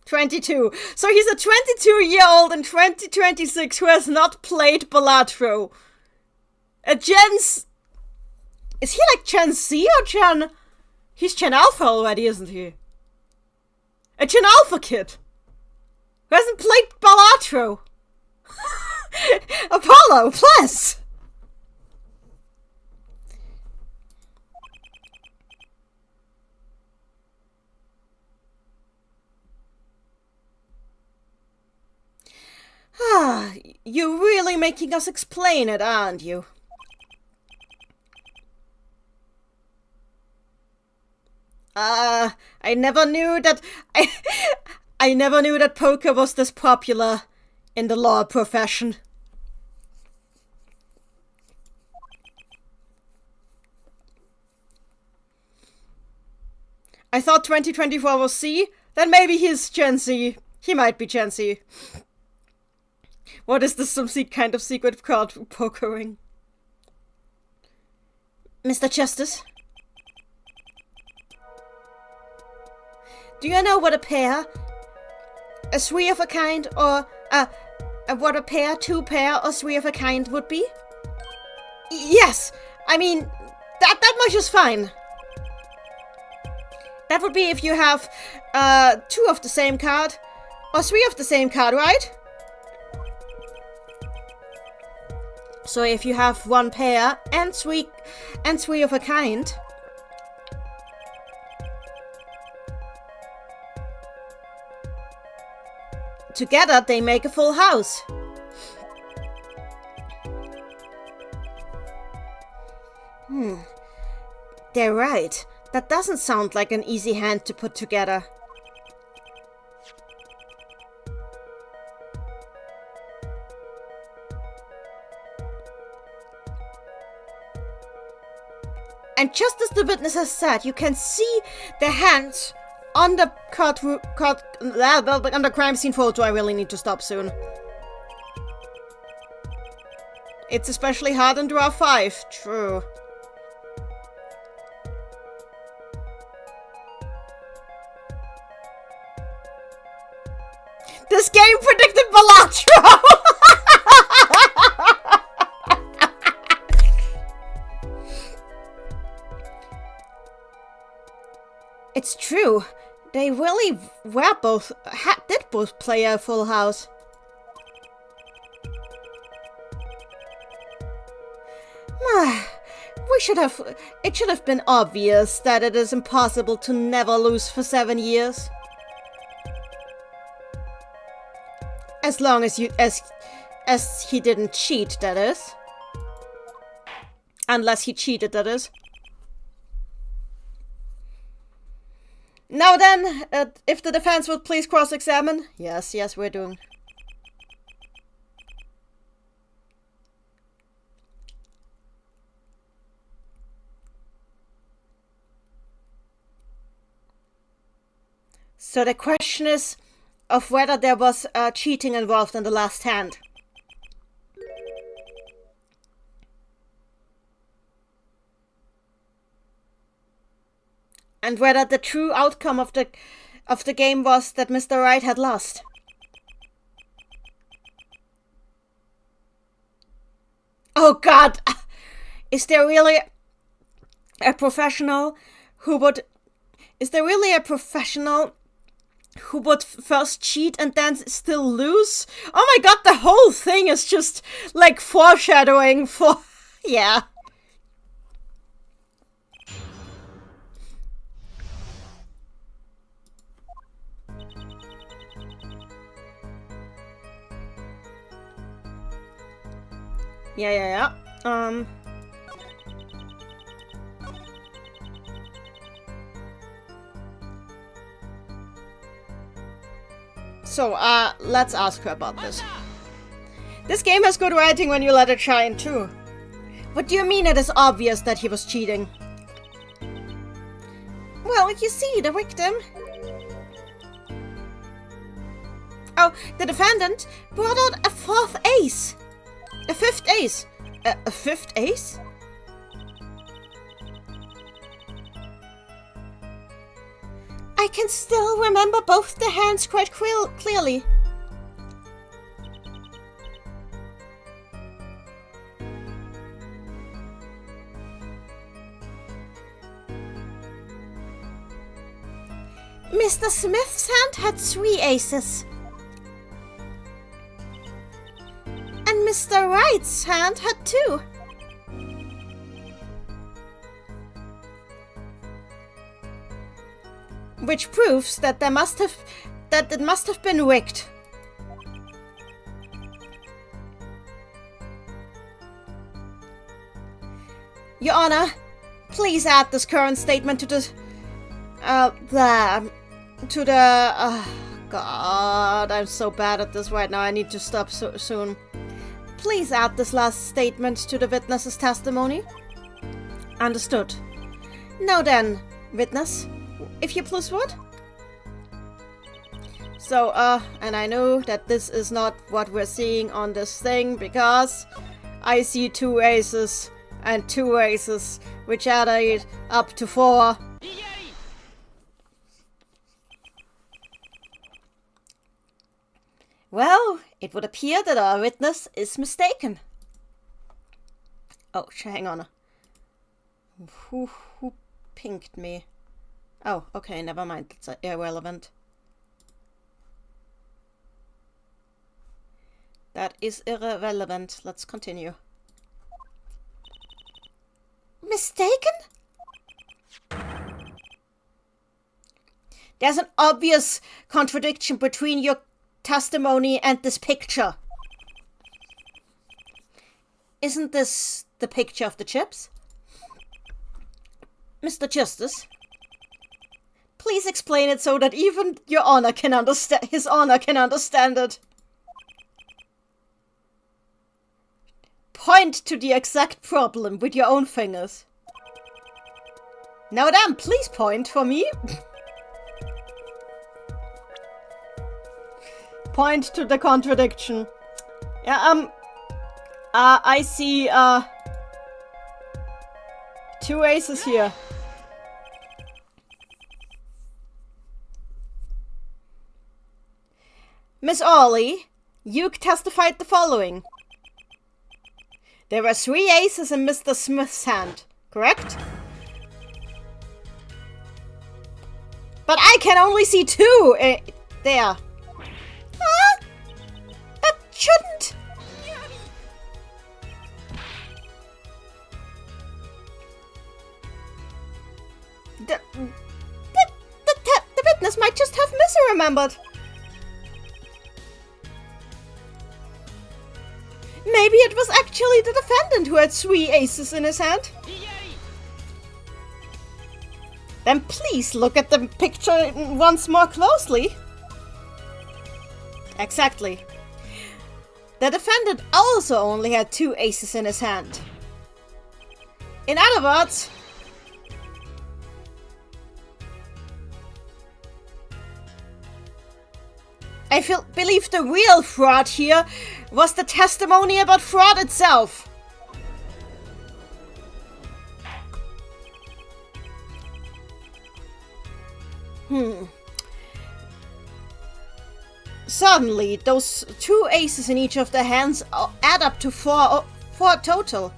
[SPEAKER 1] 22. So he's a 22-year-old in 2026 who has not played Balatro. Is he like Gen Z or Gen... He's Gen Alpha already, isn't he? A Gen Alpha kid who hasn't played Balatro. Apollo, plus! You're really making us explain it, aren't you? I never knew that... I never knew that poker was this popular in the law profession. I thought 2024 was C, then maybe he's Gen Z. He might be Gen Z. What is this, some kind of secret card pokering? Mr. Justice? Do you know what a pair, a three of a kind, or what a pair, two pair, or three of a kind would be? Yes! I mean, that much is fine. That would be if you have two of the same card, or three of the same card, right? So if you have one pair and three of a kind, together they make a full house. They're right. That doesn't sound like an easy hand to put together. And just as the witness has said, you can see the hands on the on the crime scene photo. I really need to stop soon. It's especially hard in Draw 5. True. This game predicted Balatro! It's true. They really were did both play a full house. It should have been obvious that it is impossible to never lose for 7 years. As long as he didn't cheat, that is. Unless he cheated, that is. Now then, if the defense would please cross-examine. Yes, we're doing. So the question is of whether there was cheating involved in the last hand. And whether the true outcome of the game was that Mr. Right had lost. Oh God! Is there really a professional who would... Is there really a professional who would first cheat and then still lose? Oh my God, the whole thing is just like foreshadowing for... Yeah. Yeah. So, let's ask her about this. This game has good writing when you let it shine, too. What do you mean it is obvious that he was cheating? Well, you see, the victim... Oh, the defendant brought out a fourth ace. A fifth ace. A fifth ace? I can still remember both the hands quite clearly. Mr. Smith's hand had 3 aces. And Mr. Wright's hand had 2. Which proves that it must have been rigged. Your Honor, please add this current statement to the God, I'm so bad at this right now. I need to stop soon. Please add this last statement to the witness's testimony. Understood. Now then, witness, if you please would. So, and I know that this is not what we're seeing on this thing because I see 2 aces and 2 aces, which add up to 4. Well, it would appear that our witness is mistaken. Oh, hang on. Who pinked me? Oh, okay, never mind. It's irrelevant. That is irrelevant. Let's continue. Mistaken? There's an obvious contradiction between your testimony and this picture. Isn't this the picture of the chips? Mr. Justice, please explain it so that even Your Honor can understand. His Honor can understand it. Point to the exact problem with your own fingers. Now then, please point for me. Point to the contradiction. Yeah, I see, 2 aces here. Miss Orley, you testified the following. There were 3 aces in Mr. Smith's hand, correct? But I can only see 2 there. Huh? That shouldn't... The witness might just have misremembered. Maybe it was actually the defendant who had 3 aces in his hand. Then please look at the picture once more closely. Exactly. The defendant also only had 2 aces in his hand. In other words, I believe the real fraud here was the testimony about fraud itself. Suddenly, those 2 aces in each of their hands add up to 4 total.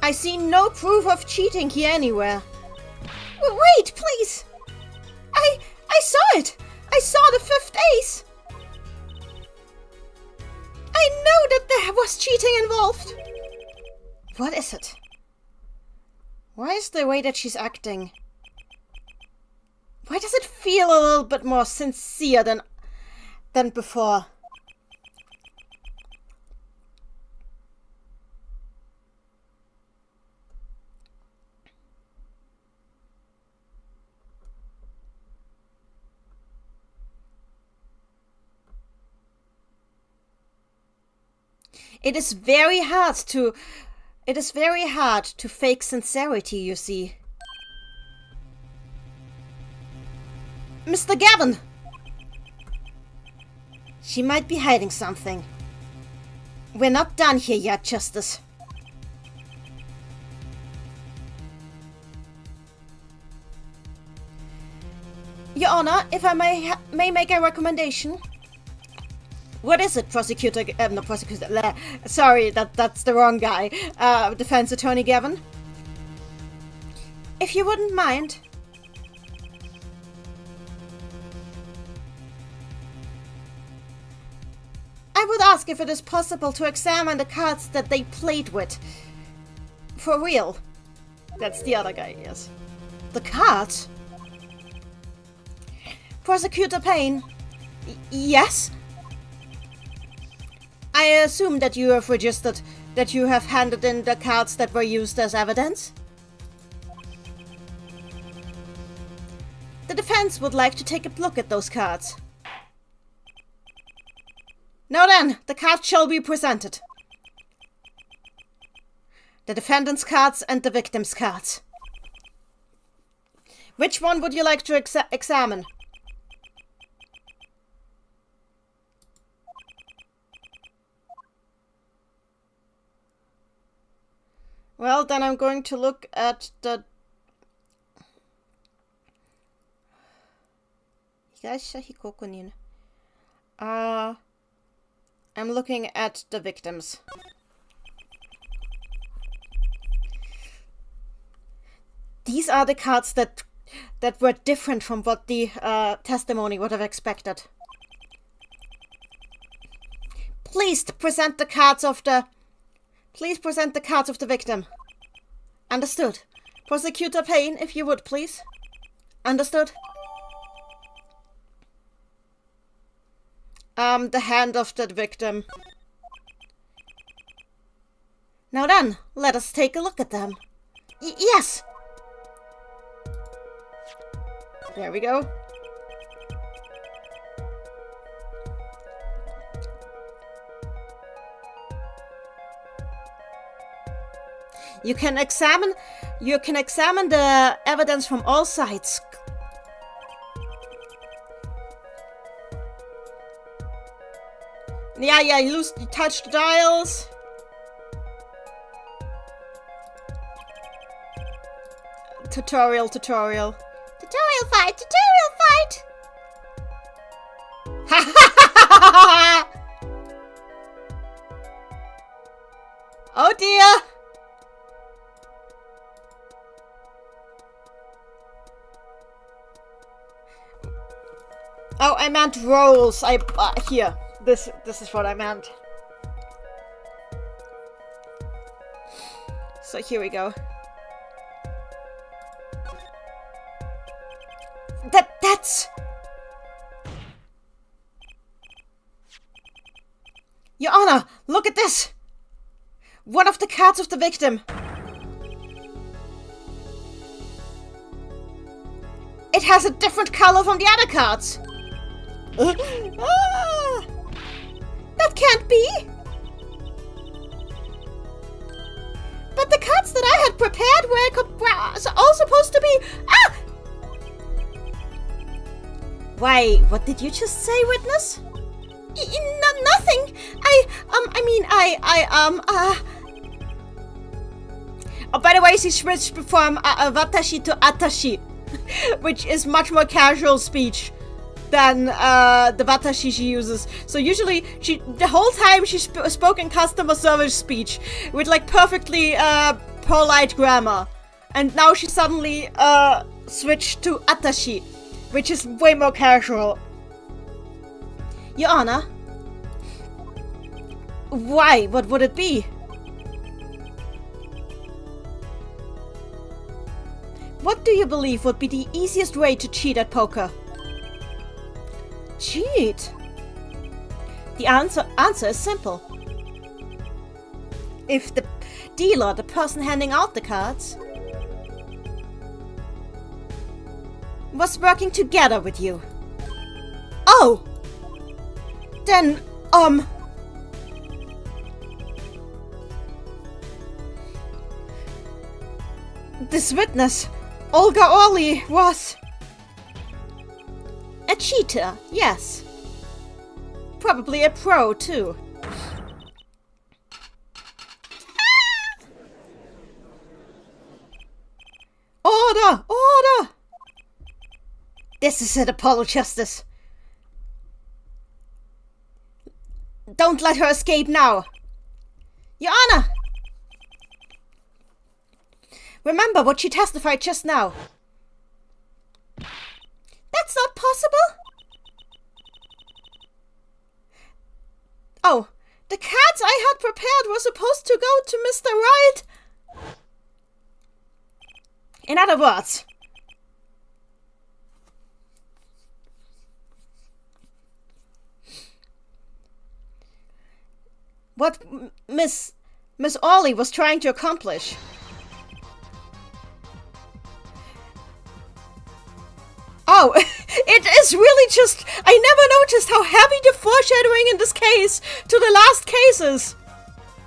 [SPEAKER 1] I see no proof of cheating here anywhere. Wait, please! I saw it! I saw the 5th ace! I know that there was cheating involved! What is it? Why is the way that she's acting? Why does it feel a little bit more sincere than before? It is very hard to fake sincerity, you see. Mr. Gavin! She might be hiding something. We're not done here yet, Justice. Your Honor, if I may make a recommendation. What is it, prosecutor? No, prosecutor. Sorry, that's the wrong guy. Defense attorney Gavin. If you wouldn't mind. I would ask if it is possible to examine the cards that they played with. For real. That's the other guy, yes. The cards? Prosecutor Payne. Yes? I assume that you have registered that you have handed in the cards that were used as evidence? The defense would like to take a look at those cards. Now then, the cards shall be presented. The defendant's cards and the victim's cards. Which one would you like to examine? Well, then I'm going to look at the... I'm looking at the victims. These are the cards that were different from what the testimony would have expected. Please present the cards of the... Please present the cards of the victim. Understood. Prosecutor Payne, if you would, please. Understood. The hand of the victim. Now then, let us take a look at them. Yes! There we go. You can examine the evidence from all sides. Yeah, you touch the dials. Tutorial fight. Oh dear. Oh, I meant rolls. Here. This is what I meant. So here we go. Your Honor, look at this! One of the cards of the victim. It has a different color from the other cards. That can't be! But the cards that I had prepared were all supposed to be... Ah! Why, what did you just say, witness? Nothing. Oh, by the way, she switched from watashi to atashi, which is much more casual speech than the watashi she uses. So usually, the whole time she spoke in customer service speech with like perfectly polite grammar, and now she suddenly switched to atashi, which is way more casual. Your Honor? Why? What would it be? What do you believe would be the easiest way to cheat at poker? Cheat? The answer is simple. If the dealer, the person handing out the cards, was working together with you. Oh! Then, this witness, Olga Orly, was a cheater, yes. Probably a pro, too. Order! Order! This is it, Apollo Justice. Don't let her escape now. Your Honor! Remember what she testified just now. That's not possible. Oh, the cards I had prepared were supposed to go to Mr. Wright. In other words, what Miss Orly was trying to accomplish. Oh, it is really just... I never noticed how heavy the foreshadowing in this case to the last cases.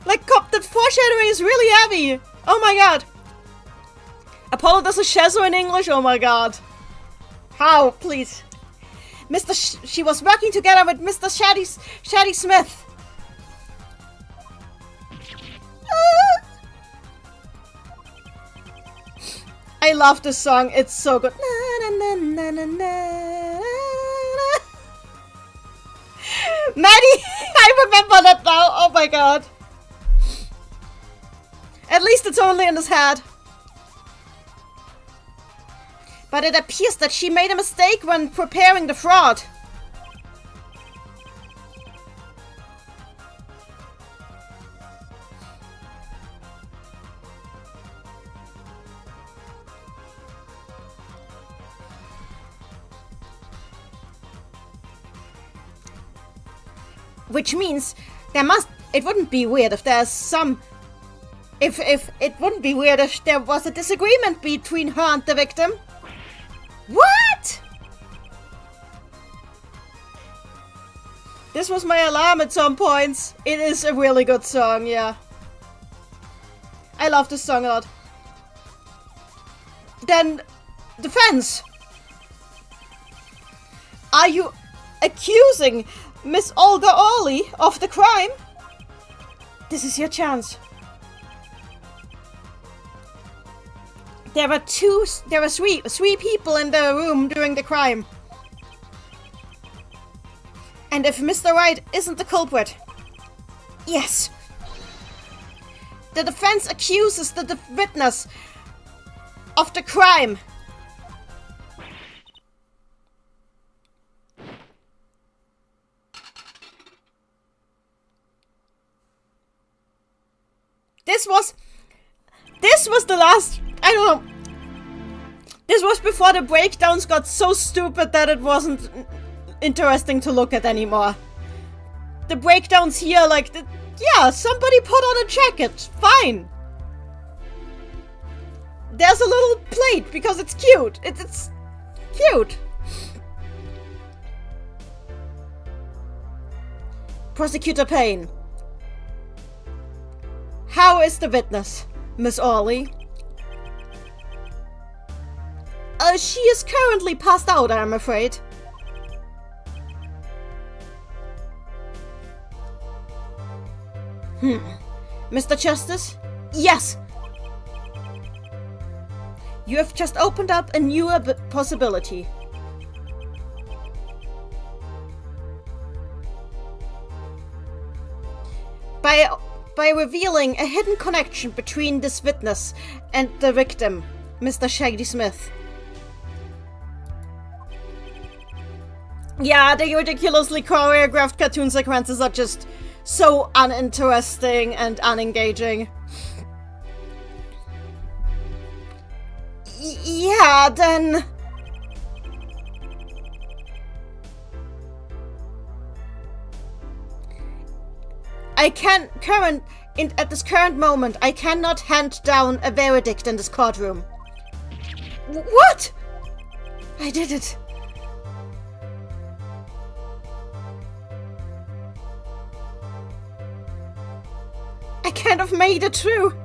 [SPEAKER 1] Like, the foreshadowing is really heavy. Oh my god. Apollo does a shazo in English? Oh my god. How? Please. She was working together with Mr. Shady Smith. I love this song. It's so good. Maddie, I remember that now. Oh my god. At least it's only in his head. But it appears that she made a mistake when preparing the fraud. Which means it wouldn't be weird if there's some... If it wouldn't be weird if there was a disagreement between her and the victim. What? This was my alarm at some points. It is a really good song, yeah. I love this song a lot. Then, defense. Are you accusing Miss Olga Orly of the crime? This is your chance. There were three people in the room during the crime. And if Mr. Wright isn't the culprit, yes. The defense accuses the witness of the crime. This was the last... I don't know. This was before the breakdowns got so stupid that it wasn't interesting to look at anymore. the breakdowns here, like, yeah, somebody put on a jacket. Fine. There's a little plate because it's cute. It's cute. Prosecutor Payne. How is the witness, Miss Orley? She is currently passed out, I'm afraid. Mr. Justice? Yes! You have just opened up a new possibility. By revealing a hidden connection between this witness and the victim, Mr. Shaggy Smith. Yeah, the ridiculously choreographed cartoon sequences are just so uninteresting and unengaging. Yeah, then... at this current moment, I cannot hand down a verdict in this courtroom. What? I did it. I kind of made it through.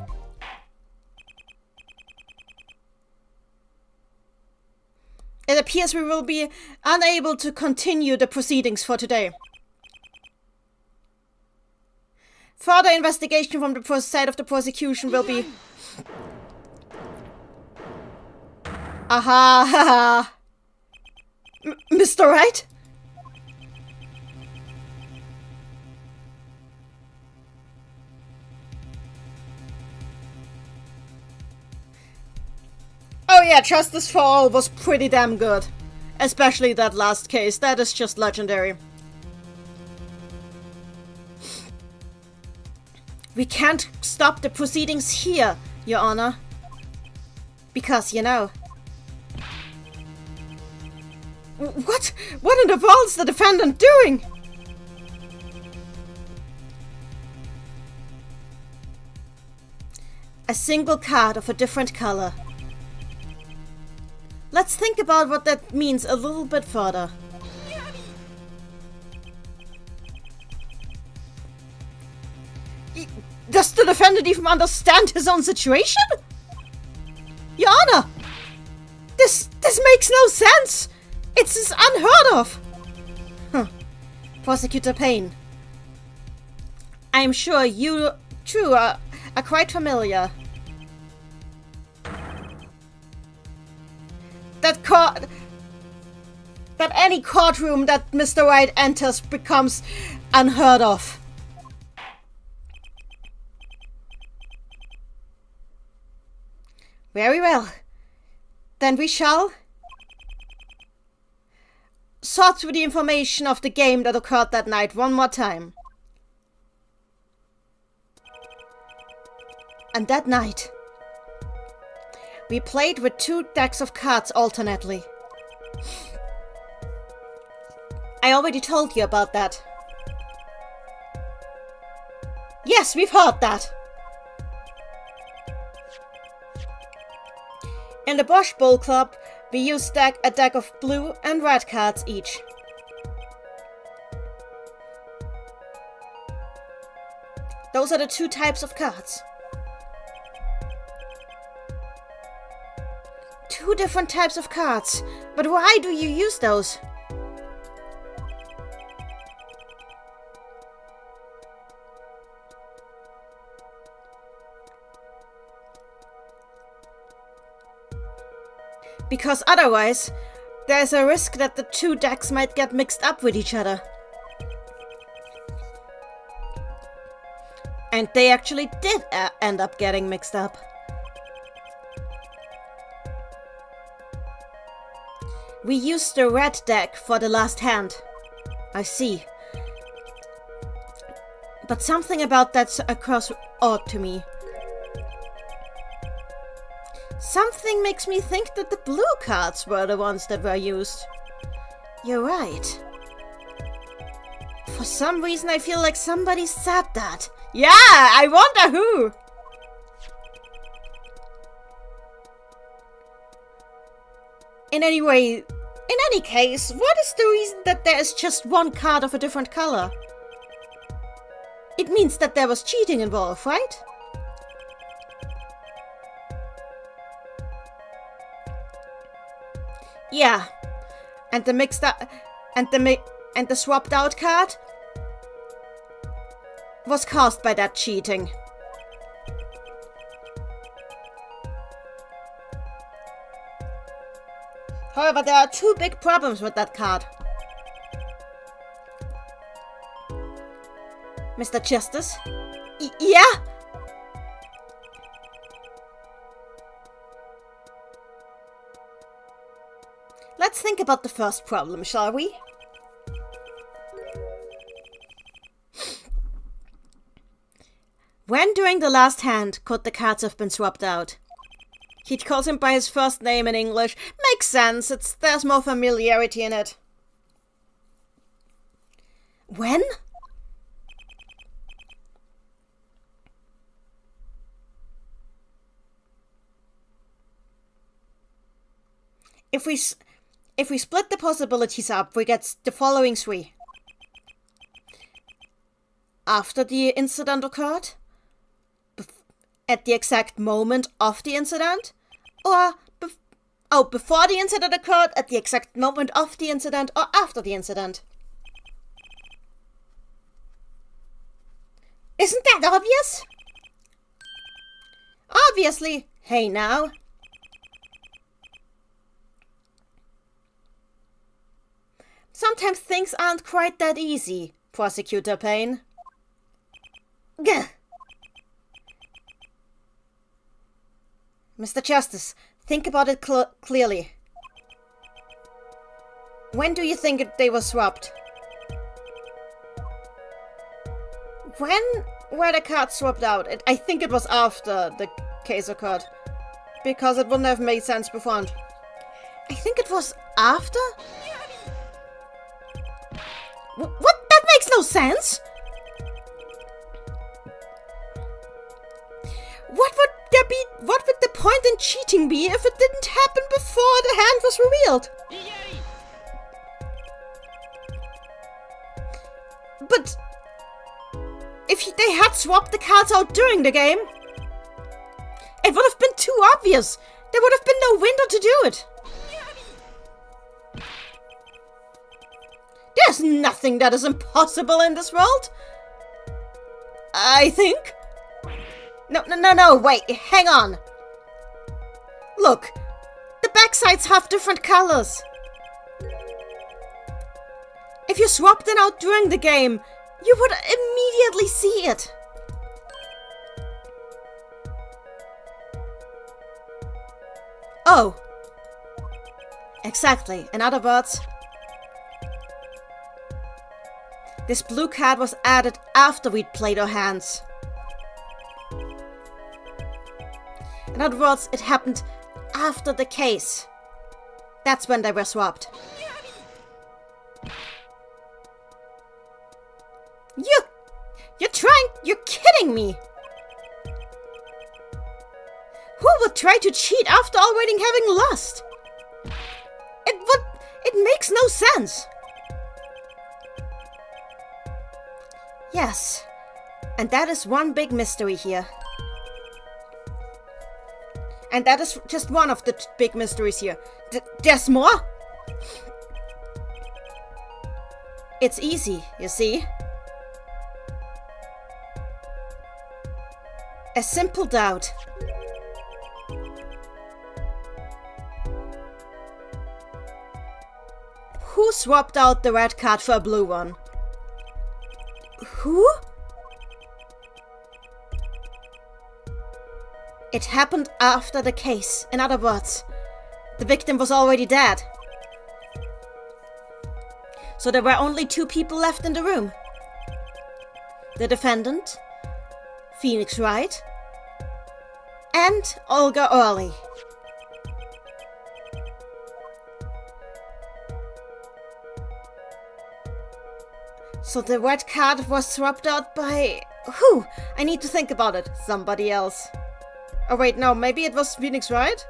[SPEAKER 1] It appears we will be unable to continue the proceedings for today. Further investigation from the side of the prosecution will be... Aha, haha. Mr. Wright? Oh yeah, Justice for All was pretty damn good. Especially that last case, that is just legendary. We can't stop the proceedings here, Your Honor. Because, you know... What? What in the world's the defendant doing? A single card of a different color. Let's think about what that means a little bit further. Does the defendant even understand his own situation? Your Honor! This makes no sense! It's unheard of! Huh. Prosecutor Payne. I'm sure you two are quite familiar. That any courtroom that Mr. Wright enters becomes unheard of. Very well. Then we shall sort through the information of the game that occurred that night one more time. And that night, we played with 2 decks of cards alternately. I already told you about that. Yes, we've heard that. In the Bosch Bowl Club, we used a deck of blue and red cards each. Those are the 2 types of cards. 2 different types of cards. But why do you use those? Because otherwise, there's a risk that the 2 decks might get mixed up with each other. And they actually did end up getting mixed up. We used the red deck for the last hand. I see. But something about that's across odd to me. Something makes me think that the blue cards were the ones that were used. You're right. For For some reason, I feel like somebody said that. Yeah, I wonder who. In any case, what is the reason that there is just one card of a different color? It means that there was cheating involved, right? Yeah, and the mixed up and the swapped out card was caused by that cheating. However, there are two big problems with that card. Mr. Justice? Yeah? Let's think about the first problem, shall we? When during the last hand could the cards have been swapped out? He calls him by his first name in English. Makes sense, there's more familiarity in it. When? If we split the possibilities up, we get the following three. After the incident occurred? At the exact moment of the incident? Or before the incident occurred, at the exact moment of the incident, or after the incident? Isn't that obvious? Obviously. Hey now. Sometimes things aren't quite that easy, Prosecutor Payne. Gah. Mr. Justice, think about it clearly. When do you think they were swapped? When were the cards swapped out? I think it was after the case occurred. Because it wouldn't have made sense beforehand. I think it was after? What? That makes no sense! What would the point in cheating be if it didn't happen before the hand was revealed? But if they had swapped the cards out during the game, it would have been too obvious. There would have been no window to do it. There's nothing that is impossible in this world. I think. No, wait, hang on. Look, the backsides have different colors. If you swapped them out during the game, you would immediately see it. Oh. Exactly. In other words, this blue card was added after we'd played our hands. In other words, it happened after the case. That's when they were swapped. You're kidding me! Who would try to cheat after already having lost? It makes no sense. Yes, and that is one big mystery here. And that is just one of the big mysteries here. There's more? It's easy, you see. A simple doubt. Who swapped out the red card for a blue one? Who? It happened after the case. In other words, the victim was already dead. So there were only two people left in the room. The defendant, Phoenix Wright, and Olga Early. So the red card was swapped out by... Who? I need to think about it. Somebody else. Oh wait, no, maybe it was Phoenix Wright?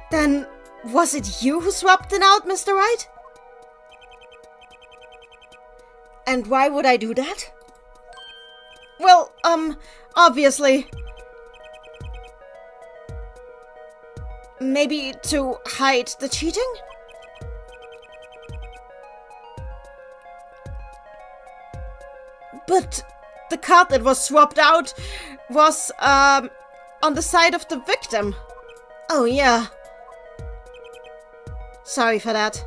[SPEAKER 1] Then, was it you who swapped it out, Mr. Wright? And why would I do that? Well, obviously. Maybe to hide the cheating? But the card that was swapped out was, on the side of the victim. Oh, yeah. Sorry for that.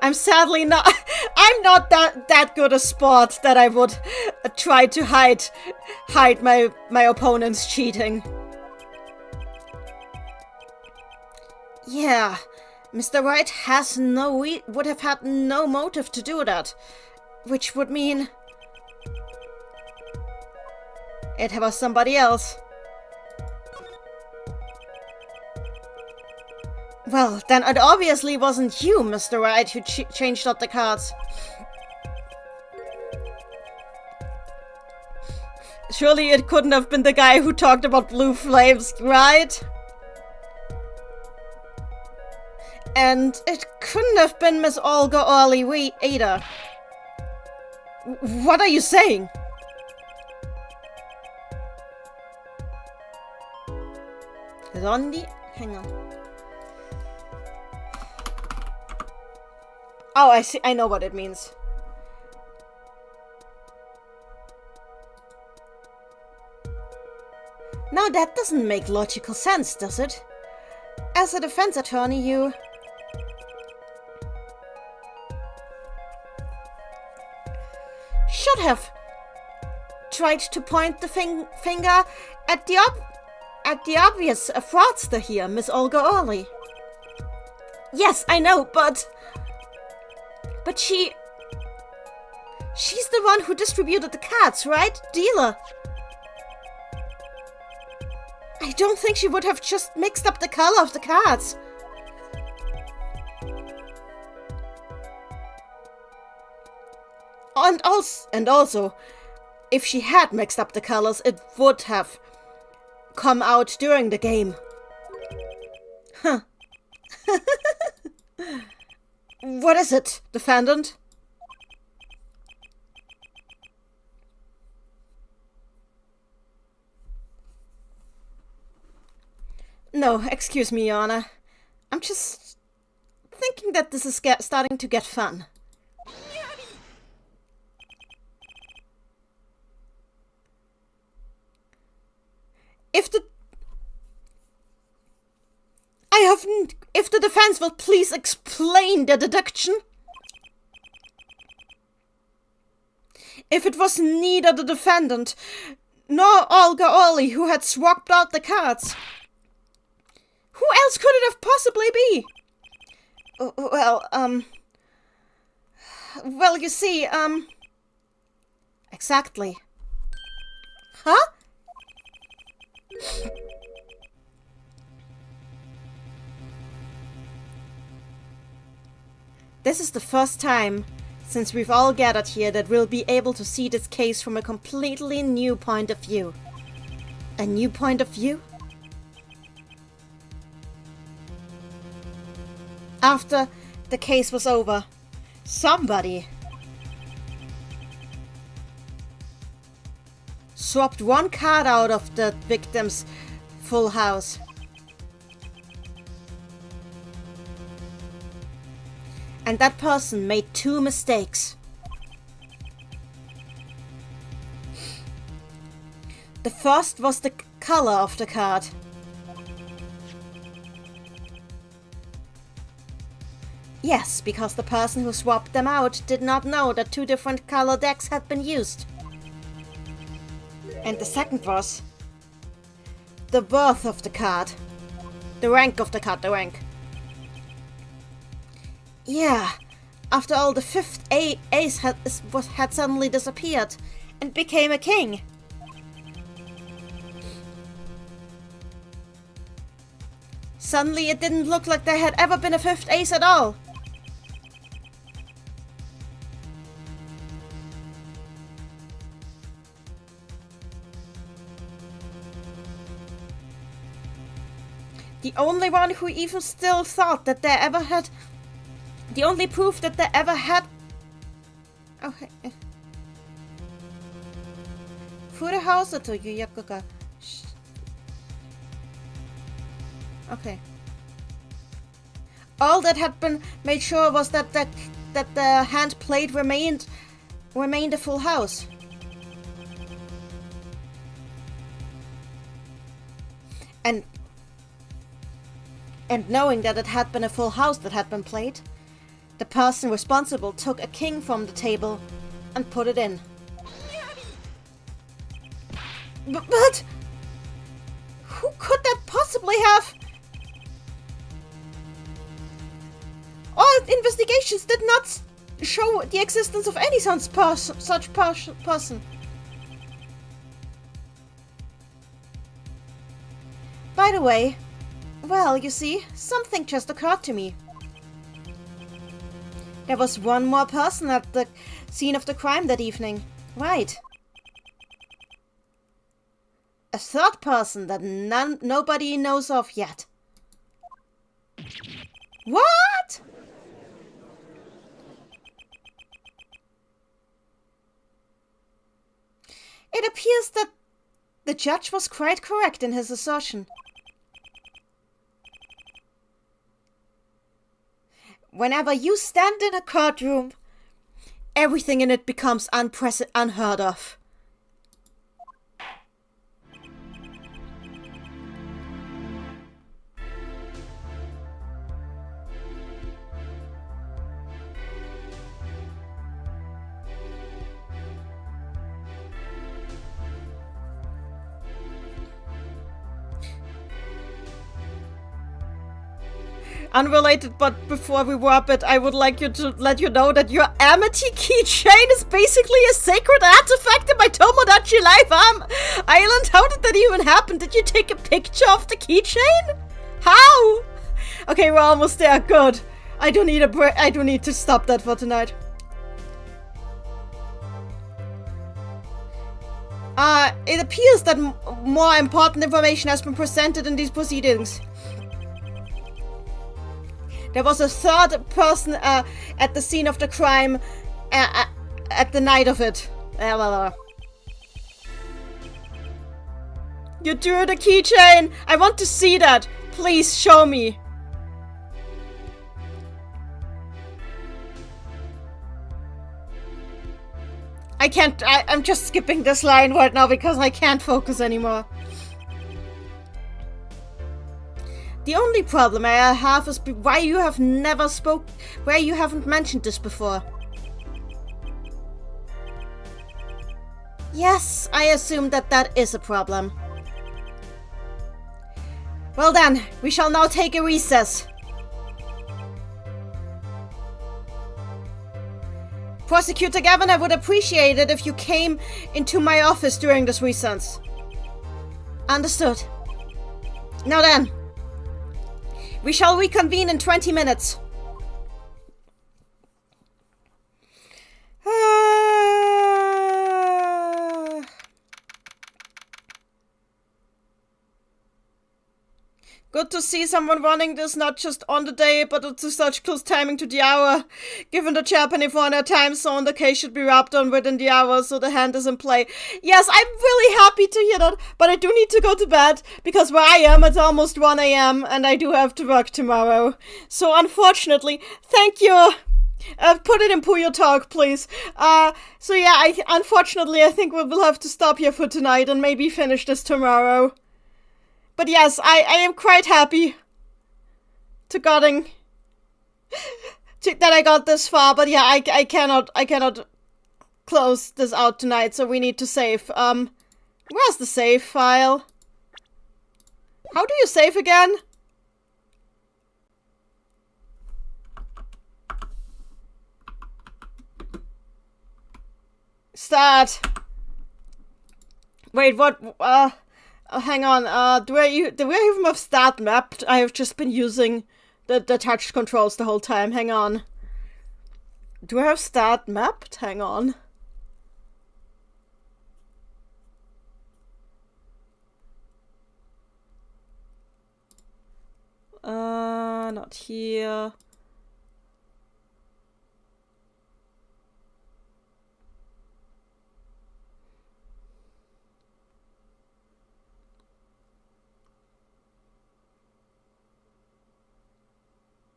[SPEAKER 1] I'm not that good a sport that I would try to hide my opponent's cheating. Yeah, Mr. Wright would have had no motive to do that, which would mean it was somebody else. Well, then it obviously wasn't you, Mr. Wright, who changed out the cards. Surely it couldn't have been the guy who talked about blue flames, right? And it couldn't have been Miss Olga Orly either. What are you saying? Hang on. Oh, I see. I know what it means. Now that doesn't make logical sense, does it? As a defense attorney, you... should have tried to point the finger at the obvious fraudster here, Miss Olga Orly. Yes, I know, but she's the one who distributed the cards, right? Dealer. I don't think she would have just mixed up the color of the cards. And also, if she had mixed up the colors, it would have come out during the game. Huh. What is it, defendant? No, excuse me, Your Honor. I'm just thinking that this is starting to get fun. If the defense will please explain their deduction. If it was neither the defendant nor Olga Orly who had swapped out the cards, who else could it have possibly be? Well, you see, exactly. Huh? This is the first time since we've all gathered here that we'll be able to see this case from a completely new point of view. A new point of view? After the case was over, somebody swapped one card out of the victim's full house. And that person made two mistakes. The first was the color of the card. Yes, because the person who swapped them out did not know that two different color decks had been used. And the second was the worth of the card. The rank of the card, the rank. Yeah, after all, the fifth ace had suddenly disappeared and became a king. Suddenly it didn't look like there had ever been a fifth ace at all. The only one who even still thought that there ever had... The only proof that there ever had... Okay. Furuhouse to Yuyakuga. Okay. All that had been made sure was that the hand plate remained a full house. And knowing that it had been a full house that had been played, the person responsible took a king from the table and put it in. But who could that possibly have? All investigations did not show the existence of any such person. By the way, well, you see, something just occurred to me. There was one more person at the scene of the crime that evening, right? A third person that nobody knows of yet. What? It appears that the judge was quite correct in his assertion. Whenever you stand in a courtroom, everything in it becomes unheard of. Unrelated, but before we wrap it, I would like you to let you know that your Amity keychain is basically a sacred artifact in my Tomodachi Life Island. How did that even happen? Did you take a picture of the keychain? How? Okay, we're almost there. Good. I do need a break. I do need to stop that for tonight. It appears that more important information has been presented in these proceedings. There was a third person at the scene of the crime at the night of it. You drew the keychain! I want to see that! Please show me! I can't- I'm just skipping this line right now because I can't focus anymore. The only problem I have is why you have never why you haven't mentioned this before. Yes, I assume that is a problem. Well then, we shall now take a recess. Prosecutor Gavin, I would appreciate it if you came into my office during this recess. Understood. Now then. We shall reconvene in 20 minutes. Good to see someone running this not just on the day, but to such close timing to the hour. Given the Japan-California time zone, the case should be wrapped on within the hour, so the hand is in play. Yes, I'm really happy to hear that, but I do need to go to bed, because where I am, it's almost 1 a.m., and I do have to work tomorrow. So unfortunately, thank you. Put it in Puyo Talk, please. So yeah, unfortunately, I think we will have to stop here for tonight and maybe finish this tomorrow. But yes, I am quite happy that I got this far. But yeah, I cannot close this out tonight, so we need to save. Where's the save file? How do you save again? Start. Wait, what? Hang on, do I even have start mapped? I have just been using the touch controls the whole time. Hang on. Do I have start mapped? Hang on. Not here.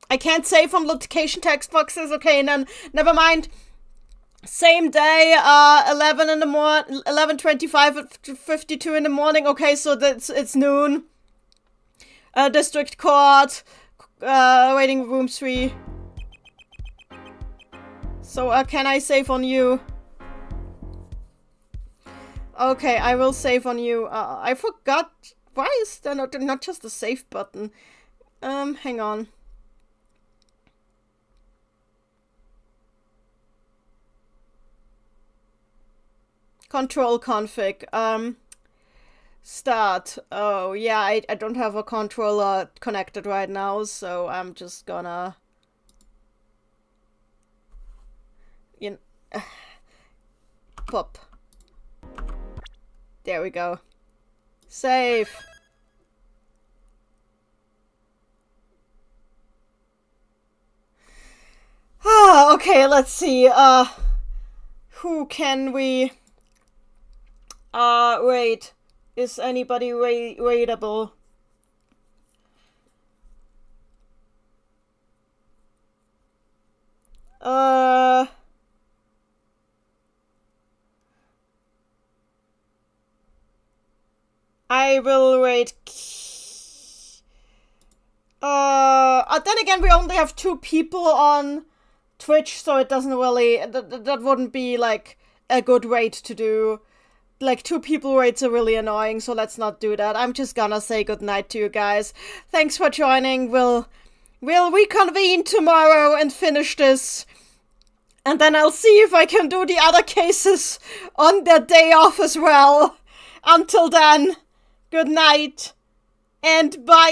[SPEAKER 1] I can't save from location text boxes. Okay, then never mind. Same day, 11 in the morning, 11:25, 52 in the morning. Okay, so it's noon. District Court, waiting room 3. So, can I save on you? Okay, I will save on you. I forgot. Why is there not just a save button? Hang on. Control config. Start. Oh, yeah, I don't have a controller connected right now, so I'm just gonna... Pop. There we go. Save. Okay, let's see. Who can we... wait. Is anybody raidable? I will raid... then again, we only have 2 people on Twitch, so it doesn't really... That wouldn't be, like, a good raid to do. Like, 2 people raids are really annoying, so let's not do that. I'm just gonna say goodnight to you guys. Thanks for joining. We'll reconvene tomorrow and finish this. And then I'll see if I can do the other cases on their day off as well. Until then, good night and bye!